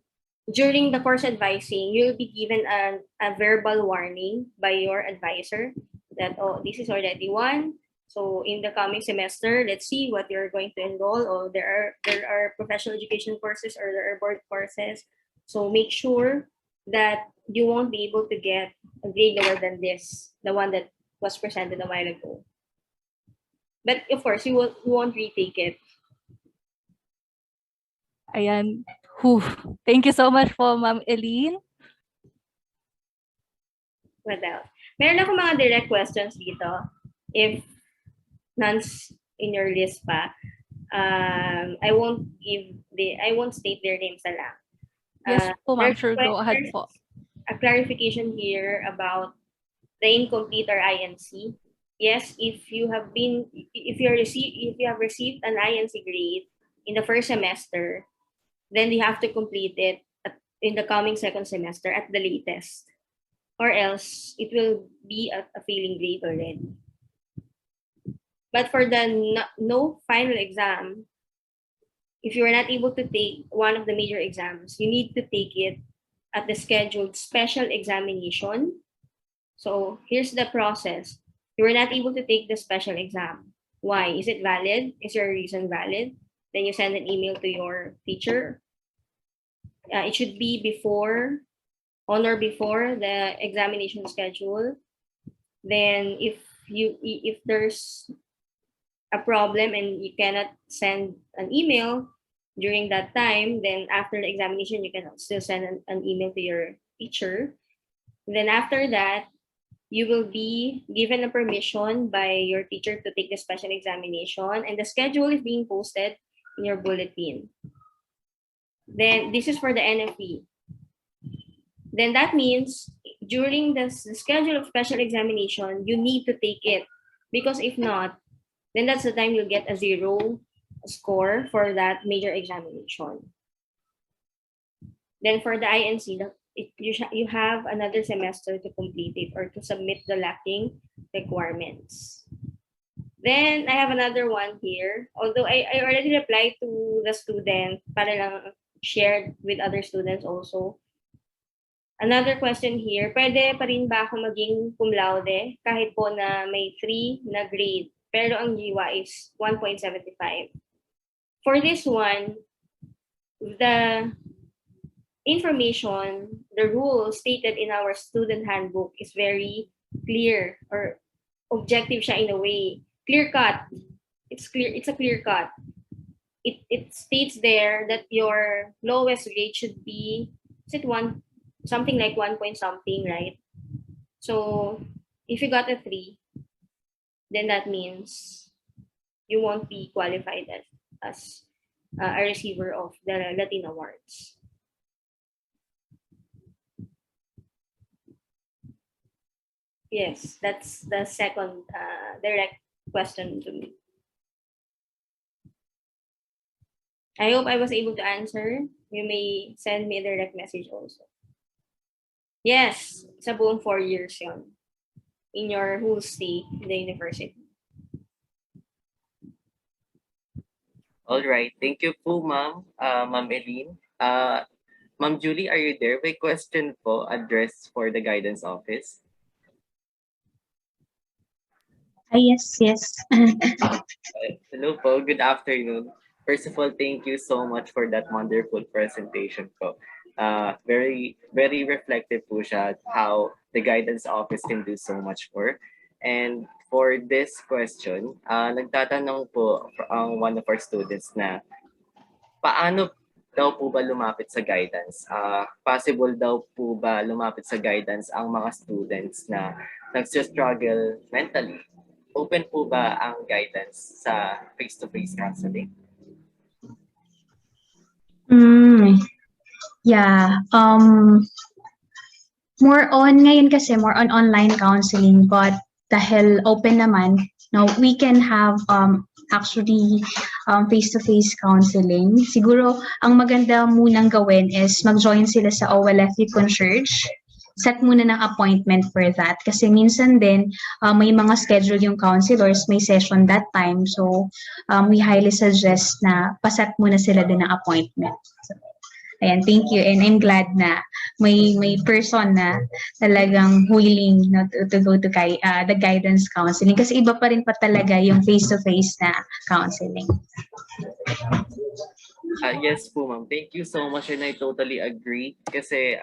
during the course advising, you'll be given a verbal warning by your advisor that, oh, this is already 1. So in the coming semester, let's see what you're going to enroll. Or there are professional education courses or there are board courses. So make sure that you won't be able to get a grade lower than this, the one that was presented a while ago. But of course, you won't retake it. Ayan. Thank you so much po, Ma'am Eileen. What else? Meron ako mga direct questions dito. If none's in your list pa, I won't state their names na lang. Yes po, ma'am. Sure, go ahead po. A clarification here about the incomplete or INC. Yes, if you have received an INC grade in the first semester, then you have to complete it in the coming second semester at the latest, or else it will be a failing grade already. But for the no final exam, if you are not able to take one of the major exams, you need to take it at the scheduled special examination. So here's the process. You were not able to take the special exam. Why? Is it valid? Is your reason valid? Then you send an email to your teacher. It should be on or before the examination schedule. Then if there's a problem and you cannot send an email during that time, then after the examination, you can still send an email to your teacher. Then after that, you will be given a permission by your teacher to take the special examination, and the schedule is being posted in your bulletin. Then this is for the NFE. Then that means during the schedule of special examination, you need to take it, because if not, then that's the time you'll get a 0 score for that major examination. Then for the INC, you have another semester to complete it or to submit the lacking requirements. Then I have another one here. Although I already replied to the student, para lang shared with other students also. Another question here, pwede pa rin ba ako maging cum laude kahit po na may 3 na grade, pero ang GWA is 1.75? For this one, the information, the rules stated in our student handbook is very clear, or objective siya in a way. Clear cut. It's clear. It's a clear cut. It states there that your lowest grade should be, is it something like 1 point something, right? So if you got a 3, then that means you won't be qualified as a receiver of the Latin Awards. Yes, that's the second direct question to me. I hope I was able to answer. You may send me a direct message also. Yes, sa buong 4 years yon, in your whole stay in the university. All right. Thank you po, ma'am. Ma'am Eileen. Ma'am Julie, are you there? May question po addressed for the guidance office. Yes. Hello po. Good afternoon. First of all, thank you so much for that wonderful presentation po. Very, very reflective po siya how the guidance office can do so much more. And for this question, nagtatanong po ang one of our students na paano daw po ba lumapit sa guidance? Possible daw po ba lumapit sa guidance ang mga students na nagsistruggle mentally? Open po ba ang guidance sa face-to-face counseling? Yeah. More on ngayon kasi more on online counseling, but dahil open naman, no, we can have actually face-to-face counseling. Siguro ang maganda munang gawin is mag-join sila sa OLFU Concierge. Set muna ng appointment for that. Kasi minsan din, may mga schedule yung counselors, may session that time. So, we highly suggest na paset muna sila din ng appointment. So, ayan, thank you. And I'm glad na may person na talagang willing, no, to go to the guidance counseling. Kasi iba pa rin pa talaga yung face-to-face na counseling. Yes po, ma'am. Thank you so much, and I totally agree. Kasi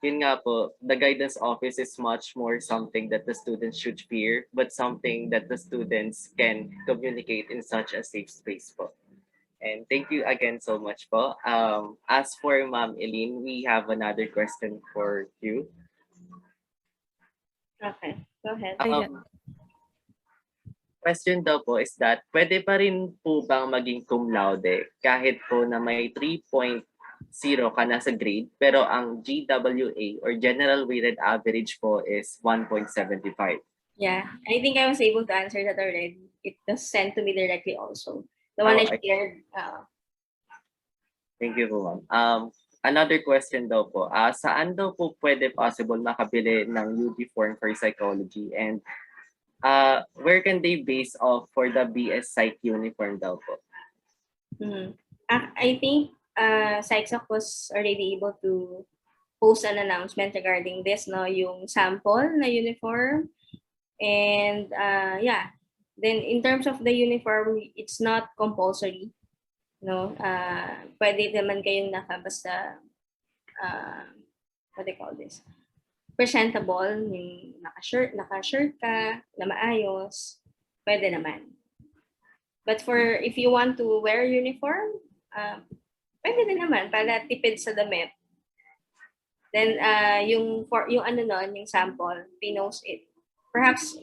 yun nga po, the guidance office is much more something that the students should fear, but something that the students can communicate in such a safe space po. And thank you again so much po. As for Ma'am Eileen, we have another question for you. Okay, go ahead. Question daw po is that pwede pa rin po bang maging cum laude kahit po na may 3.0 ka na sa grade, pero ang GWA or General Weighted Average po is 1.75? Yeah, I think I was able to answer that already. It was sent to me directly also. The one I shared. Thank you po, ma'am. Another question daw po, saan daw po pwede possible makabili ng UD form for psychology, and where can they base off for the BS Psych uniform daw po? I think Psych Soc was already able to post an announcement regarding this, no, yung sample na uniform. And yeah, then in terms of the uniform, it's not compulsory, no. Pwede naman kayong basta what do you call this? Presentable, yung naka-shirt ka, na maayos, pwede naman. But if you want to wear uniform, pwede din naman para tipid sa damit. Then yung yung sample, pinost it. Perhaps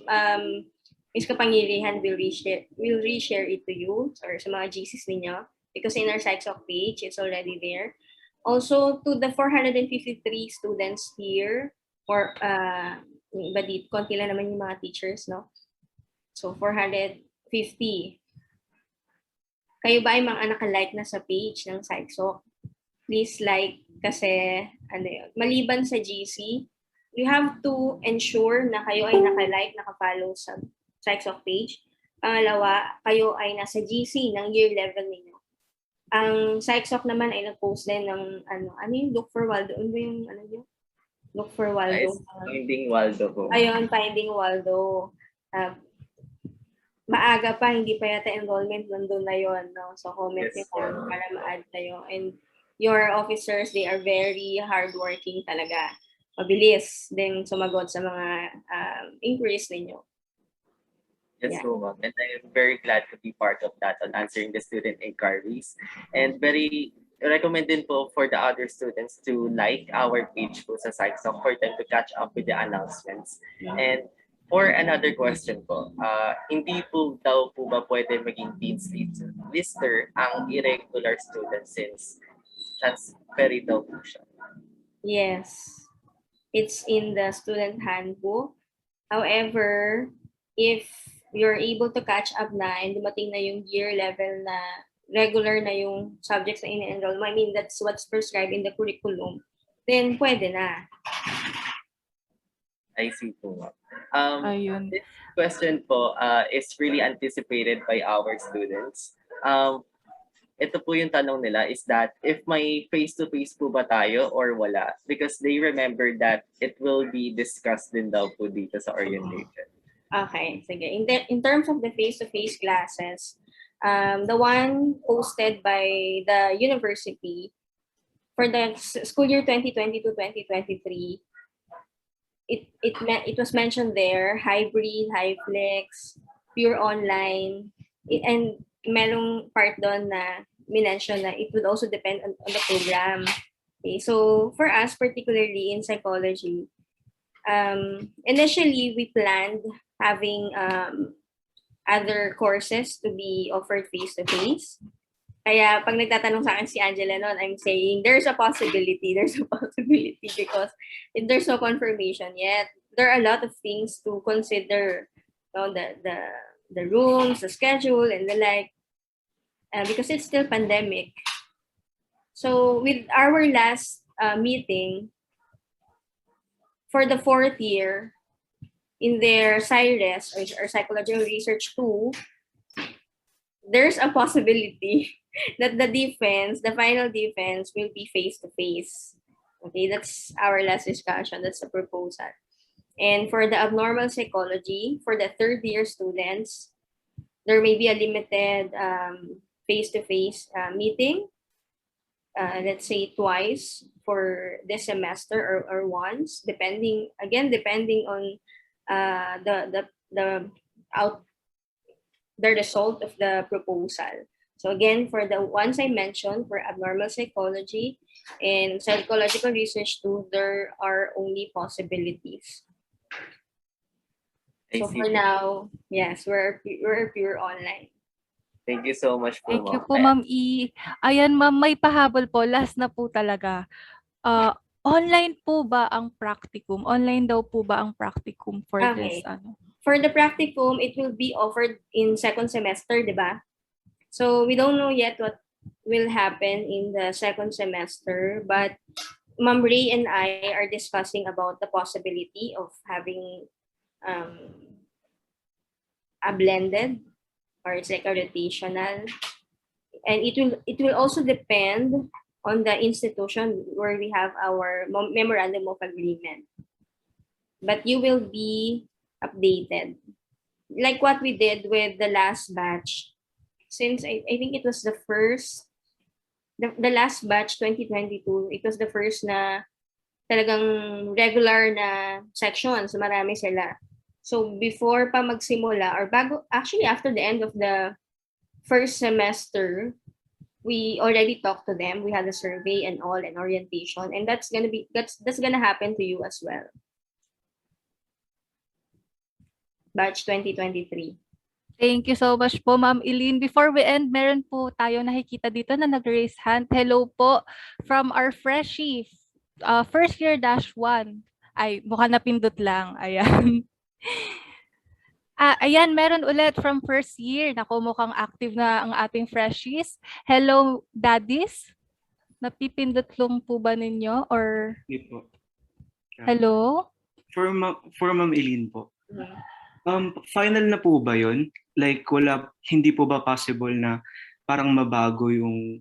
Ms. Capangyarihan will reshare it to you or sa mga GCs ninyo, because in our Psych Soc page, it's already there. Also, to the 453 students here, or konti lang naman yung mga teachers, no? So, 450. Kayo ba ay mga naka-like na sa page ng Psych Soc? Please like, kasi maliban sa GC, you have to ensure na kayo ay naka-like, naka-follow sa Psych Soc page. Pangalawa, kayo ay nasa GC ng year level ninyo. Ang Psych Soc naman ay nag-post din ng yung Look for Waldo. Ano ba yung yun? Look for Waldo. Finding Waldo po. Ayun, Finding Waldo. Maaga pa, hindi pa yata enrollment, nandun na yun, no? So comment nyo para ma-add tayo. And your officers, they are very hardworking talaga. Mabilis din sumagot sa mga inquiries ninyo. Yes, so ma'am. And I'm very glad to be part of that on answering the student inquiries. And very recommend din po for the other students to like our page po sa Psych Soc for them to catch up with the announcements. And for another question po, hindi po daw po ba pwede maging dean's lister ang irregular students since transferred daw po siya? Yes. It's in the student handbook. However, if you're able to catch up na and dumating na yung year level na regular na yung subjects na in-enroll mo, I mean, that's what's prescribed in the curriculum, then pwede na. I see po. This question po is really anticipated by our students. Ito po yung tanong nila is that if may face-to-face po ba tayo or wala? Because they remember that it will be discussed din daw po dito sa orientation. Okay, sige. In terms of the face-to-face classes, the one posted by the university for the school year 2020 to 2023, it was mentioned there, hybrid, high-flex, pure online, and merong part doon na minention na it would also depend on the program. Okay, so for us, particularly in psychology, initially we planned having other courses to be offered face-to-face. Kaya pag nagtatanong sa akin si Angela noon, I'm saying there's a possibility because there's no confirmation yet. There are a lot of things to consider, the rooms, the schedule, and the like, because it's still pandemic. So with our last meeting for the 4th year in their CIRES or Psychological Research 2, there's a possibility that the final defense will be face-to-face. Okay, that's our last discussion. That's the proposal. And for the abnormal psychology, for the 3rd year students, there may be a limited face-to-face meeting, let's say twice for this semester or once, depending on the result of the proposal. So again, for the ones I mentioned, for abnormal psychology and psychological research 2, there are only possibilities. So for now, yes, we're pure online. Thank you so much po, Thank you ma'am. po, Ma'am E. Ayan, Ma'am, may pahabol po. Last na po talaga. Online po ba ang practicum? Online daw po ba ang practicum for this? For the practicum, it will be offered in 2nd semester, di ba? So we don't know yet what will happen in the 2nd semester, but Ma'am Ray and I are discussing about the possibility of having a blended, or it's like a rotational, and it will also depend on the institution where we have our memorandum of agreement. But you will be updated, like what we did with the last batch. Since I think it was the last batch 2022, it was the first na talagang regular na sections, marami sila. So before pa magsimula or actually after the end of the 1st semester, we already talked to them. We had a survey and all, and orientation, and that's gonna happen to you as well. Batch 2023. Thank you so much po, Ma'am Eileen. Before we end, meron po tayo nakikita dito na nag-raise hand. Hello po from our freshie, 1st year -1. Ay, mukhang napindot lang. Ayan. Ayan, meron ulit from 1st year. Naku, mukhang active na ang ating freshies. Hello, daddies. Napipindot lang po ba ninyo? Or... Hindi po. Hello? For Ma'am Eileen po. Final na po ba yun? Like, hindi po ba possible na parang mabago yung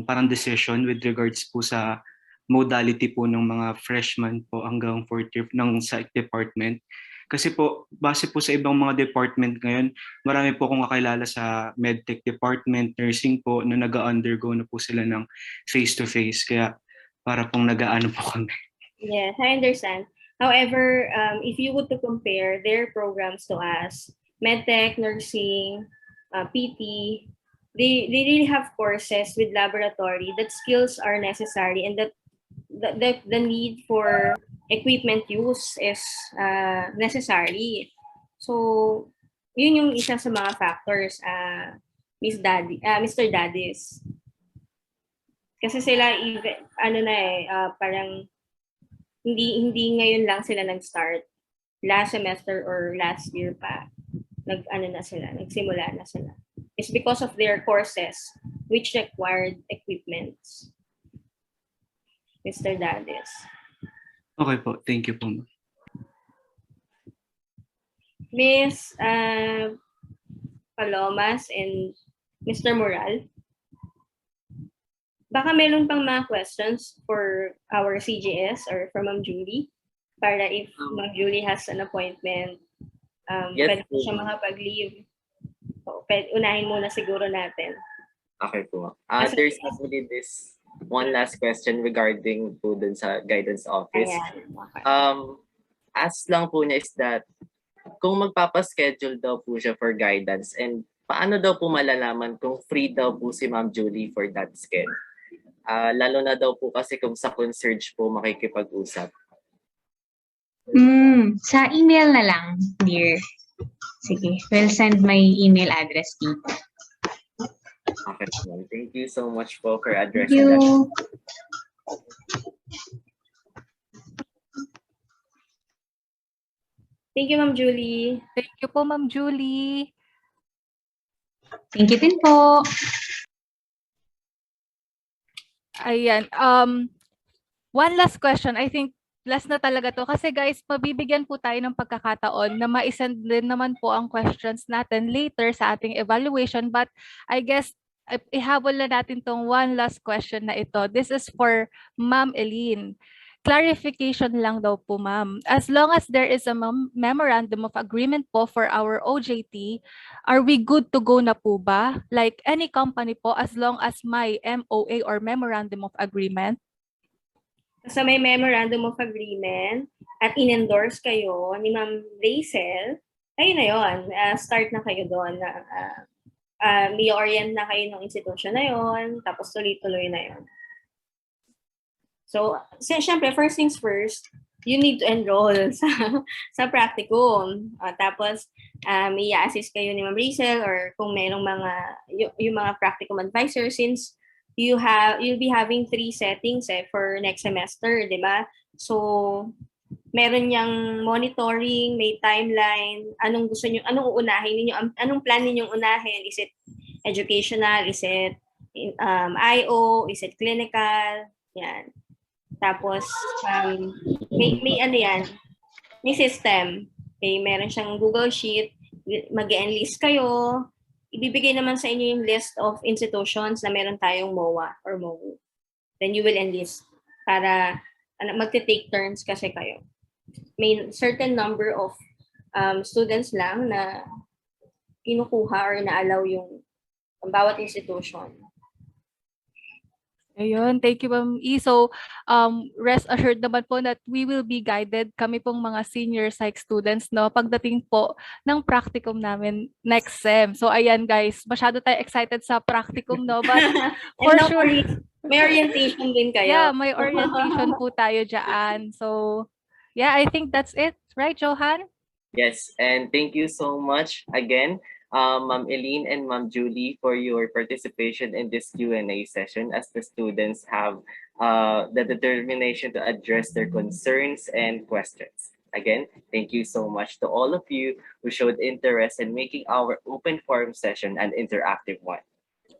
parang decision with regards po sa modality po ng mga freshman po hanggang 4th year ng psych department? Kasi po, base po sa ibang mga department ngayon, marami po akong kakilala sa medtech department, nursing po, na nag-undergo na po sila ng face-to-face. Kaya para pong nag-aano po kami. Yes, I understand. However, if you would to compare their programs to us, medtech, nursing, PT, they really have courses with laboratory that skills are necessary, and that the need for equipment use is necessary. So, yun yung isa sa mga factors, Mr. Daddies. Kasi sila, parang hindi ngayon lang sila nag-start. Last semester or last year pa, nagsimula na sila. It's because of their courses which required equipments. Mr. Daddies. Okay po, thank you po. Miss Palomas and Mr. Moral, baka meron pang mga questions for our CGS or for Ma'am Julie, para if Ma'am Julie has an appointment, pwede po siya makapag-leave. So, unahin muna siguro natin. Okay po. There's actually this one last question regarding po dun sa guidance office. Ayan, okay. Ask lang po niya is that kung magpapaschedule daw po siya for guidance and paano daw po malalaman kung free daw po si Ma'am Julie for that skill? Lalo na daw po kasi kung sa concierge po makikipag-usap. Sa email na lang, dear. Sige, we'll send my email address dito. Okay, ma'am. Thank you so much po for Thank addressing that. you. Thank you, Ma'am Julie. Thank you po, Ma'am Julie. Thank you din po. Ayan. One last question. I think last na talaga to. Kasi guys, mabibigyan po tayo ng pagkakataon na ma-send din naman po ang questions natin later sa ating evaluation. But I guess, ihabol na natin tong one last question na ito. This is for Ma'am Eileen. Clarification lang daw po, ma'am. As long as there is a memorandum of agreement po for our OJT, are we good to go na po ba? Like any company po, as long as may MOA or memorandum of agreement? Sa may memorandum of agreement at in-endorse kayo ni Ma'am Rachel, ayun na yun. Start na kayo doon. May orient na kayo ng institution na yun, tapos tuloy-tuloy na yun. So, syempre, first things first, you need to enroll sa practicum. Tapos, may assist kayo ni Ma'am Rachel or kung mayroong yung mga practicum advisor since you'll be having 3 settings for next semester, di ba? So, meron niyang monitoring, may timeline, anong uunahin ninyo, anong plan ninyong unahin? Is it educational? Is it IO? Is it clinical? Yan. Tapos, may ano yan, may system. Okay, meron siyang Google Sheet, mag-enlist kayo, ibibigay naman sa inyo yung list of institutions na meron tayong MOA or MOU. Then you will enlist para magte-take turns kasi kayo. May certain number of students lang na kinukuha or na-allow yung bawat institution. Ayun, thank you, Ma'am E. So, rest assured naman po that we will be guided, kami pong mga senior psych students, no, pagdating po ng practicum namin next sem. So, ayan guys, masyado tayo excited sa practicum, no, but for sure, may orientation din kayo. Yeah, may orientation po tayo dyan. So, yeah, I think that's it. Right, Johan? Yes, and thank you so much again, Ma'am Eileen and Ma'am Julie, for your participation in this Q&A session as the students have the determination to address their concerns and questions. Again, thank you so much to all of you who showed interest in making our open forum session an interactive one.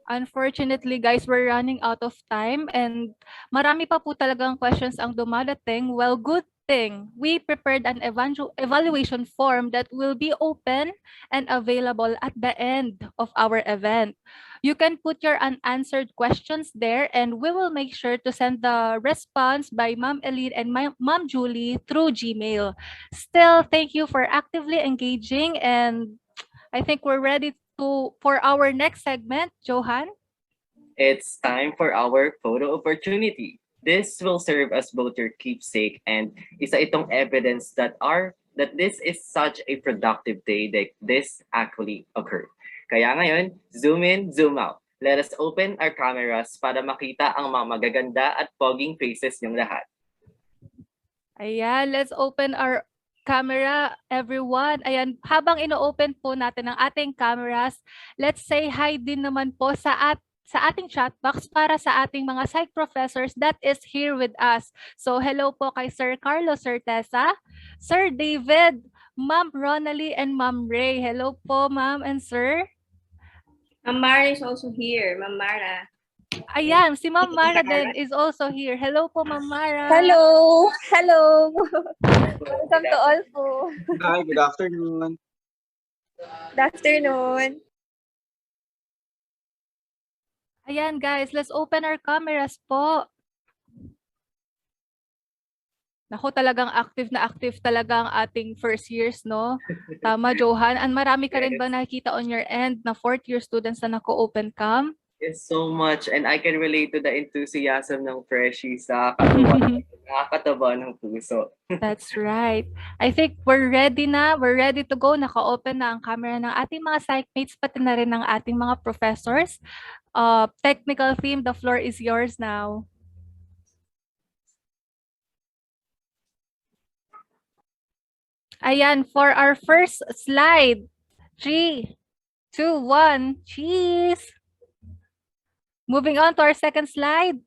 Unfortunately, guys, we're running out of time and marami pa po talagang questions ang dumadating. Well, good thing we prepared an evaluation form that will be open and available at the end of our event. You can put your unanswered questions there and we will make sure to send the response by Ma'am Eileen and Ma'am Julie through Gmail. Still, thank you for actively engaging and I think we're ready for our next segment, Johan. It's time for our photo opportunity. This will serve as both your keepsake and isa itong evidence that this is such a productive day that this actually occurred. Kaya ngayon, zoom in, zoom out. Let us open our cameras para makita ang mga magaganda at poging faces niyong lahat. Ayan, let's open our camera, everyone. Ayan, habang ino-open po natin ang ating cameras, let's say hi din naman po sa ating chat box para sa ating mga psych professors that is here with us. So, hello po kay Sir Carlos, Sir Tessa, Sir David, Ma'am Ronalie, and Ma'am Ray. Hello po, Ma'am and Sir. Ma'am Mara is also here. Ma'am Mara. Ayan, si Ma'am Mara din is also here. Hello po, Ma'am Mara. Hello! Hello! Welcome to Olfu. Hi, good afternoon. Good afternoon. Ayan guys, let's open our cameras po. Naku, talagang active na active talaga ang ating first years, no? Tama, Johan. And marami ka rin ba nakikita on your end na 4th year students na nako-open cam? Yes, so much. And I can relate to the enthusiasm ng freshies. Nakakatawa ng puso. That's right. I think we're ready na. We're ready to go. Naka-open na ang camera ng ating mga psychmates, pati na rin ng ating mga professors. Technical team, the floor is yours now. Ayan, for our first slide. 3, 2, 1, cheese! Moving on to our second slide.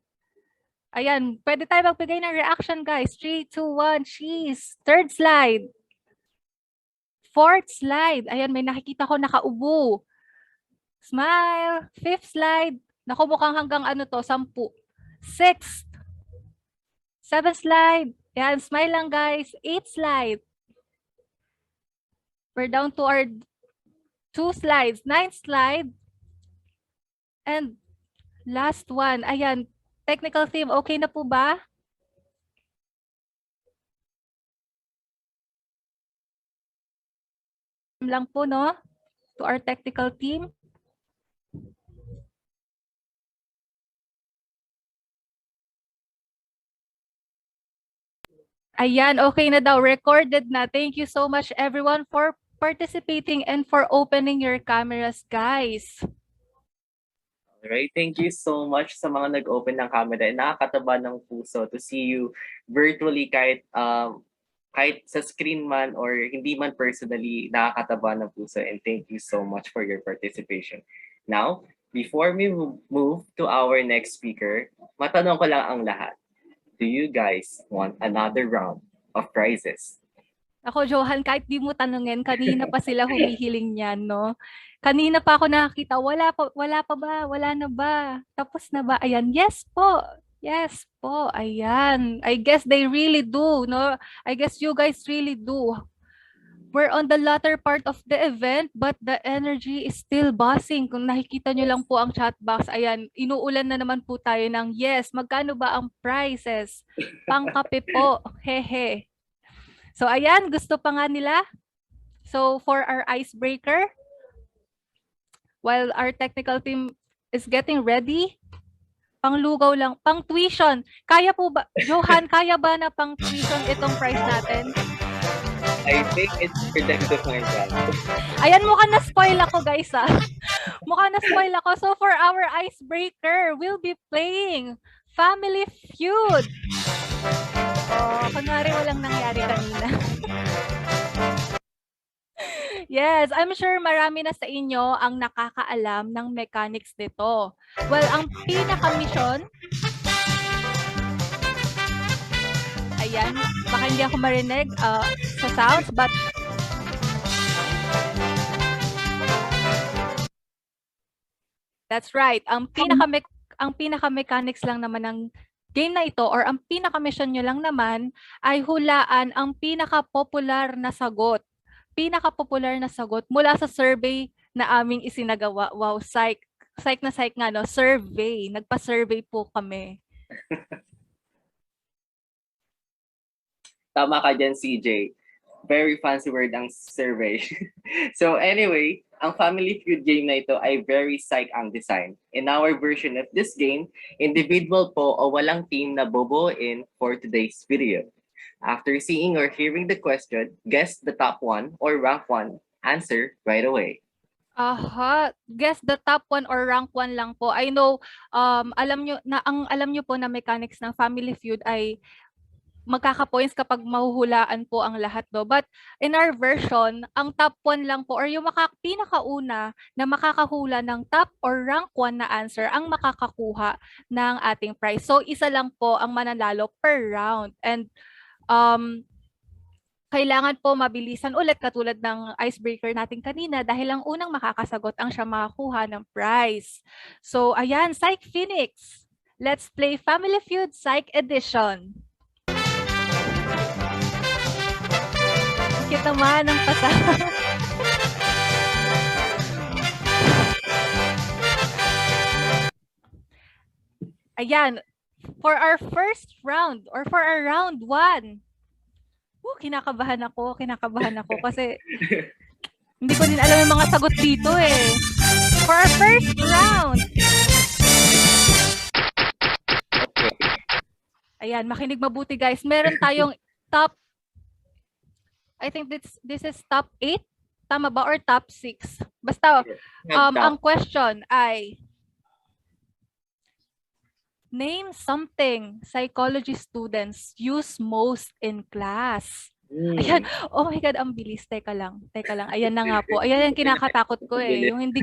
Ayan, pwede tayo magbigay ng reaction, guys. 3, 2, 1, cheese! Third slide. Fourth slide. Ayan, may nakikita ko nakaubo. Smile. Fifth slide. Naku, mukhang hanggang ano to, 10. Sixth. Seventh slide. Ayan, smile lang, guys. Eighth slide. We're down to our 2 slides. Ninth slide. And last one. Ayan, technical team, okay na po ba? Lang po, no? To our technical team. Ayan, okay na daw. Recorded na. Thank you so much, everyone, for participating and for opening your cameras, guys. Alright, thank you so much sa mga nag-open ng camera. Nakakataba ng puso to see you virtually kahit sa screen man or hindi man personally, nakakataba ng puso. And thank you so much for your participation. Now, before we move to our next speaker, matanong ko lang ang lahat. Do you guys want another round of prizes? Ako, Johan, kahit di mo tanungin, kanina pa sila humihiling niyan, no? Kanina pa ako nakakita, wala pa ba? Wala na ba? Tapos na ba? Ayan, yes po. Yes po. Ayan. I guess they really do, no? I guess you guys really do. We're on the latter part of the event, but the energy is still buzzing. Kung nakikita nyo lang po ang chat box, ayan, inuulan na naman po tayo ng yes. Magkano ba ang prizes? Pangkape po. Hehe. So, ayan, gusto pa nga nila. So, for our icebreaker, while our technical team is getting ready, panglugaw lang, pang tuition. Kaya po ba, Johan, kaya ba na pang tuition itong prize natin? I think it's for them to find out. Ayan, mukhang na-spoil ako, guys, ha? Mukhang na-spoil ako. So, for our icebreaker, we'll be playing Family Feud. Oh, kunwari walang nangyari kanina. Yes, I'm sure marami na sa inyo ang nakakaalam ng mechanics nito. Well, ang pinaka-mission, ayan, baka hindi ako marinig sa sounds, but that's right. Ang pinaka-mechanics lang naman ng game na ito or ang pinaka-mission nyo lang naman ay hulaan ang pinaka-popular na sagot. Pinaka-popular na sagot mula sa survey na aming isinagawa. Wow, psych na psych nga, no? Survey. Nagpa-survey po kami. Tama ka dyan, CJ. Very fancy word ang survey. So anyway, ang Family Feud game na ito ay very psych ang design. In our version of this game, individual po o walang team na boboin for today's video. After seeing or hearing the question, guess the top one or rank one answer right away. Guess the top one or rank one lang po. I know, alam nyo po na mechanics ng Family Feud ay magkaka-points kapag mahuhulaan po ang lahat, do. But in our version, ang top 1 lang po or yung pinakauna na makakahula ng top or rank 1 na answer ang makakakuha ng ating prize. So isa lang po ang mananalo per round. And kailangan po mabilisan ulit katulad ng icebreaker natin kanina dahil ang unang makakasagot ang siya makakuha ng prize. So ayan, Psych Phoenix. Let's play Family Feud Psych Edition. Kita man ang pasa. Ayan, for our first round or for our round 1. Kinakabahan ako kasi hindi ko din alam yung mga sagot dito eh. For our first round, Ayan, makinig mabuti guys. Meron tayong top, I think this is top 8. Tama ba? Or top 6? Basta, ang question ay, name something psychology students use most in class. Ayan. Oh my God, ang bilis. Teka lang. Ayan na nga po. Ayan yung kinakatakot ko eh. Yung hindi...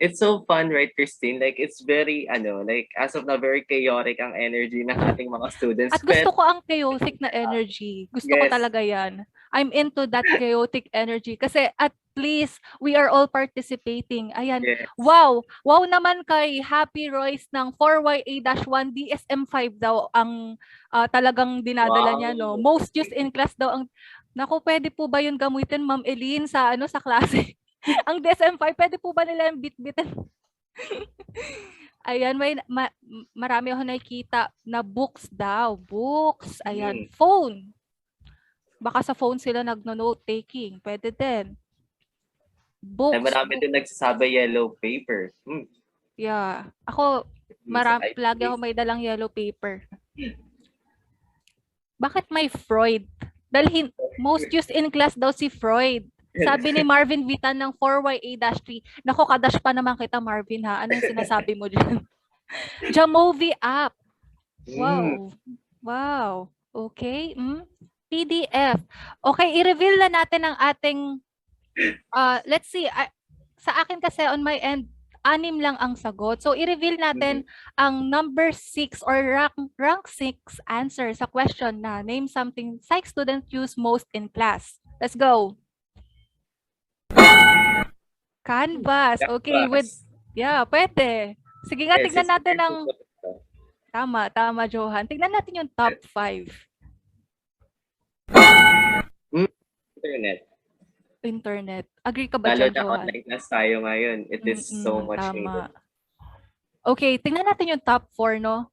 It's so fun, right, Christine? Like, it's very, like, as of now, very chaotic ang energy ng ating mga students. At gusto ko ang chaotic na energy. Gusto ko talaga yan. I'm into that chaotic energy. Kasi at least, we are all participating. Ayan. Yes. Wow! Wow naman kay Happy Royce ng 4YA-1 DSM-5 daw ang talagang dinadala niya, no? Most used in class daw ang... Naku, pwede po ba yun gamitin, Ma'am Eileen, sa klase? Ang DSM-5, pwede po ba nila yung bit-bitan? Ayan, marami ako nakikita na books daw. Books. Ayan, phone. Baka sa phone sila nagno-note-taking. Pwede din. Books. Ay, marami din nagsasabi yellow paper. Yeah. Ako, lagi ako may dalang yellow paper. Bakit may Freud? Dahil most used in class daw si Freud. Sabi ni Marvin Vitan ng 4YA-3, nako, kadash pa naman kita, Marvin, ha? Ano yung sinasabi mo dyan? Jamovie app. Wow. Wow. Okay. PDF. Okay, i-reveal na natin ang ating, let's see, sa akin kasi on my end, 6 lang ang sagot. So, i-reveal natin ang number 6 or rank 6 answer sa question na name something psych students use most in class. Let's go. Canvas. Okay, pwede. Sige nga, tignan natin ang... Tama, Johan. Tignan natin yung top 5. Internet. Agree ka ba dyan, Johan? Lalo na online class tayo ngayon. It is so much needed. Okay, tignan natin yung top 4, no?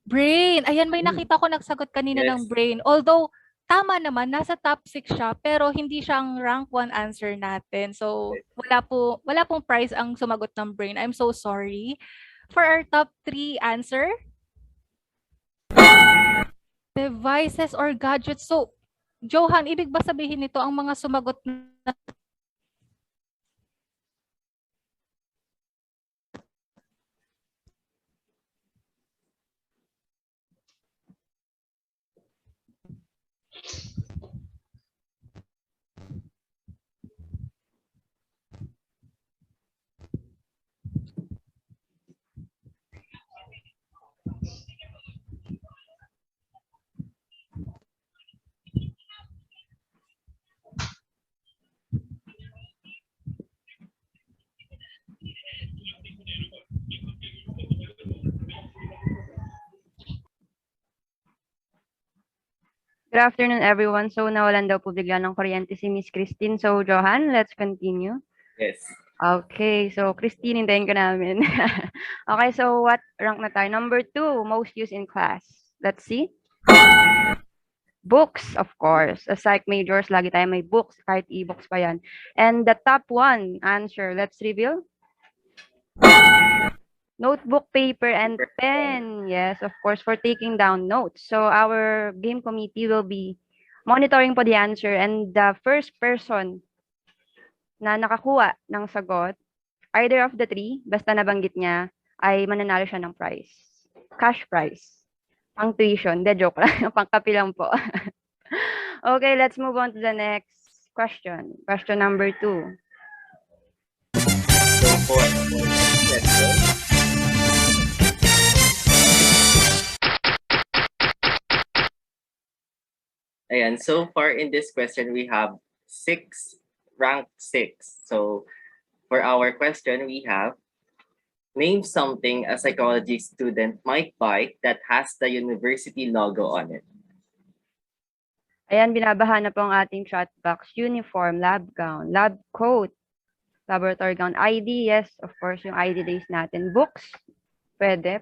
Brain. Ayan, may nakita ko nagsagot kanina ng brain. Although, tama naman, nasa top 6 siya, pero hindi siyang rank 1 answer natin. So, wala pong prize ang sumagot ng brain. I'm so sorry. For our top 3 answer, devices or gadgets. So, Johan, ibig ba sabihin nito ang mga sumagot na Good afternoon, everyone. So, nawalan daw po bigla ng kuryente si Miss Christine. So, Johan, let's continue. Yes. Okay, so Christine, hintayin ka namin. Okay, so what rank na tayo? Number 2, most used in class. Let's see. Books, of course. As psych majors, lagi tayo may books, kahit e-books pa yan. And the top 1 answer, let's reveal. Notebook, paper, and pen. Yes, of course, for taking down notes. So our game committee will be monitoring po the answer, and the first person na nakakuha ng sagot, either of the 3, basta nabanggit niya, ay mananalo siya ng prize. Cash prize. Pang tuition. De, joke lang. Pang kape lang po. Okay, let's move on to the next question. Question number 2. Ayan, so far in this question, we have rank 6. So, for our question, we have, name something a psychology student might buy that has the university logo on it. Ayan, binabahan na po ang ating chat box. Uniform, lab gown, lab coat, laboratory gown, ID, yes, of course, yung ID days natin. Books, pwede.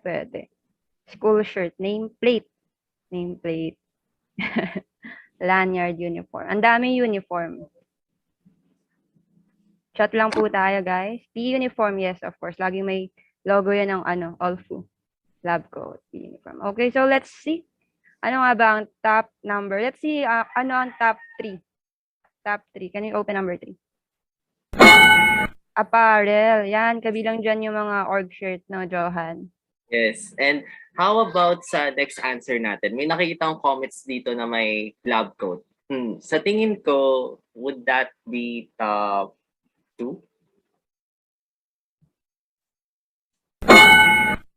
School shirt, nameplate. Lanyard, uniform. Ang daming uniform. Chat lang po tayo, guys. P uniform, yes, of course. Lagi may Logo yan ng Olfu lab coat uniform. Okay, so let's see. Ano nga ba ang top number? Let's see, ano ang top 3? Top 3. Can you open number 3? Apparel. Yan, kabilang dyan yung mga org shirt, no, Johan? Yes. And how about sa next answer natin? May nakikita akong comments dito na may lab coat. Sa tingin ko, would that be top 2?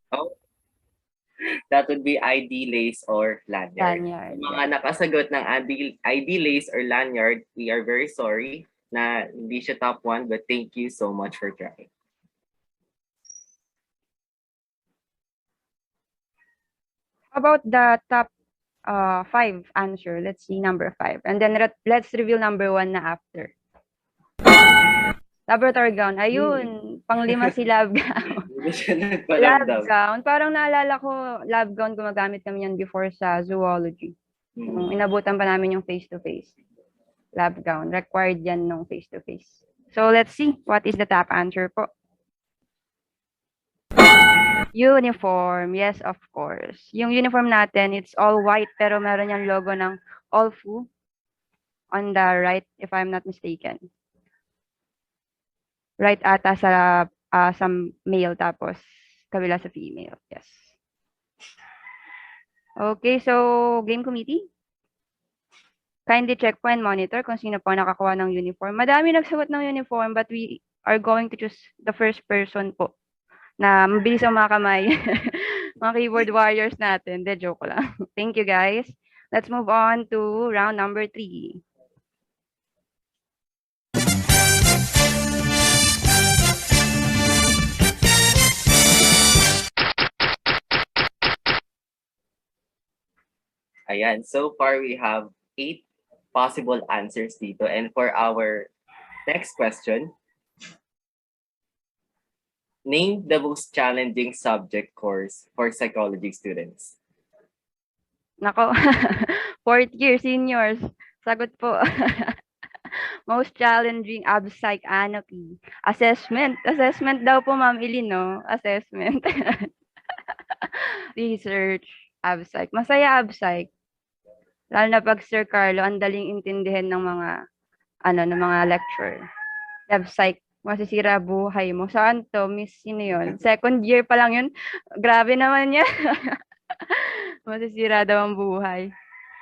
Oh, that would be ID lace or lanyard. Yung mga nakasagot ng ID lace or lanyard, we are very sorry na hindi siya top 1, but thank you so much for trying. About the top 5 answer, let's see number 5. And then let's reveal number 1 na after. Laboratory gown. Ayun, pang-5 si lab gown. Lab gown. Parang naalala ko, lab gown, gumagamit kami yan before sa zoology. Inabutan pa namin yung face-to-face. Lab gown. Required yan nung face-to-face. So, let's see. What is the top answer po? Uniform. Yes, of course. Yung uniform natin, it's all white, pero meron yung logo ng Olfu on the right, if I'm not mistaken. Right ata sa male, tapos kabila sa female. Yes. Okay, so game committee. Kindly check po and monitor kung sino po nakakuha ng uniform. Madami nagsagot ng uniform, but we are going to choose the first person po na mabilis ang mga kamay. Mga keyboard warriors natin. De, joke lang. Thank you, guys. Let's move on to round number 3. Ayan, so far we have 8 possible answers dito. And for our next question, name the most challenging subject course for psychology students. Nako, 4th year seniors. Sagot po. Most challenging Psych Anarchy. Assessment. Assessment daw po, Ma'am Elena, no? Assessment. Research. Psych. Masaya Psych. Lalo na pag Sir Carlo, ang daling intindihin ng mga ng mga lecture. Psych. Masisira buhay mo. Saan to? Miss, sino yun? 2nd year pa lang yun. Grabe naman yan. Masisira daw ang buhay.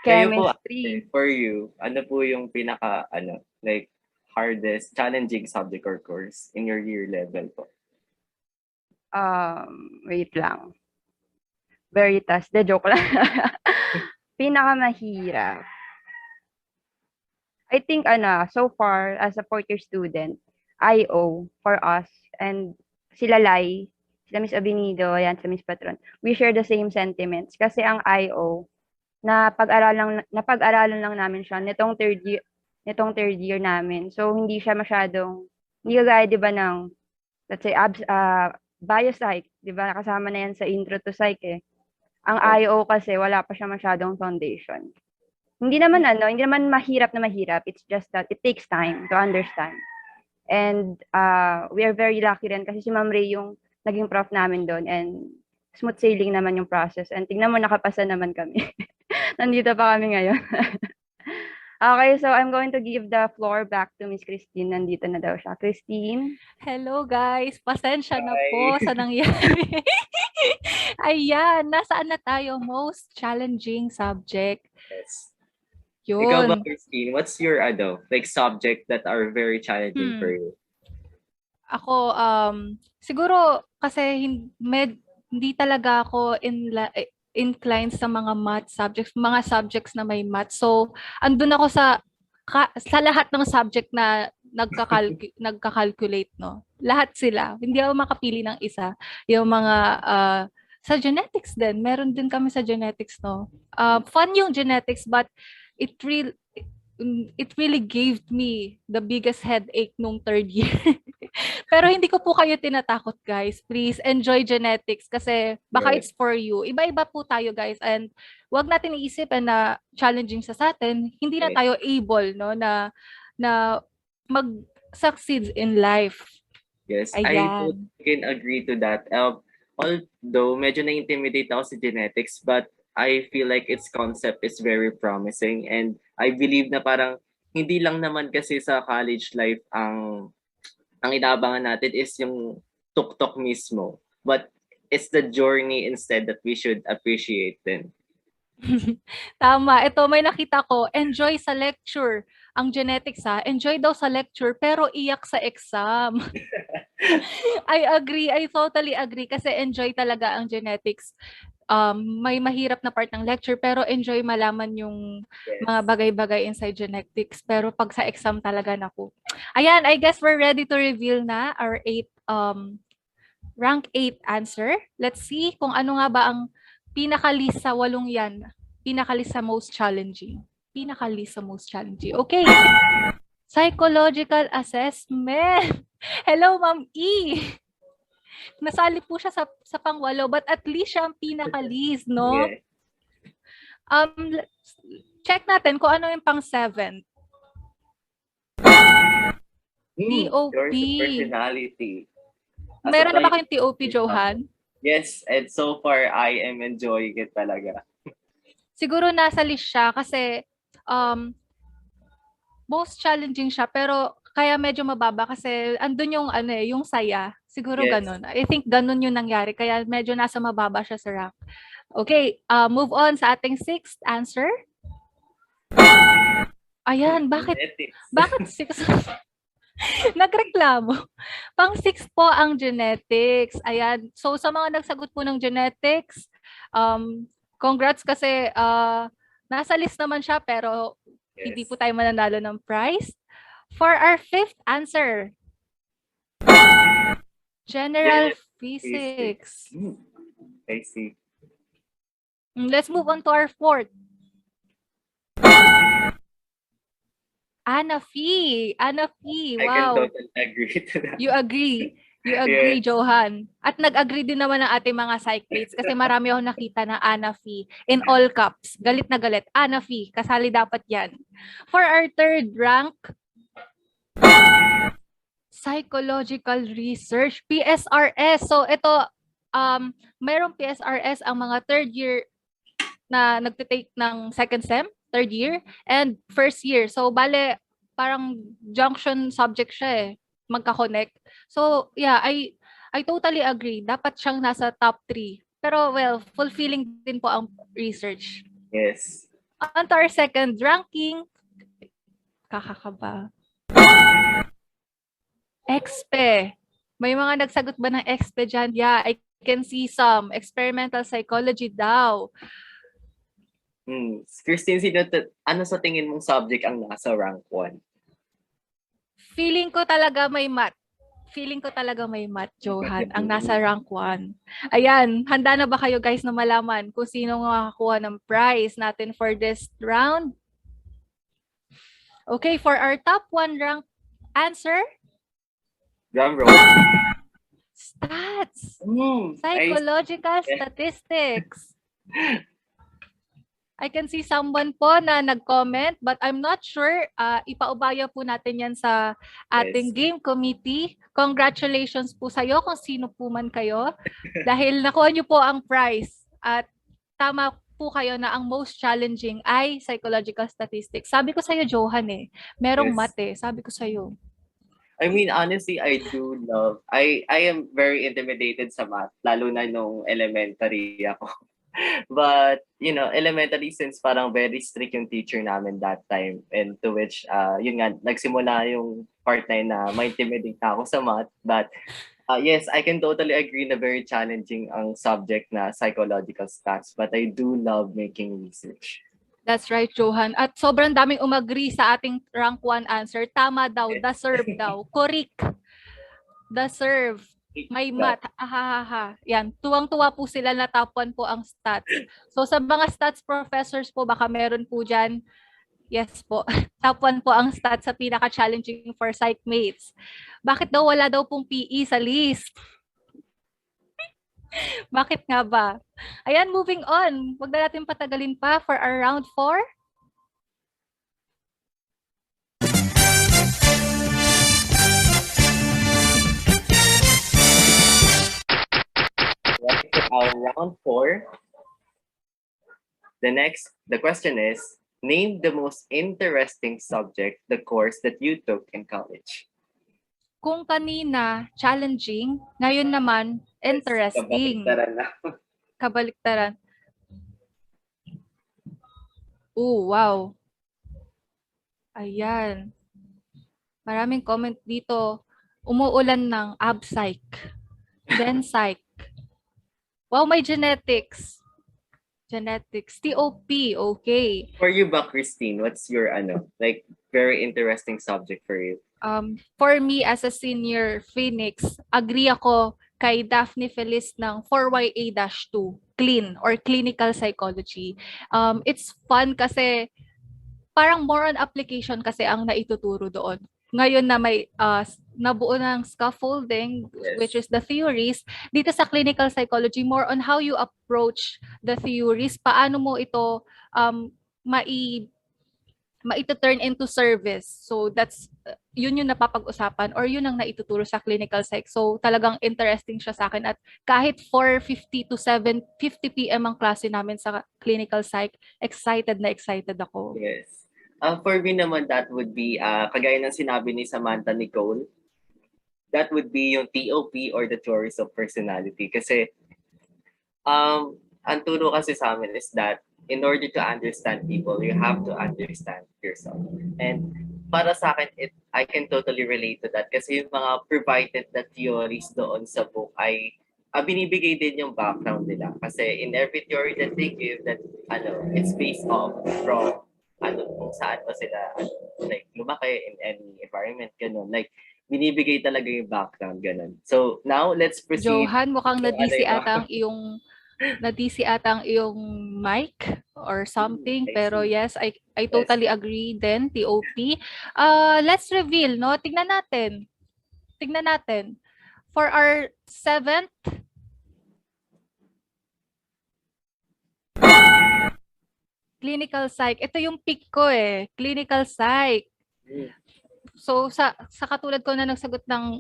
Chemistry. Kayo po, for you, ano po yung pinaka, like, hardest, challenging subject or course in your year level po? Wait lang. Veritas. De, joke lang. Pinakamahirap. I think, so far, as a 4th year student, IO for us, and sila Lai, sila Miss Abinido, yan, sa Miss Patron, we share the same sentiments. Kasi ang IO, napag-aralan lang namin siya nitong third year namin. So, hindi siya masyadong, hindi kagaya, di ba, ng, let's say, biopsych, di ba, kasama na yan sa intro to psych eh. Ang IO kasi, wala pa siya masyadong foundation. Hindi naman mahirap na mahirap. It's just that it takes time to understand. And we are very lucky rin kasi si Ma'am Ray yung naging prof namin doon, and smooth sailing naman yung process. And tingnan mo, nakapasa naman kami. Nandito pa kami ngayon. Okay, so I'm going to give the floor back to Miss Christine. Nandito na daw siya. Christine? Hello guys, pasensya na po sa nangyari. Ayan, nasaan na tayo? Most challenging subject. Yes. Yun. Ikaw ba, Christine, what's your like subject that are very challenging for you? Ako, siguro kasi hindi talaga ako inclined sa mga math subjects, mga subjects na may math. So, andun ako sa lahat ng subject na nagka-calculate, no? Lahat sila. Hindi ako makapili ng isa. Yung mga sa genetics din, meron din kami sa genetics, no? Fun yung genetics, but it really gave me the biggest headache nung 3rd year. Pero hindi ko po kayo tinatakot, guys. Please enjoy genetics kasi baka it's for you. Iba-iba po tayo, guys, and wag natin iisipin na challenging sa atin. Hindi na tayo able, no, na mag-succeed in life. Yes, I Ayan. totally can agree to that. Although medyo na-intimidate ako sa genetics, but I feel like its concept is very promising, and I believe na parang hindi lang naman kasi sa college life ang inaabangan natin is yung tuktok mismo, but it's the journey instead that we should appreciate din. Tama. Ito, may nakita ko, enjoy sa lecture. Ang genetics enjoy daw sa lecture, pero iyak sa exam. I agree. I totally agree. Kasi enjoy talaga ang genetics. May mahirap na part ng lecture, pero enjoy malaman yung mga bagay-bagay inside genetics. Pero pag sa exam talaga, naku. Ayan, I guess we're ready to reveal na our rank 8 answer. Let's see kung ano nga ba ang pinaka-least sa 8 yan. Pinaka-least sa most challenging. Pinaka-least sa most challenging. Okay. Psychological assessment. Hello, Ma'am E. Nasali po siya sa pang-8, but at least siya ang pinaka-least, no? Yeah. Check natin kung ano yung pang-7. TOP. Personality. Meron na ba kayong TOP, Johan? Yes, and so far, I am enjoying it talaga. Siguro nasa list siya kasi most challenging siya, pero kaya medyo mababa kasi andun yung yung saya. Siguro ganun. I think ganun yung nangyari, kaya medyo nasa mababa siya sa rank. Okay, move on sa ating 6th answer. Ayan, bakit 6? Nagreklamo. Pang 6 po ang genetics. Ayan. So sa mga nagsagot po ng genetics, congrats kasi nasa list naman siya, pero hindi po tayo mananalo ng prize. For our 5th answer, General Physics. I see. Let's move on to our 4th. Anna Fee. Wow. I can totally agree to that. You agree. You agree, Johan. At nag-agree din naman ang ating mga psychmates kasi marami akong nakita na Anna Fee in all caps. Galit na galit. Anna Fee, kasali dapat yan. For our 3rd rank, Psychological Research, PSRS. So ito, mayroong PSRS ang mga 3rd year na nagtitake ng 2nd sem, 3rd year, and 1st year. So bale, parang junction subject siya magka-connect. So yeah, I totally agree. Dapat siyang nasa top 3. Pero well, fulfilling din po ang research. Yes. On to our 2nd ranking, kakakaba. EXPE. May mga nagsagot ba ng EXPE dyan? Yeah, I can see some. Experimental psychology daw. Christine, ano sa tingin mong subject ang nasa rank 1? Feeling ko talaga may math. Johan, ang nasa rank 1. Ayan, handa na ba kayo guys na malaman kung sino makakuha ng prize natin for this round? Okay, for our top 1 rank answer, drum roll. Stats. Psychological statistics. I can see someone po na nag-comment, but I'm not sure. Ipaubaya po natin yan sa ating game committee. Congratulations po sa'yo kung sino po man kayo. Dahil nakuha nyo po ang prize. At tama po kayo na ang most challenging ay psychological statistics. Sabi ko sa'yo, Johan merong math Sabi ko sa'yo. I mean, honestly, I do love, I am very intimidated sa math, lalo na nung elementary ako. But, elementary, since parang very strict yung teacher namin that time, and to which, yun nga, nagsimula yung part na yun na ma-intimidate na ako sa math. But, yes, I can totally agree na very challenging ang subject na psychological stats, but I do love making research. That's right, Johan. At sobrang daming umagri sa ating rank 1 answer. Tama daw, deserve daw. Correct. Deserve. May math. Yan. Tuwang-tuwa po sila na top 1 po ang stats. So sa mga stats professors po, baka meron po dyan. Yes po. Top 1 po ang stats sa pinaka-challenging for psychmates. Bakit daw wala daw pong PE sa list? Bakit nga ba? Ayan, moving on. Huwag na natin patagalin pa for our round 4. on 4. The question is, name the most interesting subject, the course that you took in college. Kung kanina, challenging, ngayon naman, interesting. Kabaliktaran na. Kabaliktaran. Oh, wow. Ayan. Maraming comment dito. Umuulan ng psych. Then psych. Wow, may genetics. Genetics. TOP, okay. For you ba, Christine, what's your very interesting subject for you? For me as a senior Phoenix, agree ako kay Daphne Feliz ng 4YA-2, clean or clinical psychology. It's fun kasi parang more on application kasi ang naituturo doon. Ngayon na may nabuo ng scaffolding, which is the theories, dito sa clinical psychology, more on how you approach the theories, paano mo ito maito-turn into service. So that's yun yung napapag-usapan or yun ang naituturo sa clinical psych. So talagang interesting siya sa akin at kahit 4:50 to 7:50 PM ang klase namin sa clinical psych, excited na excited ako. Yes. For me naman, that would be, kagaya ng sinabi ni Samantha Nicole, that would be yung TOP or the Theories of Personality. Kasi, ang turo kasi sa amin is that in order to understand people, you have to understand yourself. And para sa akin, I can totally relate to that kasi yung mga provided na theories doon sa book ay binibigay din yung background nila. Kasi in every theory that they give, that it's based off from kung saan pa sila lumaki in any environment, ganun. Binibigay talaga yung background, ganun. So, now, let's proceed. Johan, mukhang nadisi ata ang iyong mic or something. Pero yes, I totally agree then, TOP. Let's reveal, no? Tignan natin. For our 7th clinical psych. Ito yung pick ko clinical psych. So sa katulad ko na nagsagot ng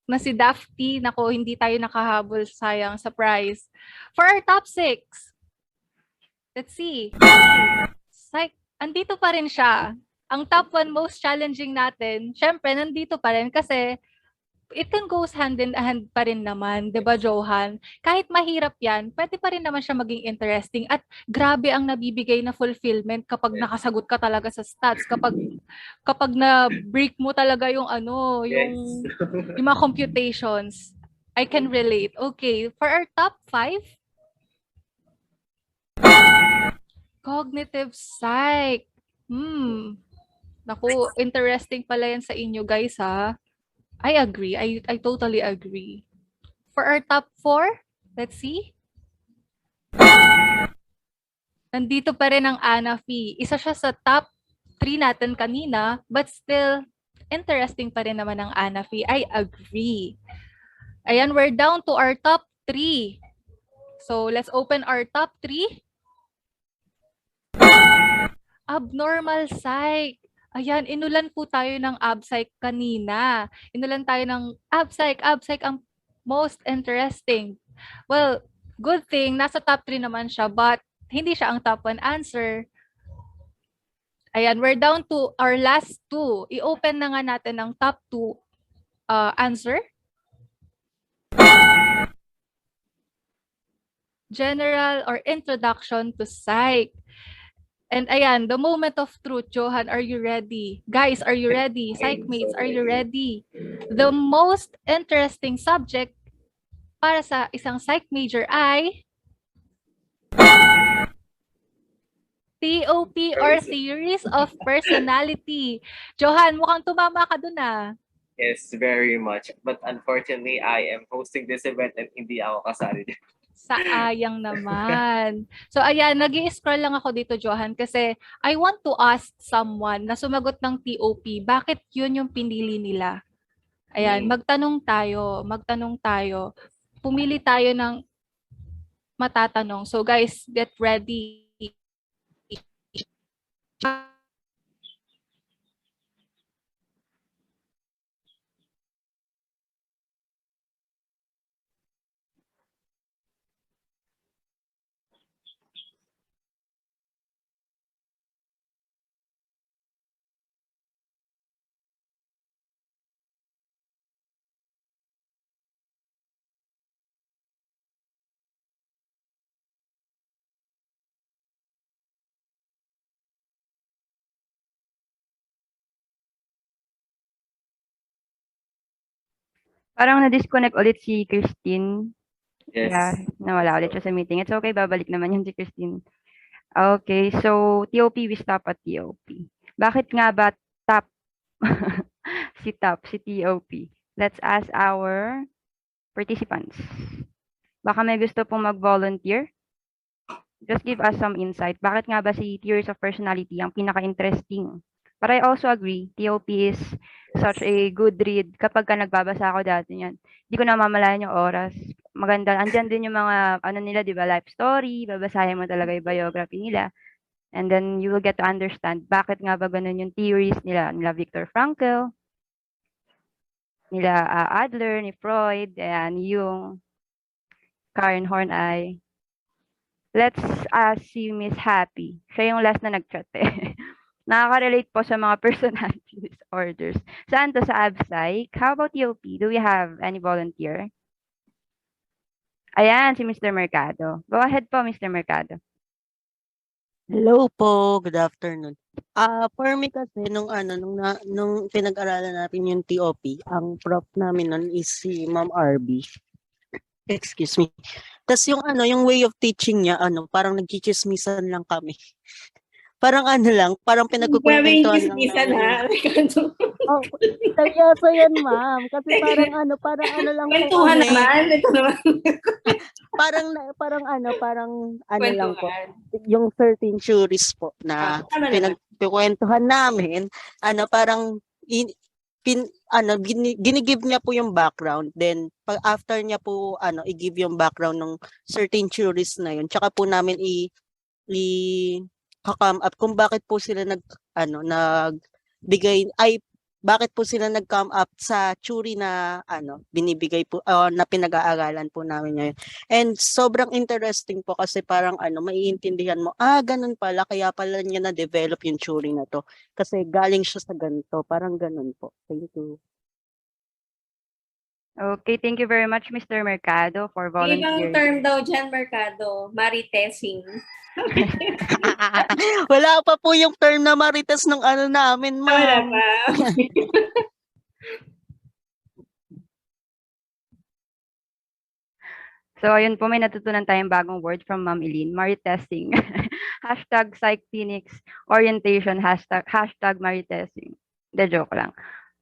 na si Daphne, nako hindi tayo nakahabol, sayang sa prize. For our top 6. Let's see. Psych, andito pa rin siya. Ang top 1 most challenging natin, syempre nandito pa rin kasi it can goes hand in hand pa rin naman, 'di ba, Johan? Kahit mahirap 'yan, pwede pa rin naman siya maging interesting at grabe ang nabibigay na fulfillment kapag nakasagot ka talaga sa stats, kapag na-break mo talaga yung yung mga computations. I can relate. Okay, for our top 5, cognitive psych. Naku, interesting pala yan sa inyo, guys, ha? I agree. I totally agree. For our top 4, let's see. Nandito pa rin ang Anafi. Isa siya sa top 3 natin kanina, but still, interesting pa rin naman ang Anafi. I agree. Ayan, we're down to our top 3. So, let's open our top 3. Abnormal psych. Ayan, inulan po tayo ng abpsych kanina. Inulan tayo ng abpsych ang most interesting. Well, good thing, nasa top 3 naman siya, but hindi siya ang top 1 answer. Ayan, we're down to our last 2. I-open na nga natin ang top 2 answer. General or introduction to psych. And ayan, the moment of truth. Johan, are you ready? Guys, are you ready? Psychmates, are you ready? The most interesting subject para sa isang psych major ay TOP or Theories of Personality. Johan, mukhang tumama ka dun ah. Yes, very much. But unfortunately, I am hosting this event and hindi ako kasali. Sayang naman. So ayan, nag-i-scroll lang ako dito, Johan, kasi I want to ask someone na sumagot ng TOP, bakit yun yung pinili nila? Ayan, magtanong tayo. Pumili tayo ng matatanong. So guys, get ready. Parang na-disconnect ulit si Christine. Yes. Yeah, nawala ulit siya sa meeting. It's okay, babalik naman yan si Christine. Okay, so TOP, we stop at TOP. Bakit nga ba top si TOP? Let's ask our participants. Baka may gusto pong mag-volunteer? Just give us some insight. Bakit nga ba si theories of personality ang pinaka-interesting? But I also agree, TOP is such a good read. Kapag ka nagbabasa ako dati niyan, hindi ko namamalayan yung oras. Maganda. Andyan din yung mga, ano nila, di ba, life story. Babasahin mo talaga yung biography nila. And then you will get to understand bakit nga ba ganun yung theories nila. Nila Viktor Frankl, nila Adler, ni Freud, and yung Karen Horney. Let's ask si Miss Happy. Siya yung last na nag-chat eh. Nakaka-relate po sa mga personality disorders. Santos sa RPsy. How about TOP? Do we have any volunteer? Ayan, si Mr. Mercado. Go ahead po, Mr. Mercado. Hello po, good afternoon. For me kasi nung pinag-aralan natin yung TOP, ang prof namin nun is si Ma'am RB. Excuse me. Tas yung yung way of teaching niya, parang nagchichismisan lang kami. Parang parang pinagkukwentuhan lang namin. Oh, seryoso yan, ma'am. Kasi parang lang po Kwentuhan kami. naman. Ito naman. parang lang po. Yung certain theories po na pinagkukwentuhan namin, parang ginigive niya po yung background, then pag after niya po i-give yung background ng certain theories na yun, tsaka po namin come up kung bakit po sila bakit po sila nag-come up sa theory na binibigay po na pinag-aaralan po namin ngayon. And sobrang interesting po kasi parang maiintindihan mo, ganun pala, kaya pala niya na-develop yung theory na to. Kasi galing siya sa ganito, parang ganun po. Thank you. Okay, thank you very much, Mr. Mercado, for volunteering. Ibang term daw dyan, Mercado. Maritesing. Wala pa po yung term na marites ng namin, ma'am. Wala pa. So, ayun po, may natutunan tayong bagong word from Ma'am Eileen, maritesting. Hashtag Psych Phoenix orientation, hashtag maritesting. The joke lang.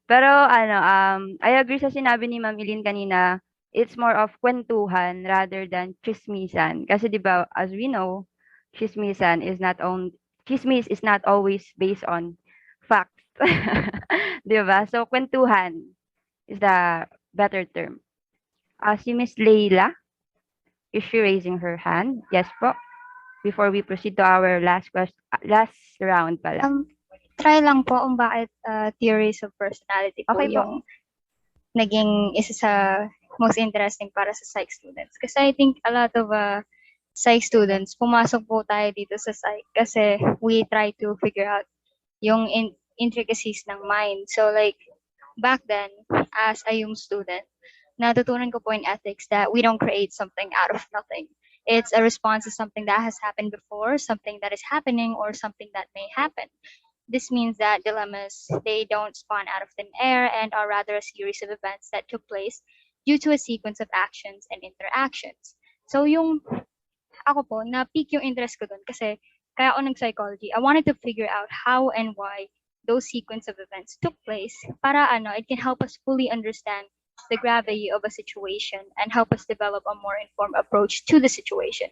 Pero, I agree sa sinabi ni Ma'am Eileen kanina, it's more of kwentuhan rather than chismisan. Kasi, di ba, as we know, chismis is not always based on facts. Di ba? So, kwentuhan is the better term. Si Miss Leila, is she raising her hand? Yes po. Before we proceed to our last round pala. Try lang po kung bakit theories of personality po Okay po. yung naging isa sa most interesting para sa psych students. Kasi I think a lot of psych students, pumasok po tayo dito sa psych kasi we try to figure out yung intricacies ng mind. So like, back then, as a young student, natutunan ko po in ethics that we don't create something out of nothing. It's a response to something that has happened before, something that is happening, or something that may happen. This means that dilemmas, they don't spawn out of thin air and are rather a series of events that took place due to a sequence of actions and interactions. So yung ako po, na-peak yung interest ko dun kasi kaya ako nag-psychology. I wanted to figure out how and why those sequence of events took place para it can help us fully understand the gravity of a situation and help us develop a more informed approach to the situation.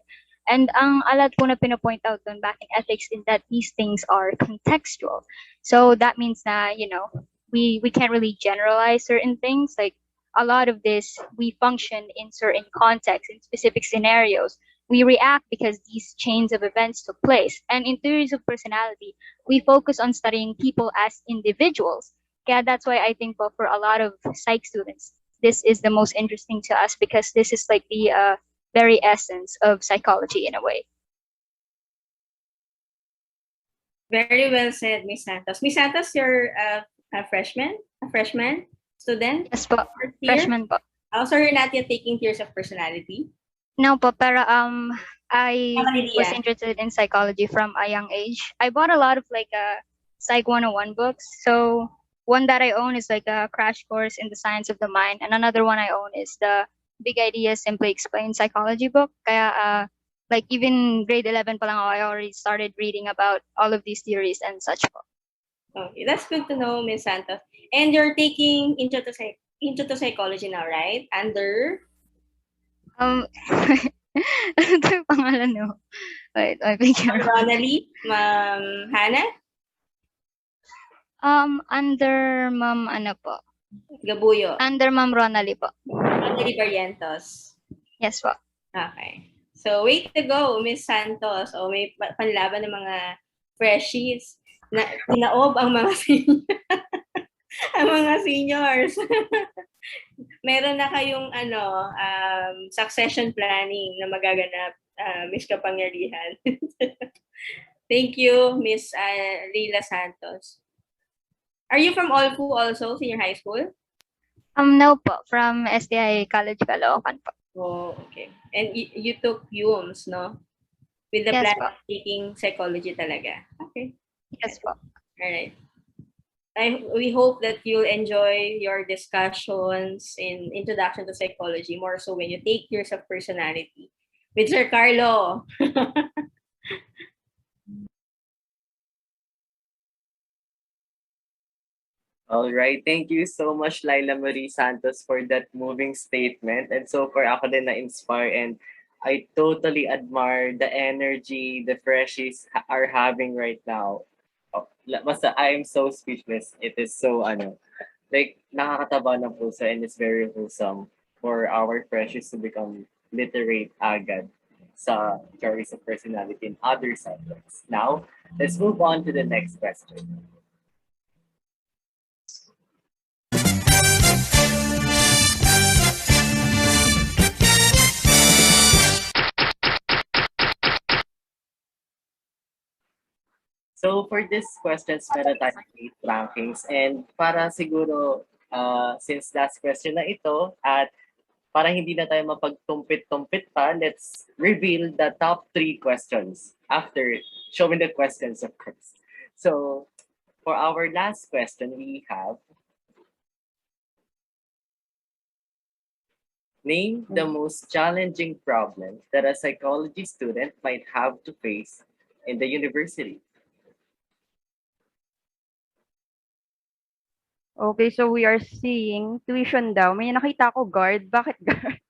And ang alat po na pinapoint out dun back in ethics is that these things are contextual. So that means na, we can't really generalize certain things. Like a lot of this, we function in certain contexts, in specific scenarios. We react because these chains of events took place. And in theories of personality, we focus on studying people as individuals. Kaya that's why I think for a lot of psych students, this is the most interesting to us because this is like the very essence of psychology in a way. Very well said, Miss Santos. Miss Santos, you're a freshman student? Yes po, freshman po. So you're not yet taking theories of personality? No po, pero I was interested in psychology from a young age. I bought a lot of Psych 101 books. So one that I own is like a crash course in the science of the mind, and another one I own is the Big Ideas Simply Explained Psychology book. Kaya like even grade 11 pa lang ako, I already started reading about all of these theories and such po. Okay, that's good to know, Miss Santos. And you're taking into psychology now, right? Under? Ano yung pangalan no? Wait, I think Ma'am Ronally? Ma'am Hannah? Under Ma'am ano po? Gabuyo? Under Ma'am Ronally po. Ronally Barrientos? Yes po. Okay. So, way to go, Miss Santos. O may panlaban ng mga freshies na tinaob ang mga ang mga seniors. Meron na kayong succession planning na magaganap, Miss Capangyarihan. Thank you, Miss Leila Santos. Are you from Olfu also, senior high school? No po, from STI College Caloocan po. Oh, okay. And you took UMS, no? With the Yes plan po. of taking psychology talaga. Okay. Yes po. All right. We hope that you'll enjoy your discussions in Introduction to Psychology, more so when you take Years of Personality with Sir Carlo. All right. Thank you so much, Laila Marie Santos, for that moving statement. And so far, ako din na-inspire and I totally admire the energy the freshies are having right now. Oh, basta I'm so speechless. It is so, like, nakakataba ng puso and it's very wholesome for our freshies to become literate agad sa choice of personality and other subjects. Now, let's move on to the next question. So for this questions, meron tayong 8 rankings and para siguro since last question na ito at para hindi na tayo mapagtumpit-tumpit pa, let's reveal the top 3 questions after showing the questions, of course. So for our last question, we have name the most challenging problem that a psychology student might have to face in the university. Okay, so we are seeing tuition daw. May nakita ko guard. Bakit guard?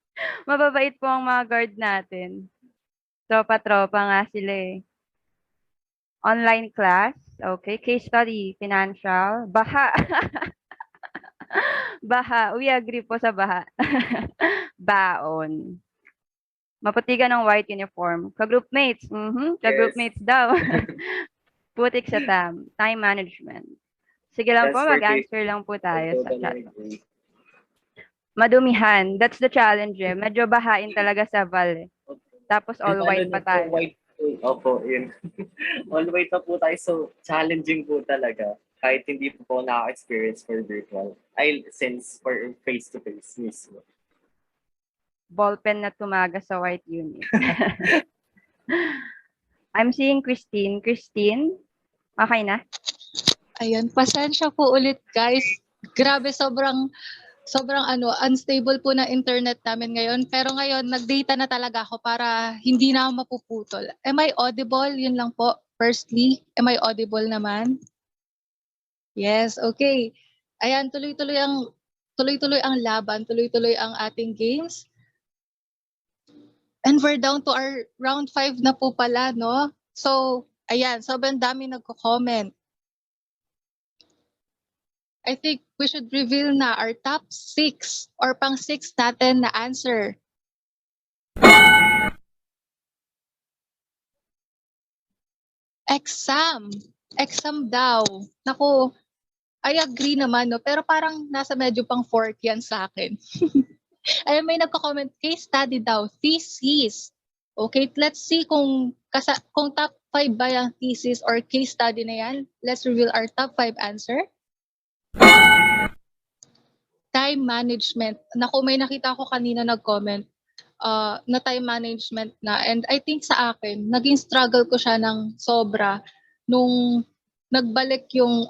Mababait po ang mga guard natin. Tropa-tropa nga sila eh. Online class. Okay. Case study. Financial. Baha. Baha. We agree po sa baha. Baon. Maputigan ng white uniform. Ka-groupmates. Ka-groupmates daw. Putik sa time management. Sige lang po, mag-answer lang po tayo sa chat. Madumihan. That's the challenge eh. Medyo bahain talaga sa Val eh. Tapos all white pa tayo. Opo, yun. All white pa po tayo. So, challenging po talaga. Kahit hindi po naka-experience for virtual. Since for face-to-face mismo. Ballpen na tumaga sa white unit. I'm seeing Christine. Christine, okay na? Ayan, pasensya po ulit guys. Grabe, sobrang unstable po na internet namin ngayon. Pero ngayon, nag-data na talaga ako para hindi na ako mapuputol. Am I audible? Yun lang po. Firstly, am I audible naman? Yes, okay. Ayan, tuloy-tuloy ang laban, tuloy-tuloy ang ating games. And we're down to our round 5 na po pala, no? So, ayan, sobrang dami nagko-comment. I think we should reveal na our top 6 or pang 6 natin na answer. Exam. Exam daw. Naku, I agree naman, no? Pero parang nasa medyo pang 4 yan sa akin. Ayun, may nagko-comment, case study daw, thesis. Okay, let's see kung top 5 ba yung thesis or case study na yan. Let's reveal our top 5 answer. Time management. Naku, may nakita ko kanina nag-comment na time management na. And I think sa akin, naging struggle ko siya ng sobra nung nagbalik yung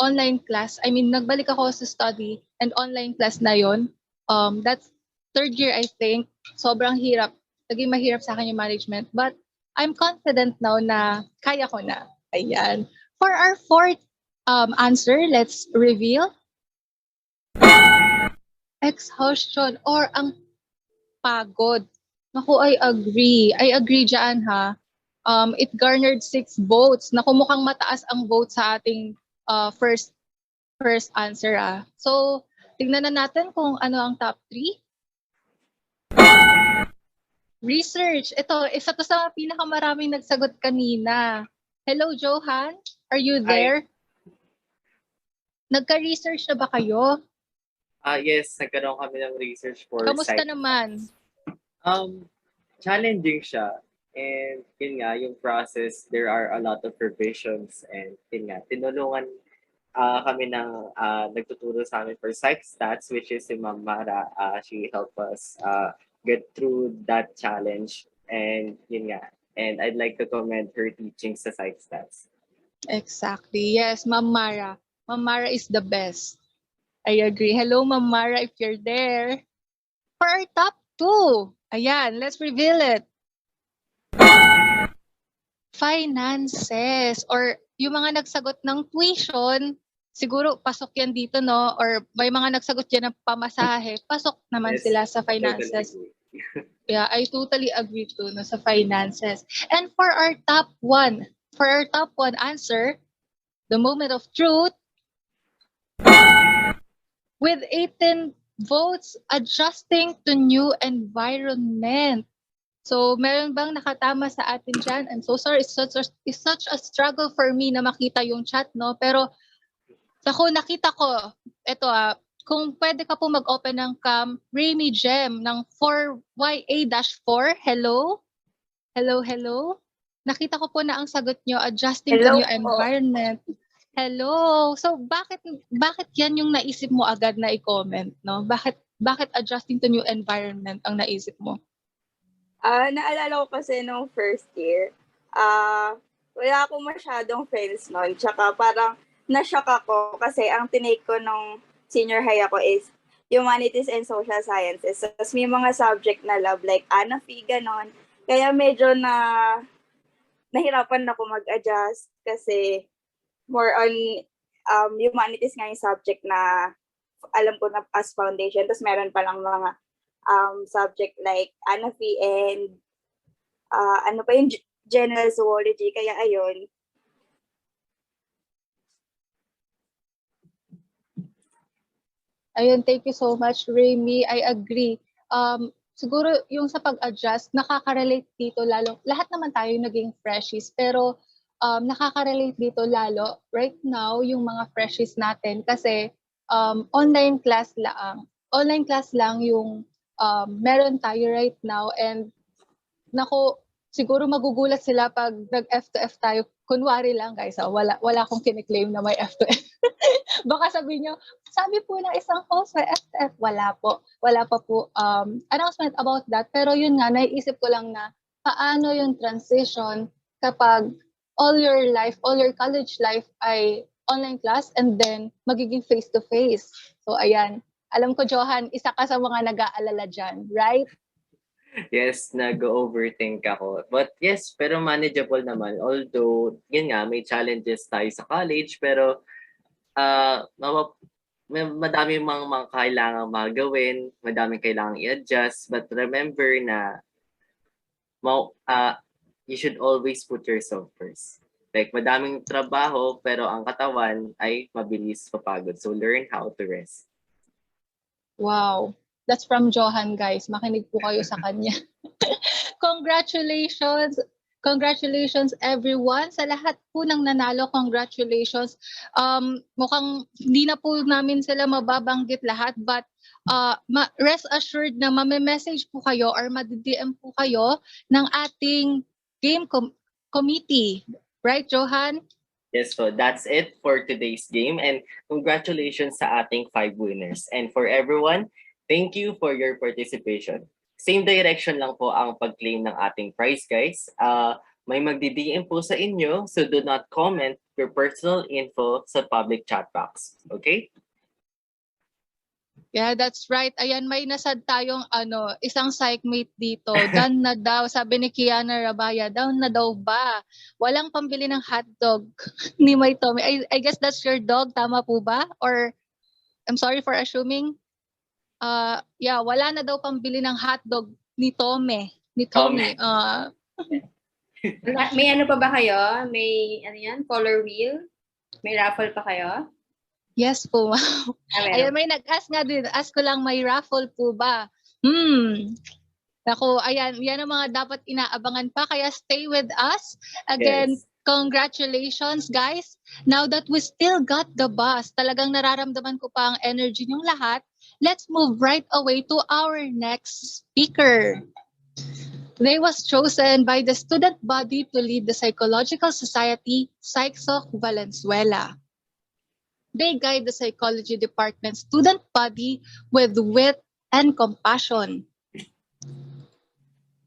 online class. I mean, nagbalik ako sa study and online class na yon. That's third year, I think. Sobrang hirap. Naging mahirap sa akin yung management. But I'm confident now na kaya ko na. Ayan. For our fourth answer, let's reveal. Exhaustion or ang pagod. Naku, I agree. I agree dyan, ha. It garnered 6 votes. Naku, mukhang mataas ang vote sa ating first answer, ah. So, tignan na natin kung ano ang top 3. Research. Ito, isa to sa pinakamaraming nagsagot kanina. Hello, Johan. Are you there? Nagka-research na ba kayo? Yes, nagkaroon kami ng research for Kamusta psych. naman? Challenging siya. And yun nga, yung process, there are a lot of revisions. And yun nga, tinulungan kami ng nagtuturo sa amin for psych stats, which is si Ma'am Mara. She helped us get through that challenge. And yun nga, and I'd like to commend her teaching sa psych stats. Exactly. Yes, Ma'am Mara. Ma'am Mara is the best. I agree. Hello, Ma'am Mara, if you're there. For our top 2, ayan, let's reveal it. Finances or yung mga nagsagot ng tuition, siguro pasok yan dito, no? Or may mga nagsagot yan ng pamasahe, pasok naman sila sa finances. Totally. Yeah, I totally agree too, no, sa finances. And for our top 1 answer, the moment of truth, with 18 votes, adjusting to new environment. So, meron bang nakatama sa atin dyan? I'm so sorry, it's such a struggle for me na makita yung chat, no? Pero, nakita ko, ito kung pwede ka po mag-open ng cam, Remy Gem ng 4YA-4, hello? Hello? Nakita ko po na ang sagot nyo, adjusting to new environment. Hello. So bakit yan yung naisip mo agad na i-comment, no? Bakit adjusting to new environment ang naisip mo? Naalala ko kasi nung first year, wala akong masyadong friends noon. Tsaka parang na-shock ako kasi ang tinake ko nung senior high ako is humanities and social sciences. So, may mga subject na love like ANAFI, ganon. Kaya medyo nahirapan ako mag-adjust kasi more on humanities nga yung subject na alam ko na as foundation. Tapos meron pa lang mga subject like ANAFI and ano pa yung general zoology. Kaya ayun. Ayun, thank you so much, Remy. I agree. Siguro yung sa pag-adjust, nakaka-relate dito lalo. Lahat naman tayo naging freshies, pero nakaka-relate dito lalo right now yung mga freshies natin kasi online class lang yung meron tayo right now and nako siguro magugulat sila pag nag-F2F tayo. Kunwari lang guys, wala akong kiniklaim na may F2F. Baka sabihin nyo, sabi po ng isang host may F2F. Wala pa po announcement about that. Pero yun nga, naiisip ko lang na paano yung transition kapag all your college life ay online class and then magiging face-to-face. So, ayan. Alam ko, Johan, isa ka sa mga nag-aalala dyan, right? Yes, nag-overthink ako. But yes, pero manageable naman. Although, yun nga, may challenges tayo sa college, pero madami mga kailangang magawin, madami kailangang i-adjust. But remember na you should always put yourself first. Like, madaming trabaho, pero ang katawan ay mabilis papagod. So, learn how to rest. Wow. That's from Johan, guys. Makinig po kayo sa kanya. Congratulations! Congratulations, everyone. Sa lahat po ng nanalo, congratulations. Mukhang hindi na po namin sila mababanggit lahat, but rest assured na message po kayo or madi-DM po kayo ng ating game committee. Right, Johan? Yes, so that's it for today's game. And congratulations sa ating 5 winners. And for everyone, thank you for your participation. Same direction lang po ang pag-claim ng ating prize, guys. May magdi-DM po sa inyo, so do not comment your personal info sa public chat box. Okay? Yeah, that's right. Ayan, may nasad tayong isang psychmate dito. Down na daw, sabi ni Kiana Rabaya, down na daw ba? Walang pambili ng hotdog ni May Tommy. I guess that's your dog, tama po ba? Or, I'm sorry for assuming. Yeah, wala na daw pambili ng hotdog ni Tommy. Ni Tommy. May ano pa ba kayo? May ano yan? Color wheel? May raffle pa kayo? Yes po, ma'am. Ayan, may nag-ask nga din. Ask ko lang, may raffle po ba? Ako, ayan, yan ang mga dapat inaabangan pa. Kaya stay with us. Again, Yes. congratulations, guys. Now that we still got the bus, talagang nararamdaman ko pa ang energy niyong lahat. Let's move right away to our next speaker. They was chosen by the student body to lead the Psychological Society, Psych Soc Valenzuela. They guide the psychology department student body with wit and compassion,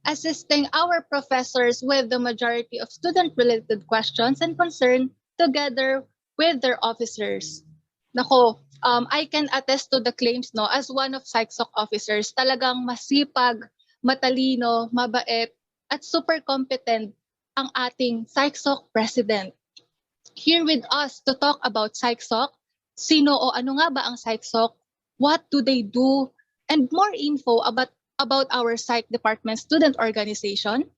assisting our professors with the majority of student-related questions and concern together with their officers. Nako, I can attest to the claims, no, as one of Psych Soc officers, talagang masipag, matalino, mabait, at super competent ang ating Psych Soc president. Here with us to talk about Psych Soc, sino o ano nga ba ang Psych Soc, what do they do, and more info about our Psych Department student organization.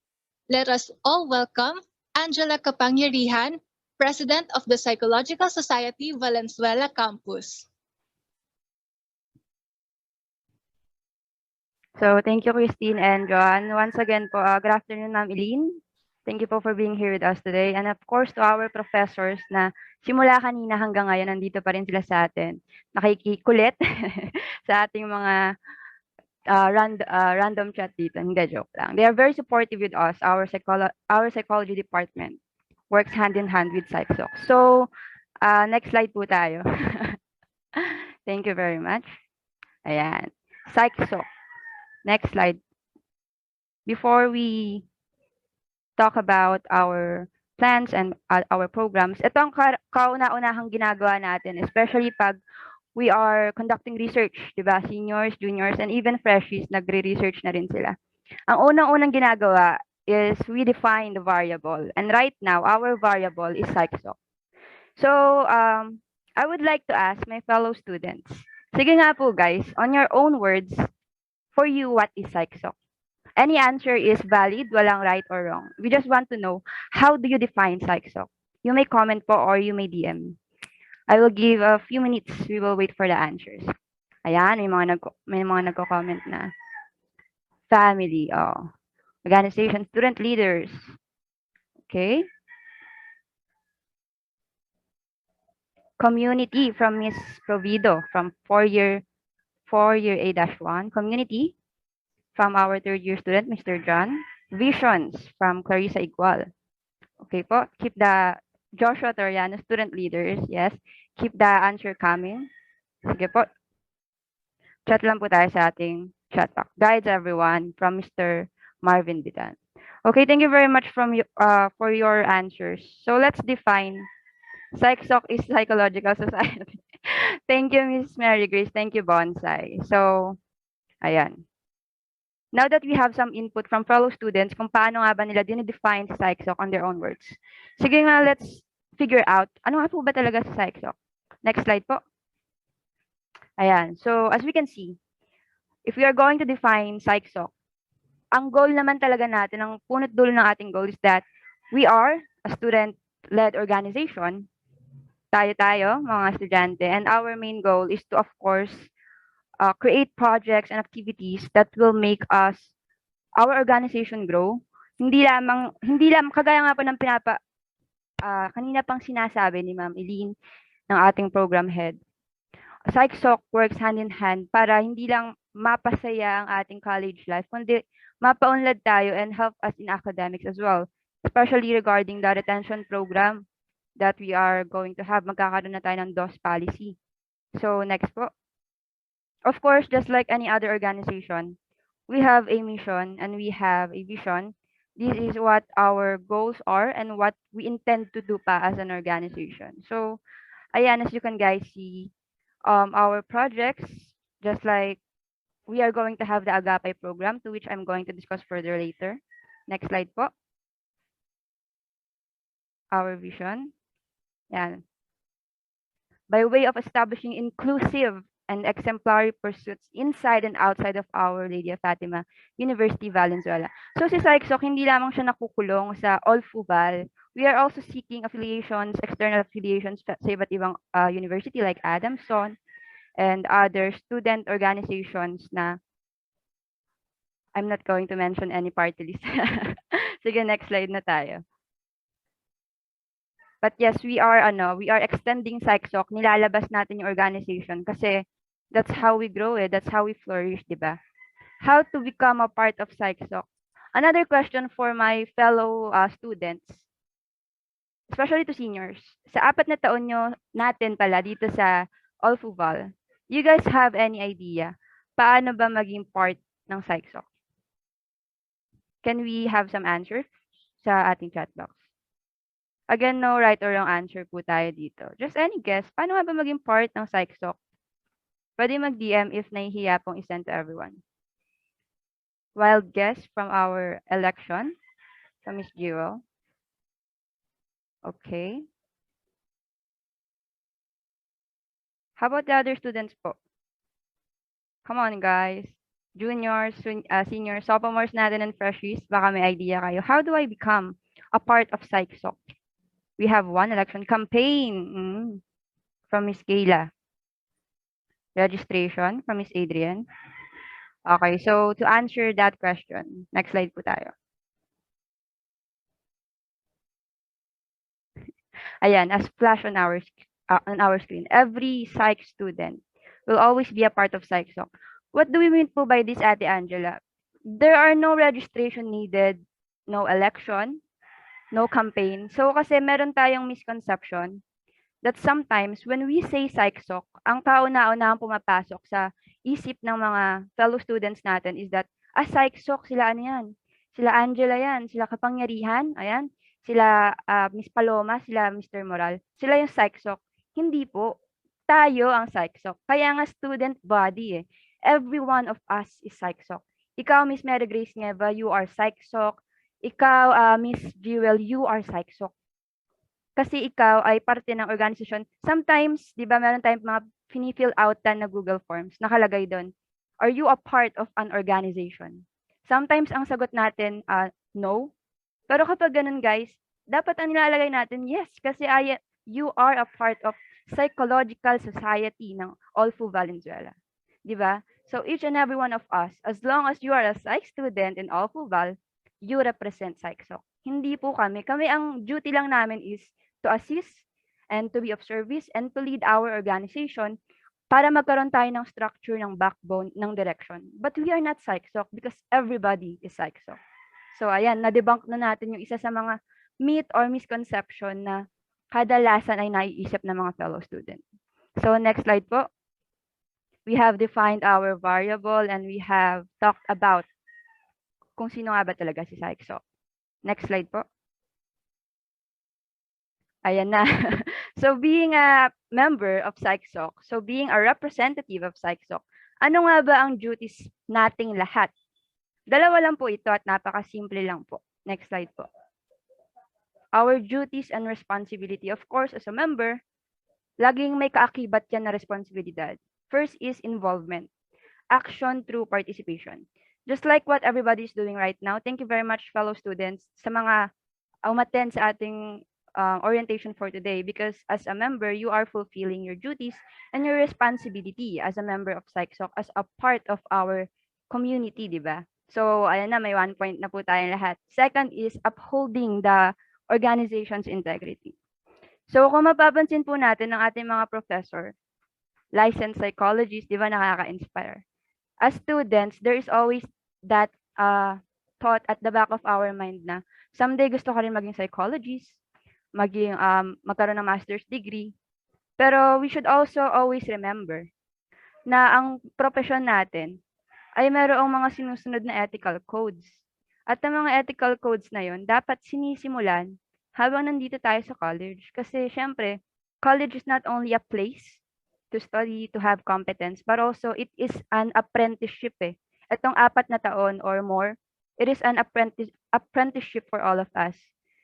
Let us all welcome Angela Capangyarihan, President of the Psychological Society Valenzuela Campus. So, thank you, Christine and Joanne. Once again po, good afternoon, Ma'am Eileen. Thank you po for being here with us today. And of course, to our professors na simula kanina hanggang ngayon, nandito pa rin sila sa atin. Nakikikulit sa ating mga random chat dito. Hindi, joke lang. They are very supportive with us. Our psychology department works hand in hand with Psych Soc. So, next slide po tayo. Thank you very much. Ayan. Psych Soc. Next slide. Before we talk about our plans and our programs, ito ang kauna-unahang ginagawa natin, especially pag we are conducting research, di ba? Seniors, juniors, and even freshies, nagre-research na rin sila. Ang unang-unang ginagawa is we define the variable. And right now, our variable is Psych Soc. So, I would like to ask my fellow students, sige nga po guys, on your own words, for you, what is Psych Soc? Any answer is valid, walang right or wrong. We just want to know, how do you define Psych Soc? You may comment po or you may DM me. I will give a few minutes. We will wait for the answers. Ayan, may mga nagko-comment na. Family, organization, student leaders. Okay. Community from Miss Provido from 4-year A-1. Community from our 3rd-year student, Mr. John. Visions from Clarissa Igual. Okay po. Keep the Joshua Toriano, student leaders. Yes. Keep the answer coming. Sige po. Chat lang po tayo sa ating chat box. Guides everyone from Mr. Marvin Bidan. Okay, thank you very much for your answers. So let's define. Psych Soc is Psychological Society. Thank you, Miss Mary Grace. Thank you, Bonsai. So, ayan. Now that we have some input from fellow students kung paano nga ba nila dinidefine si Psych Soc on their own words. Sige nga, let's figure out, ano nga po ba talaga si Psych Soc? Next slide po. Ayan. So, as we can see, if we are going to define Psych Soc, ang goal naman talaga natin, ang punot dulo ng ating goal is that we are a student-led organization. Tayo, mga estudyante. And our main goal is to, of course, create projects and activities that will make our organization grow. Hindi lamang kagaya nga po ng kanina pang sinasabi ni Ma'am Eileen ng ating program head. Psych Soc works hand in hand para hindi lang mapasaya ang ating college life, kundi mapaunlad tayo and help us in academics as well, especially regarding the retention program that we are going to have. Magkakaroon na tayo ng DOS policy. So next po. Of course, just like any other organization, we have a mission and we have a vision This is what our goals are and what we intend to do pa as an organization. So, ayan, as you can guys see, our projects, just like we are going to have the Agape program, to which I'm going to discuss further later. Next slide po. Our vision. Yan. By way of establishing inclusive and exemplary pursuits inside and outside of Our Lady of Fatima University, Valenzuela. So si Psych Soc, hindi lamang siya nakukulong sa Olfu-Val. We are also seeking affiliations, external affiliations sa iba't ibang university like Adamson and other student organizations na I'm not going to mention any party list. Sige, next slide na tayo. But yes, we are extending Psych Soc. Nilalabas natin yung organization kasi that's how we grow that's how we flourish, di ba? How to become a part of Psych Soc? Another question for my fellow students, especially to seniors. Sa 4 na taon natin pala dito sa Olfu-Val, you guys have any idea paano ba maging part ng Psych Soc? Can we have some answers sa ating chat box? Again, no right or wrong answer po tayo dito. Just any guess. Paano nga ba maging part ng Psych Soc? Pwede mag-DM if nahihiya pong isend to everyone. Wild guess from our election, from Miss Jewel. Okay. How about the other students po? Come on, guys. Juniors, seniors, sophomores natin and freshies, baka may idea kayo. How do I become a part of Psych Soc? We have one election campaign from Miss Kayla. Registration from Miss Adrian. Okay, so to answer that question, next slide po tayo. Ayan, as flash on our screen, every Psych student will always be a part of Psych Soc. What do we mean po by this, Ate Angela? There are no registration needed, no election, no campaign. So kasi meron tayong misconception that sometimes when we say Psych Soc, ang kauna-unahang pumapasok sa isip ng mga fellow students natin is that, Psych Soc, sila ano yan? Sila Angela yan, sila Capangyarihan, ayan, sila Miss Paloma, sila Mr. Moral, sila yung Psych Soc. Hindi po. Tayo ang Psych Soc. Kaya nga student body eh. Every one of us is Psych Soc. Ikaw, Miss Mary Grace Nieva, you are Psych Soc. Ikaw, Miss Jewel, you are Psych Soc. Kasi ikaw ay parte ng organisasyon. Sometimes, di ba, meron tayong mga fini-fill outan na Google Forms. Nakalagay doon, are you a part of an organization? Sometimes, ang sagot natin, no. Pero kapag ganun, guys, dapat ang nilalagay natin, yes, kasi you are a part of Psychological Society ng Olfu-Val Valenzuela. Di ba? So, each and every one of us, as long as you are a Psych student in Olfu-Val, you represent Psych Soc. Hindi po kami. Kami, ang duty lang namin is to assist and to be of service and to lead our organization para magkaroon tayo ng structure, ng backbone, ng direction. But we are not Psych Soc because everybody is Psych Soc. So, ayan, na-debunk na natin yung isa sa mga myth or misconception na kadalasan ay naiisip ng mga fellow student. So, next slide po. We have defined our variable and we have talked about kung sino nga ba talaga si Psych Soc. Next slide po. Ayan na. So, being a member of Psych Soc, so being a representative of Psych Soc, ano nga ba ang duties nating lahat? Dalawa lang po ito at napakasimple lang po. Next slide po. Our duties and responsibility, of course, as a member, laging may kaakibat yan na responsibilidad. First is involvement. Action through participation. Just like what everybody is doing right now, thank you very much, fellow students, sa mga umattend sa ating orientation for today, because as a member, you are fulfilling your duties and your responsibility as a member of Psych Soc, as a part of our community, di ba? So, ayan na, may 1 point na po tayong lahat. Second is upholding the organization's integrity. So, kung mapapansin po natin ng ating mga professor, licensed psychologists, di ba, nakaka-inspire. As students, there is always that thought at the back of our mind na someday gusto ko rin maging psychologist, magkaroon ng master's degree. Pero we should also always remember na ang profession natin ay mayroong mga sinusunod na ethical codes. At ang mga ethical codes na yon dapat sinisimulan habang nandito tayo sa college. Kasi syempre, college is not only a place to study, to have competence, but also it is an apprenticeship eh. Itong 4 na taon or more, it is an apprenticeship for all of us.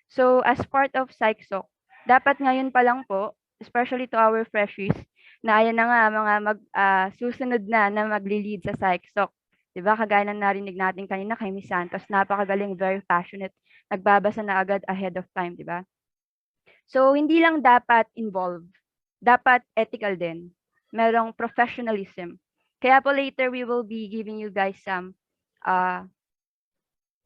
So as part of Psych Soc, dapat ngayon pa lang po, especially to our freshies, na ayan na nga mga susunod na magli-lead sa Psych Soc. 'Di ba kagaya ng narinig natin kanina kay Miss Santos, napakagaling, very passionate, nagbabasa na agad ahead of time, 'di ba? So hindi lang dapat involved, dapat ethical din. Merong professionalism. Kaya po later we will be giving you guys some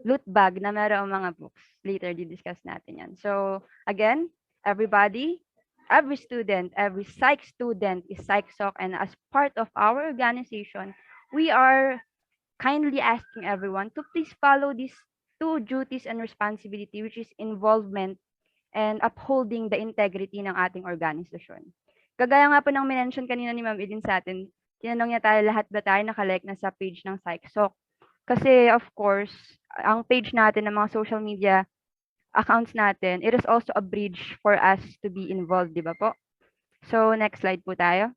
loot bag na merong mga books. Later di-discuss natin 'yan. So again, everybody, every student, every psych student is Psych Soc, and as part of our organization, we are kindly asking everyone to please follow these 2 duties and responsibility, which is involvement and upholding the integrity ng ating organisasyon. Kagaya nga po ng mention kanina ni Ma'am Edin sa atin, tinanong niya tayo lahat ba tayo nakalike na sa page ng Psych Soc. Kasi of course, ang page natin ng mga social media accounts natin, it is also a bridge for us to be involved, di ba po? So next slide po tayo.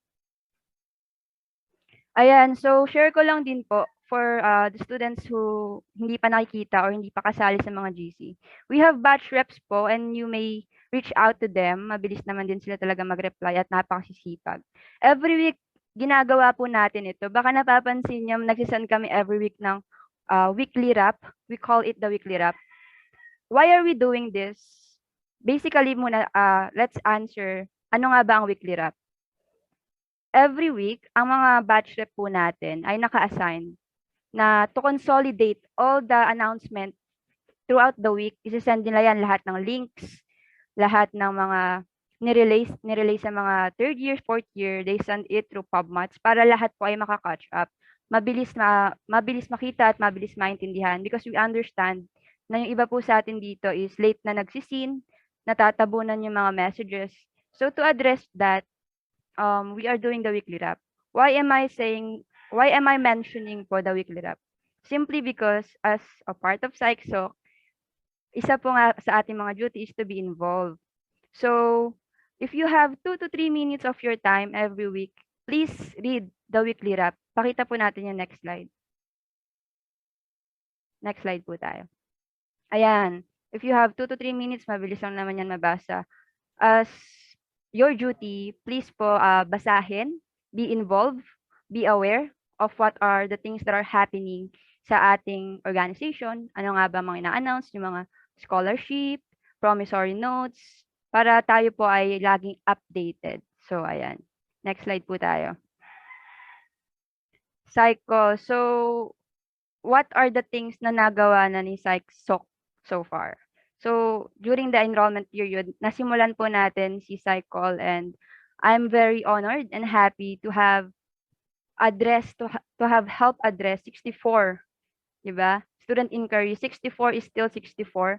Ayan, so share ko lang din po for the students who hindi pa nakikita or hindi pa kasali sa mga GC. We have batch reps po and you may reach out to them. Mabilis naman din sila talaga mag-reply at napakasisipag. Every week, ginagawa po natin ito. Baka napapansin niyo, nagsisend kami every week ng weekly wrap. We call it the weekly wrap. Why are we doing this? Basically muna, let's answer, ano nga ba ang weekly wrap? Every week, ang mga batch rep po natin ay naka-assign na to consolidate all the announcement throughout the week. Isasend nila yan lahat ng links, lahat ng mga nirelease sa mga 3rd year, 4th year, they send it through PubMats para lahat po ay maka-catch up. Mabilis makita at mabilis maintindihan because we understand na yung iba po sa atin dito is late na nagsisin, natatabunan yung mga messages. So to address that, we are doing the weekly wrap. Why am I mentioning po the weekly wrap? Simply because as a part of Psych Soc, isa po nga sa ating mga duty is to be involved. So, if you have 2 to 3 minutes of your time every week, please read the weekly wrap. Pakita po natin yung next slide. Next slide po tayo. Ayan. If you have 2 to 3 minutes, mabilis lang naman yan mabasa. As your duty, please po basahin, be involved, be aware of what are the things that are happening sa ating organization. Ano nga ba mga ina-announce, yung mga scholarship, promissory notes, para tayo po ay laging updated. So, ayan. Next slide po tayo. Psycho. So, what are the things na nagawa na ni Psych Soc so far? So, during the enrollment period, nasimulan po natin si Psychol and I'm very honored and happy to have helped address 64, di ba? Student inquiry, 64 is still 64.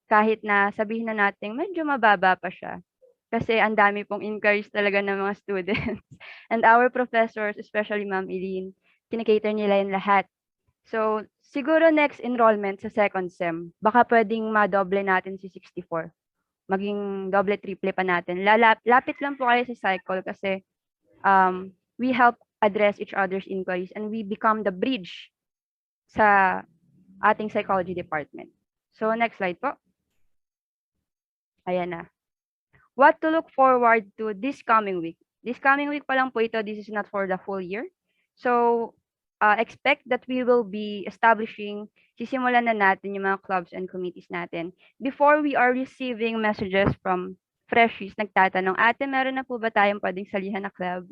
Kahit na sabihin na natin, medyo mababa pa siya. Kasi ang dami pong inquiries talaga ng mga students. And our professors, especially Ma'am Eileen, kinikater nila yung lahat. So, siguro next enrollment sa second sem, baka pwedeng madoble natin si 64. Maging doble, triple pa natin. Lapit lang po kayo sa cycle kasi we help address each other's inquiries and we become the bridge sa ating psychology department. So, next slide po. Ayan na. What to look forward to this coming week? This coming week pa lang po ito. This is not for the full year. So, expect that we will be establishing, sisimulan na natin yung mga clubs and committees natin. Before we are receiving messages from freshies, nagtatanong, ate, meron na po ba tayong pwedeng salihan na club?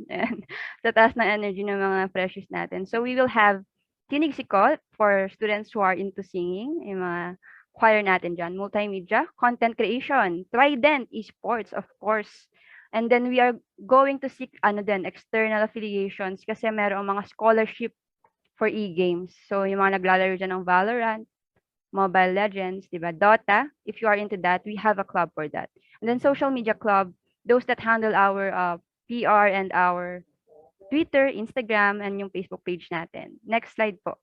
Sa taas ng energy ng mga freshies natin. So, we will have Tinig Sikot for students who are into singing, yung mga choir natin dyan, multimedia, content creation, Trident, esports, of course. And then we are going to seek external affiliations kasi merong mga scholarship for e-games. So, yung mga naglalaro dyan ng Valorant, Mobile Legends, diba? Dota, if you are into that, we have a club for that. And then social media club, those that handle our PR and our Twitter, Instagram, and yung Facebook page natin. Next slide po.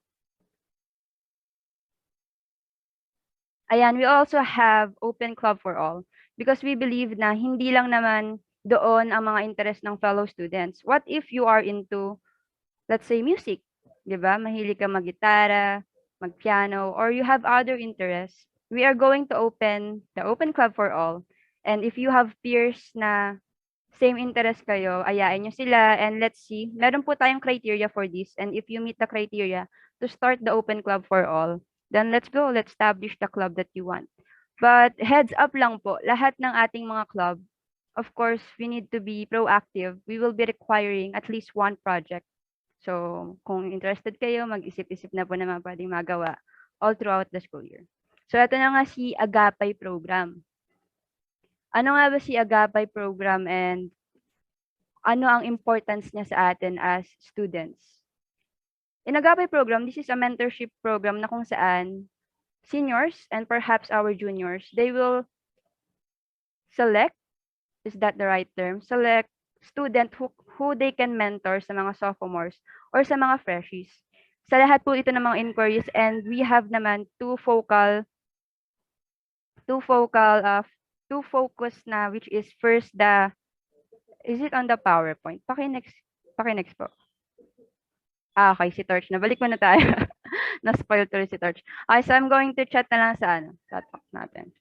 Ayan, we also have open club for all because we believe na hindi lang naman doon ang mga interest ng fellow students. What if you are into, let's say, music, di ba? Mahilig ka mag-gitara, mag-piano, or you have other interests. We are going to open the open club for all. And if you have peers na same interest kayo, ayain nyo sila and let's see. Meron po tayong criteria for this and if you meet the criteria to start the open club for all, then let's go. Let's establish the club that you want. But heads up lang po, lahat ng ating mga club, of course, we need to be proactive. We will be requiring at least one project. So, kung interested kayo, mag-isip-isip na po na mga pwedeng magawa all throughout the school year. So, ito na nga si Agapay program. Ano nga ba si Agapay program and ano ang importance niya sa atin as students? In Agapay program, this is a mentorship program na kung saan seniors and perhaps our juniors, they will select, is that the right term? Select student who they can mentor sa mga sophomores or sa mga freshies. Sa lahat po ito ng mga inquiries and we have naman two focus na which is first is it on the PowerPoint? Paki-next po. Okay, si Torch. Nabalik mo na tayo. Na-spoil tuloy si Torch. Okay, so I'm going to chat na lang sa chat box natin.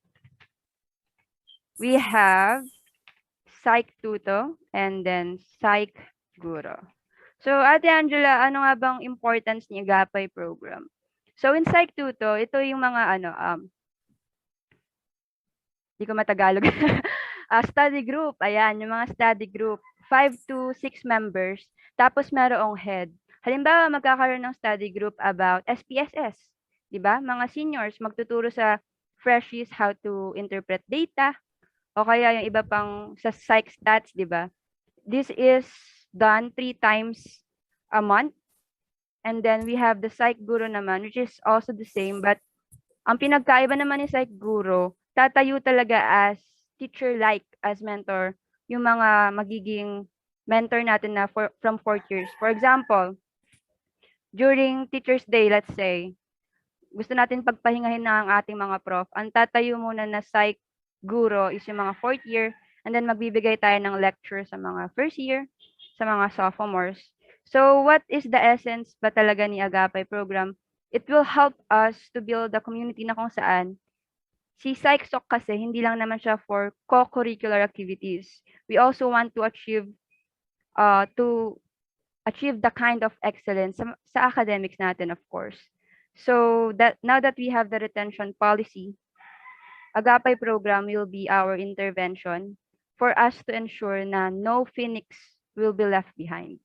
We have Psych Tuto and then Psych Guro. So, Ate Angela, ano nga bang importance ni Agapay program? So, in Psych Tuto, ito yung mga di ko matagalog. Study group, ayan, yung mga study group, 5 to 6 members, tapos merong head. Halimbawa, magkakaroon ng study group about SPSS, di ba? Mga seniors magtuturo sa freshies how to interpret data, o kaya yung iba pang sa psych stats, di ba? This is done 3 times a month. And then we have the psych guru naman, which is also the same, but ang pinagkaiba naman ni psych guru, tatayo talaga as teacher-like, as mentor, yung mga magiging mentor natin na from 4 years. For example, during Teacher's Day, let's say, gusto natin pagpahingahin na ang ating mga prof. Ang tatayo muna na psych guro is yung mga 4th year, and then magbibigay tayo ng lecture sa mga 1st year, sa mga sophomores. So, what is the essence ba talaga ni Agapay program? It will help us to build a community na kung saan si Psych Soc kasi hindi lang naman siya for co-curricular activities. We also want to achieve the kind of excellence sa academics natin, of course. So that now that we have the retention policy, Agapay program will be our intervention for us to ensure na no phoenix will be left behind.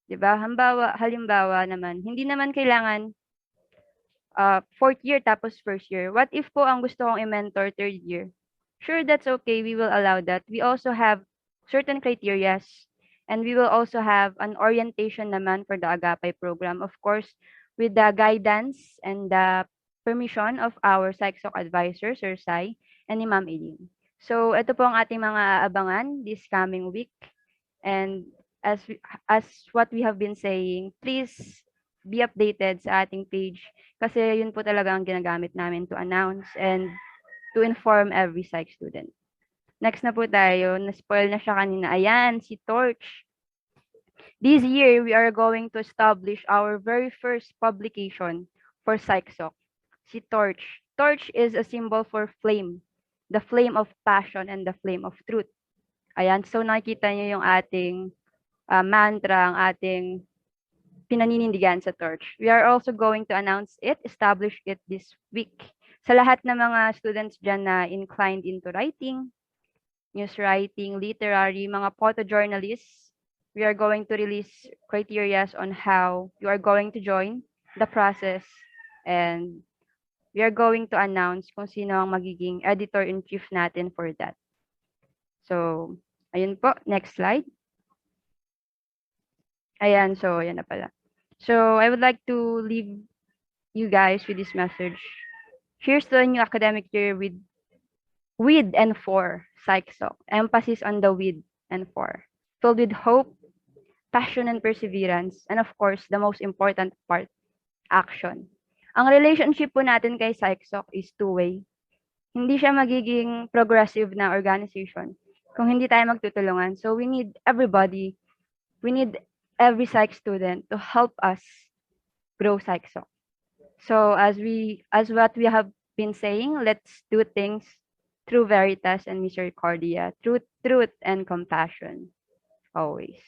'Di ba? Halimbawa naman, hindi naman kailangan 4th year tapos 1st year. What if po ang gusto kong i-mentor 3rd year? Sure, that's okay. We will allow that. We also have certain criterias and we will also have an orientation naman for the Agapay program. Of course, with the guidance and the permission of our Psych Soc advisor, Sir Sai, and ni Ma'am Eileen. So, ito po ang ating mga aabangan this coming week. And as what we have been saying, please be updated sa ating page kasi yun po talaga ang ginagamit namin to announce and to inform every psych student. Next na po tayo, na-spoil na siya kanina. Ayan, si Torch. This year, we are going to establish our very first publication for Psych Soc. Si Torch. Torch is a symbol for flame. The flame of passion and the flame of truth. Ayan, so nakikita niyo yung ating mantra, ang ating pinaninindigan sa Torch. We are also going to announce it, establish it this week. Sa lahat ng mga students dyan na inclined into writing, news writing, literary, mga photojournalists, we are going to release criteria on how you are going to join the process and we are going to announce kung sino ang magiging editor-in-chief natin for that. So, ayun po. Next slide. Ayan, so ayan na pala. So I would like to leave you guys with this message. Here's the new academic year with and for Psych Soc. Emphasis on the with and for. Filled with hope, passion and perseverance, and of course, the most important part, action. Ang relationship po natin kay Psych Soc is two-way. Hindi siya magiging progressive na organization kung hindi tayo magtutulungan. So we need everybody. We need every psych student to help us grow Psych Soc. So as what we have been saying, let's do things through veritas and misericordia, truth and compassion always.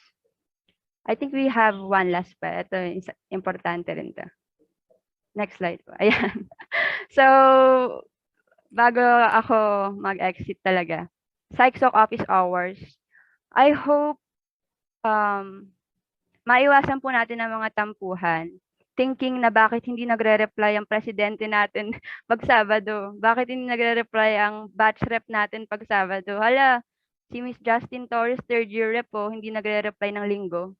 I think we have one last pa. Ito, importante rin to. Next slide po. Ayan. So, bago ako mag-exit talaga, Psych Soc office hours, I hope maiwasan po natin ang mga tampuhan. Thinking na bakit hindi nagre-reply ang presidente natin pag Sabado? Bakit hindi nagre-reply ang batch rep natin pag Sabado? Hala, si Miss Justin Torres, third year rep po, hindi nagre-reply ng linggo.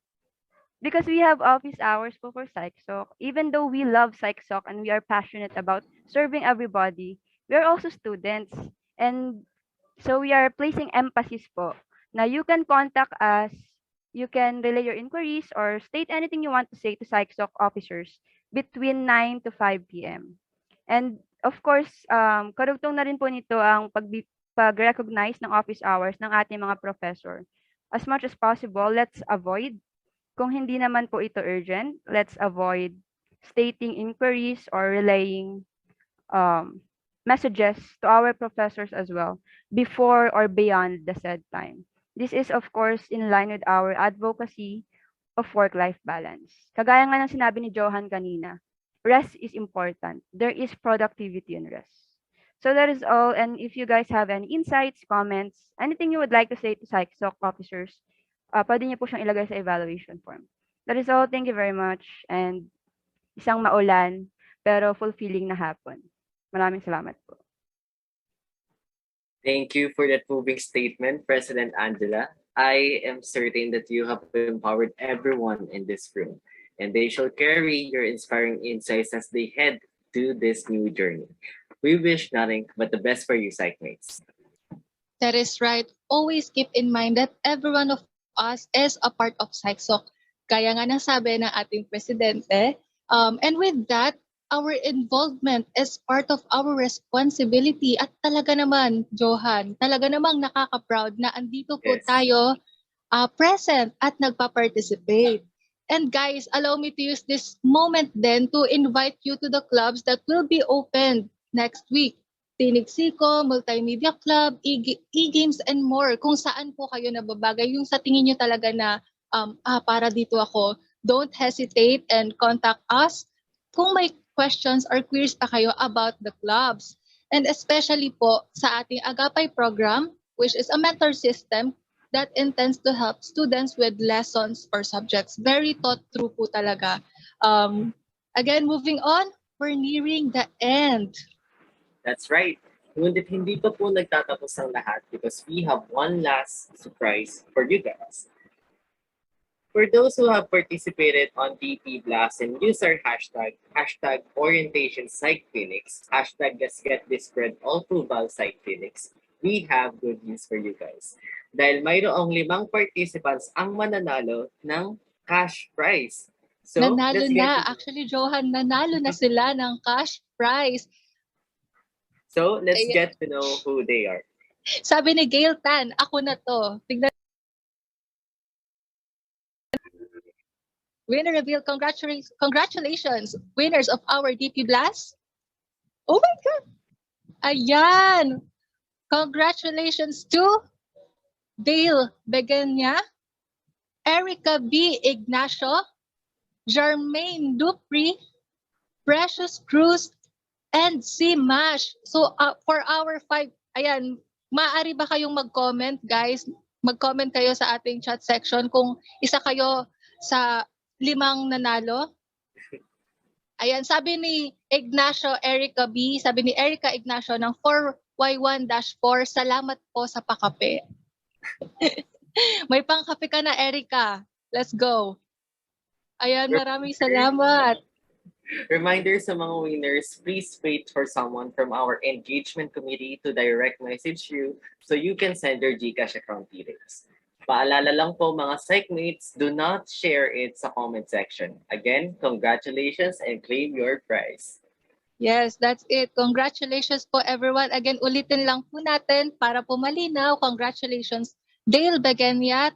Because we have office hours po for Psych Soc. Even though we love Psych Soc and we are passionate about serving everybody, we are also students. And so we are placing emphasis po na you can contact us, you can relay your inquiries or state anything you want to say to Psych Soc officers between 9 to 5 p.m. And of course, karugtong na rin po nito ang pag-recognize ng office hours ng ating mga professor. As much as possible, let's avoid, kung hindi naman po ito urgent, let's avoid stating inquiries or relaying messages to our professors as well before or beyond the said time. This is of course in line with our advocacy of work-life balance. Kagaya nga ng sinabi ni Johan kanina, rest is important. There is productivity in rest. So that is all. And if you guys have any insights, comments, anything you would like to say to Psych Soc officers, pwede niyo po siyang ilagay sa evaluation form. That is all. Thank you very much. And isang maulan pero fulfilling na hapon. Maraming salamat po. Thank you for that moving statement, President Angela. I am certain that you have empowered everyone in this room, and they shall carry your inspiring insights as they head to this new journey. We wish nothing but the best for you, psychmates. That is right. Always keep in mind that every one of us is a part of Psych Soc. Kaya nga nasabi ng ating presidente. And with that, our involvement is part of our responsibility. At talaga naman, Johan, talaga namang nakaka-proud na andito po tayo present at nagpa-participate. And guys, allow me to use this moment then to invite you to the clubs that will be opened next week. Tinig Siko, Multimedia Club, e-games and more. Kung saan po kayo nababagay, yung sa tingin nyo talaga na para dito ako, don't hesitate and contact us kung may questions or queries pa kayo about the clubs. And especially po sa ating Agapay program, which is a mentor system that intends to help students with lessons or subjects. Very thought through po talaga. Again, moving on, we're nearing the end. That's right. Ngunit hindi pa po nagtatapos ang lahat because we have one last surprise for you guys. For those who have participated on DP Blast and use our hashtag orientation psych clinics, hashtag let's get this spread Olfu-Val psych clinics, we have good news for you guys. Dahil mayroong 5 participants ang mananalo ng cash prize. So, nanalo na. Actually, Johan, nanalo na sila ng cash prize. So, let's get to know who they are. Sabi ni Gail Tan, ako na to. Tignan. Winner reveal, congratulations, winners of our DP Blast. Oh my God. Ayan. Congratulations to Dale Begania, Erica B. Ignacio, Jermaine Dupri, Precious Cruz, and si Mash. So for our 5, ayan, maaari ba kayong mag-comment, guys? Mag-comment kayo sa ating chat section kung isa kayo sa 5 nanalo. Ayan, sabi ni Ignacio Erica B, sabi ni Erica Ignacio ng 4Y1-4, salamat po sa pakape. May pangkape ka na, Erica. Let's go. Ayan, maraming salamat. Reminder sa mga winners, please wait for someone from our engagement committee to direct message you so you can send your GCash account details. Paalala lang po mga psychmates, do not share it sa comment section. Again, congratulations and claim your prize. Yes, that's it. Congratulations po everyone. Again, ulitin lang po natin para po malinaw. Congratulations, Dale Begenya.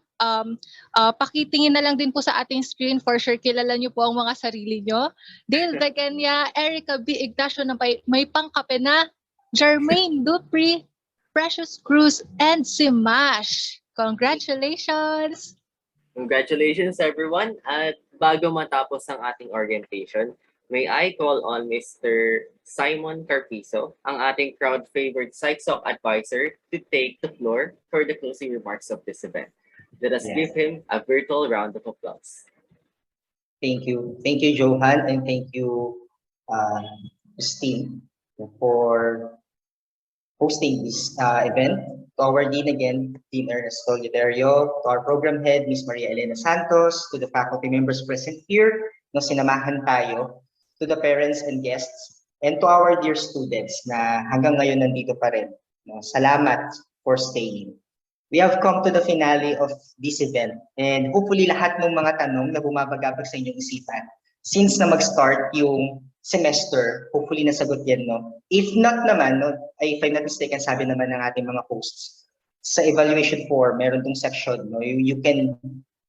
Pakitingin na lang din po sa ating screen. For sure, kilala niyo po ang mga sarili niyo. Dale Begenya, Erica B. Ignacio na may pangkape na, Jermaine Dupri, Precious Cruz, and si Mash. Congratulations! Congratulations everyone! At bago matapos ang ating orientation, may I call on Mr. Symon Carpiso, ang ating crowd-favorite Psych Soc advisor, to take the floor for the closing remarks of this event. Let us give him a virtual round of applause. Thank you. Thank you, Johan, and thank you, Christine, for hosting this event. To our Dean again, Dean Ernest Solidario, to our program head, Ms. Maria Elena Santos, to the faculty members present here, na sinamahan tayo, to the parents and guests, and to our dear students na hanggang ngayon nandito pa rin. No? Salamat for staying. We have come to the finale of this event, and hopefully lahat ng mga tanong na bumabagabag sa inyong isipan, since na mag-start yung semester, hopefully nasagot yan, no? If not naman, no, if I'm not mistaken, sabi naman ng ating mga hosts, sa evaluation 4, meron tong section, no? You can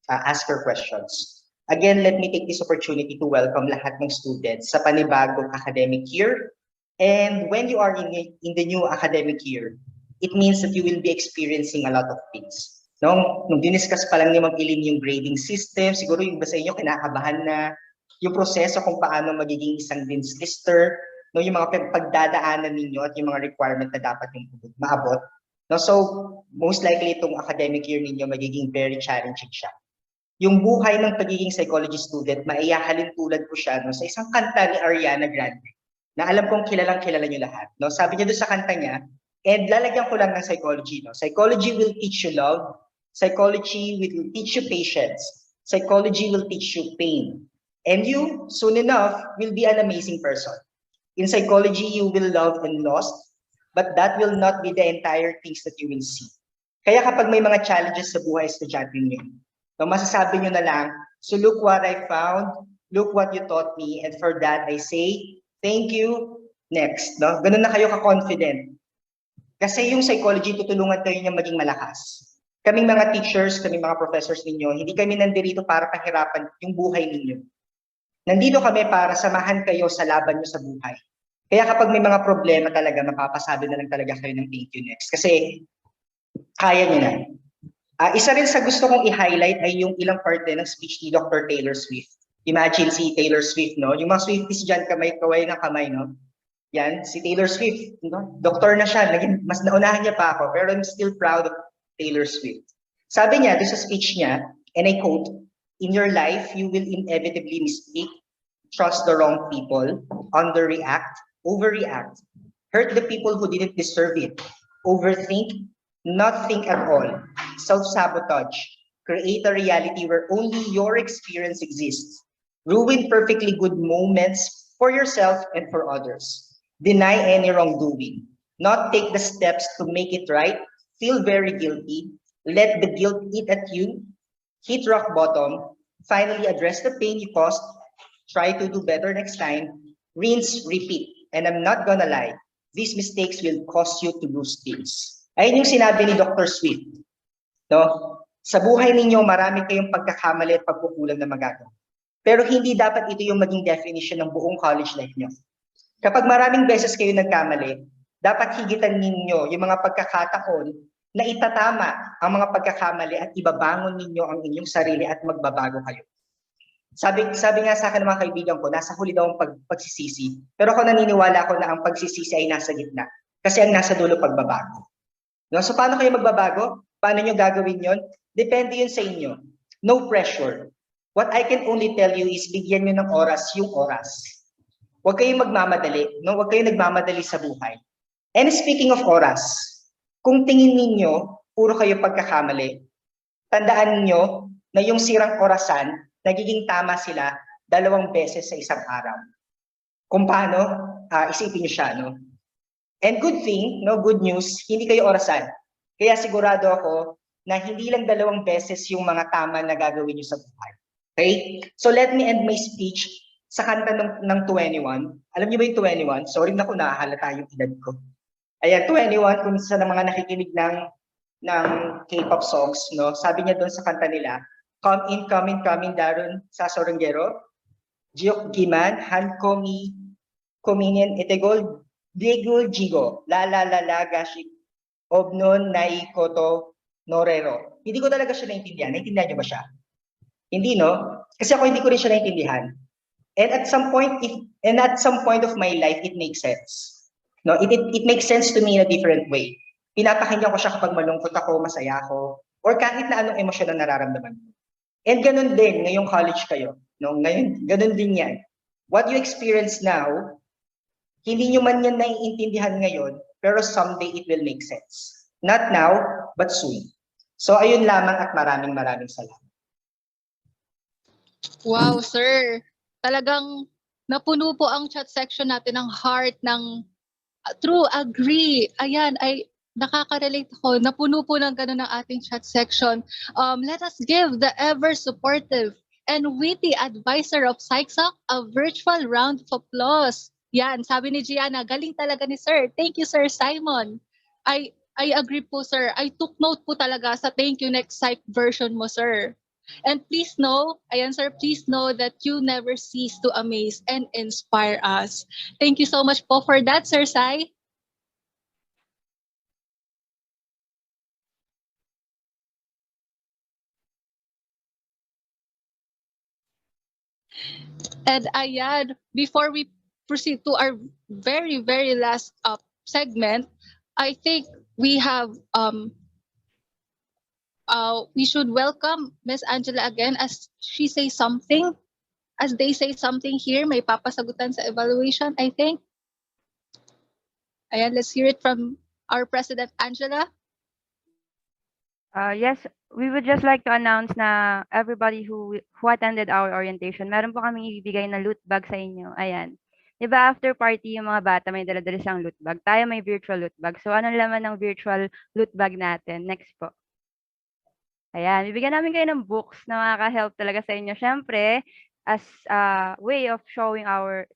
ask your questions. Again, let me take this opportunity to welcome lahat ng students sa panibagong academic year. And when you are in the new academic year, it means that you will be experiencing a lot of things. No? Nung diniscuss pa lang ni Ma'am Eileen yung grading system, siguro yung iba sa inyo kinakabahan na, yung proseso kung paano magiging isang dean's lister, no, yung mga pagdadaanan ninyo at yung mga requirement na dapat yung maabot. No, so most likely itong academic year ninyo magiging very challenging siya. Yung buhay ng pagiging psychology student, maiyahalin tulad ko siya, no, sa isang kanta ni Ariana Grande na alam kong kilalang kilala nyo lahat. No? Sabi niya doon sa kanta niya, and lalagyan ko lang ng psychology. No? Psychology will teach you love. Psychology will teach you patience. Psychology will teach you pain. And you, soon enough, will be an amazing person. In psychology, you will love and lost, but that will not be the entire things that you will see. Kaya kapag may mga challenges sa buhay estudyante niyo, no, masasabi niyo na lang, so look what I found, look what you taught me, and for that I say, thank you, next. No? Ganun na kayo ka-confident. Kasi yung psychology, tutulungan kayo niya maging malakas. Kaming mga teachers, kaming mga professors ninyo, hindi kami nandito para pahirapan yung buhay ninyo. Nandito kami para samahan kayo sa laban nyo sa buhay. Kaya kapag may mga problema talaga, mapapasabi na lang talaga kayo ng thank you next. Kasi kaya nyo na. Isa rin sa gusto kong i-highlight ay yung ilang parte ng speech ni Dr. Taylor Swift. Imagine si Taylor Swift, no? Yung mga Swifties dyan, kaway ng kamay, no? Yan, si Taylor Swift, no? Doktor na siya, mas naunahan niya pa ako, pero I'm still proud of Taylor Swift. Sabi niya, doon sa speech niya, and I quote, in your life, you will inevitably mistake, trust the wrong people, underreact, overreact, hurt the people who didn't deserve it, overthink, not think at all, self-sabotage, create a reality where only your experience exists, ruin perfectly good moments for yourself and for others, deny any wrongdoing, not take the steps to make it right, feel very guilty, let the guilt eat at you, hit rock bottom, finally address the pain you caused, try to do better next time, rinse, repeat. And I'm not gonna lie, these mistakes will cause you to lose things. Ayun yung sinabi ni Dr. Swift. No? Sa buhay ninyo, marami kayong pagkakamali at pagkukulang na magagawa. Pero hindi dapat ito yung maging definition ng buong college life nyo. Kapag maraming beses kayo nagkamali, dapat higitan ninyo yung mga pagkakataon na itatama ang mga pagkakamali at ibabangon ninyo ang inyong sarili at magbabago kayo. Sabi nga sa akin ng mga kaibigan ko, nasa huli daw ang pagsisisi. Pero ako naniniwala ko na ang pagsisisi ay nasa gitna. Kasi ang nasa dulo pagbabago. No? So paano kayo magbabago? Paano nyo gagawin yon? Depende yun sa inyo. No pressure. What I can only tell you is bigyan nyo ng oras yung oras. Huwag kayong magmamadali. No? Huwag kayong nagmamadali sa buhay. And speaking of oras, kung tingin ninyo, puro kayo pagkakamali, tandaan ninyo na yung sirang orasan, nagiging tama sila 2 beses sa isang araw. Kung paano, isipin nyo siya, no? And good thing, no, good news, hindi kayo orasan. Kaya sigurado ako na hindi lang 2 beses yung mga tama na gagawin nyo sa buhay. Okay? So let me end my speech sa kanta ng 21. Alam niyo ba yung 21? Sorry na kung nahahalata yung edad ko. Ayan, 21, kung sa mga nakikinig ng K-pop songs, no? Sabi niya doon sa kanta nila, come in, daron sa Sorongero, Jiok Giman, Han Komi, Kominin, Itegol, Digul Jigo, La La La La Gashi, Obnon Naikoto Norero. Hindi ko talaga siya naintindihan. Naintindihan niyo ba siya? Hindi, no? Kasi ako hindi ko rin siya naintindihan. And at some point of my life, it makes sense. No, it makes sense to me in a different way. Pinapakinggan ko siya kapag malungkot ako, masaya ako, or kahit na anong emosyon na nararamdaman ko. And ganun din, ngayong college kayo. No? Ngayon, ganun din yan. What you experience now, hindi nyo man yan naiintindihan ngayon, pero someday it will make sense. Not now, but soon. So ayun lamang at maraming salamat. Wow, sir. Talagang napuno po ang chat section natin ng heart, ng true, agree. Ayan, ay nakaka-relate ako. Napuno po ng ganun ang ating chat section. Let us give the ever-supportive and witty advisor of Psych Soc a virtual round of applause. Yan, sabi ni Gianna, galing talaga ni sir. Thank you, Sir Simon. I agree po, sir. I took note po talaga sa thank you next psych version mo, sir. And please know, ayan sir, please know that you never cease to amaze and inspire us. Thank you so much po for that, Sir Sai. And ayan, before we proceed to our very, very last segment, I think we have we should welcome Miss Angela again as she says something, as they say something here, may papasagutan sa evaluation, I think. Ayan, let's hear it from our President, Angela. Yes, we would just like to announce na everybody who attended our orientation, meron po kaming ibibigay na loot bag sa inyo. Ayan. Diba after party yung mga bata may dala-dala siyang loot bag. Tayo may virtual loot bag. So anong laman ng virtual loot bag natin? Next po. Ayan, bibigyan namin kayo ng books na makaka-help talaga sa inyo. Siyempre, as a way of showing our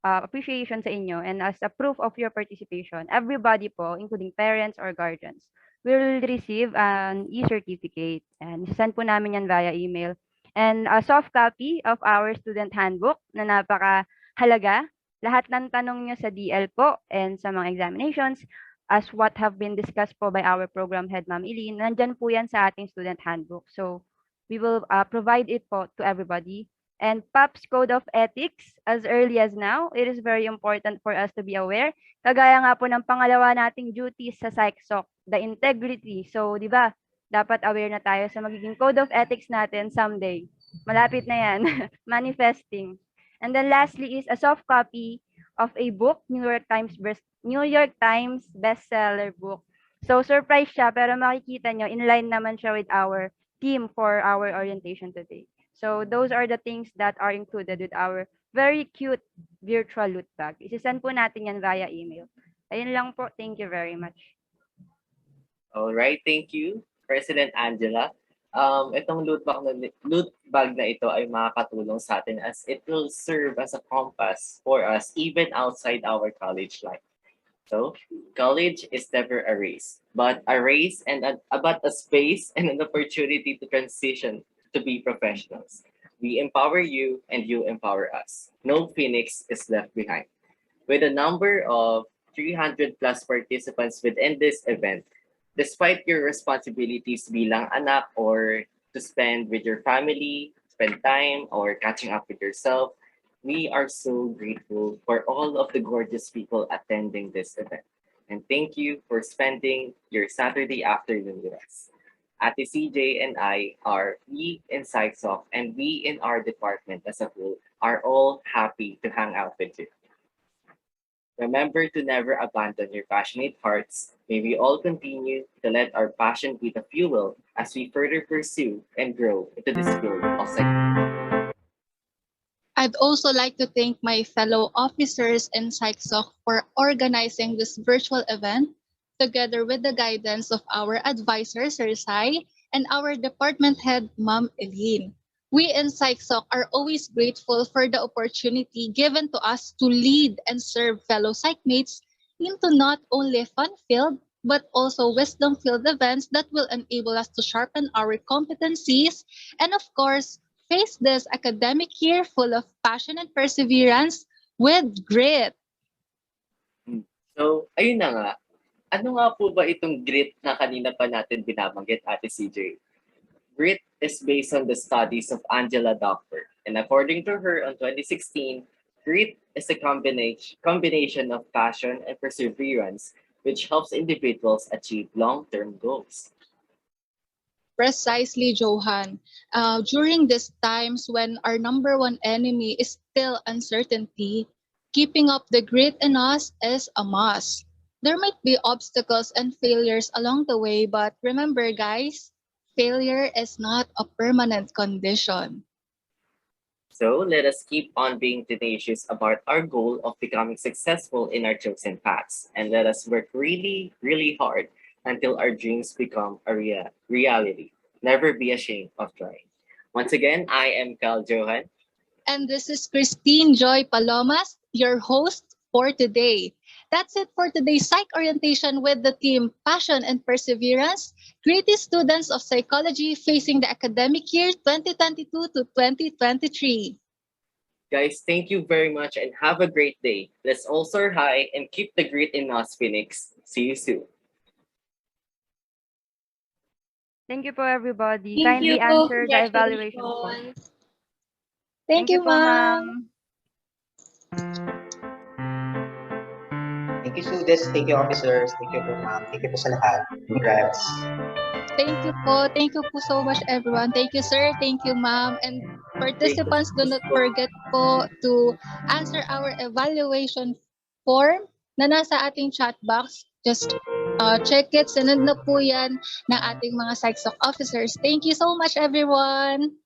appreciation sa inyo and as a proof of your participation, everybody po, including parents or guardians, will receive an e-certificate. And send po namin yan via email. And a soft copy of our student handbook na napakahalaga. Lahat ng tanong nyo sa DL po and sa mga examinations, as what have been discussed po by our program head, Ma'am Eileen, nandyan po yan sa ating student handbook. So, we will provide it po to everybody. And PAP's Code of Ethics, as early as now, it is very important for us to be aware. Kagaya nga po ng pangalawa nating duties sa Psych Soc, the integrity. So, di ba, dapat aware na tayo sa magiging Code of Ethics natin someday. Malapit na yan, manifesting. And then lastly is a soft copy of a book, New York Times bestseller book. So, surprise siya, pero makikita nyo, inline naman siya with our team for our orientation today. So, those are the things that are included with our very cute virtual loot bag. Isisend po natin yan via email. Ayun lang po. Thank you very much. All right, thank you, President Angela. Itong loot bag na ito ay makakatulong sa atin as it will serve as a compass for us even outside our college life. So, college is never a race, but a race and about a space and an opportunity to transition to be professionals. We empower you and you empower us. No phoenix is left behind. With a number of 300 plus participants within this event, despite your responsibilities bilang anak or to spend with your family, spend time or catching up with yourself, we are so grateful for all of the gorgeous people attending this event. And thank you for spending your Saturday afternoon with us. Ate CJ and I we in Psych Soc and we in our department as a whole are all happy to hang out with you. Remember to never abandon your passionate hearts. May we all continue to let our passion be the fuel as we further pursue and grow into this field of psychology. I'd also like to thank my fellow officers in Psych Soc for organizing this virtual event together with the guidance of our advisor, Sir Sai, and our department head, Ma'am Eileen. We in Psych Soc are always grateful for the opportunity given to us to lead and serve fellow psych mates into not only fun-filled but also wisdom-filled events that will enable us to sharpen our competencies and of course, face this academic year full of passion and perseverance with grit. So, ayun na nga. Ano nga po ba itong grit na kanina pa natin binabanggit, Ate CJ? Grit is based on the studies of Angela Doctor. And according to her, on 2016, grit is a combination of passion and perseverance which helps individuals achieve long-term goals. Precisely, Johan. During these times when our number one enemy is still uncertainty, keeping up the grit in us is a must. There might be obstacles and failures along the way, but remember, guys, failure is not a permanent condition. So let us keep on being tenacious about our goal of becoming successful in our chosen paths. And let us work really, really hard until our dreams become a reality. Never be ashamed of trying. Once again, I am Cal Johan. And this is Christine Joy Palomas, your host for today. That's it for today's psych orientation with the team Passion and Perseverance, greatest students of psychology facing the academic year 2022 to 2023. Guys, thank you very much and have a great day. Let's all soar high and keep the grit in us, Phoenix. See you soon. Thank you po everybody. Thank Kindly you. answer the evaluation po. Congratulations. Thank you, po, ma'am. Thank you, students. Thank you, officers. Thank you po, ma'am. Thank you po sa lahat. Congrats. Thank you po. Thank you po so much, everyone. Thank you, sir. Thank you, ma'am. And participants, do not forget po to answer our evaluation form na nasa ating chat box. Just check it. Sunod na po yan ng ating mga Psych Soc officers. Thank you so much, everyone.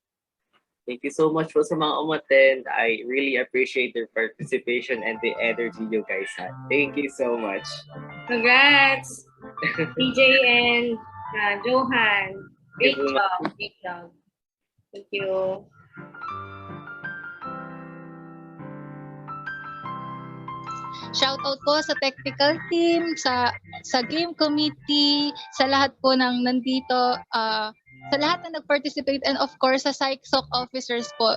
Thank you so much po sa mga umattend. I really appreciate your participation and the energy you guys had. Thank you so much. Congrats, TJ and Johan. Great job. Great job. Thank you. Shout out po sa technical team, sa game committee, sa lahat po ng nandito, sa lahat na nag-participate, and of course sa Psych Soc officers po.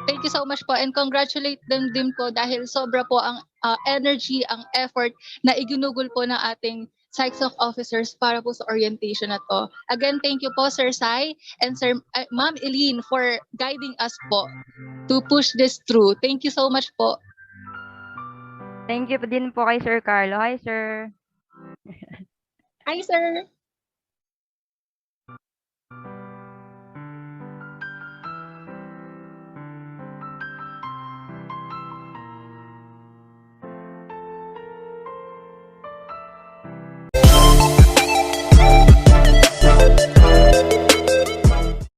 Thank you so much po and congratulate them din po dahil sobra po ang energy, ang effort na iginugol po ng ating Psych Soc officers para po sa orientation na to. Again, thank you po Sir Sai and Ma'am Eileen for guiding us po to push this through. Thank you so much po. Thank you din po kay Sir Carlo. Hi, sir. Hi, sir.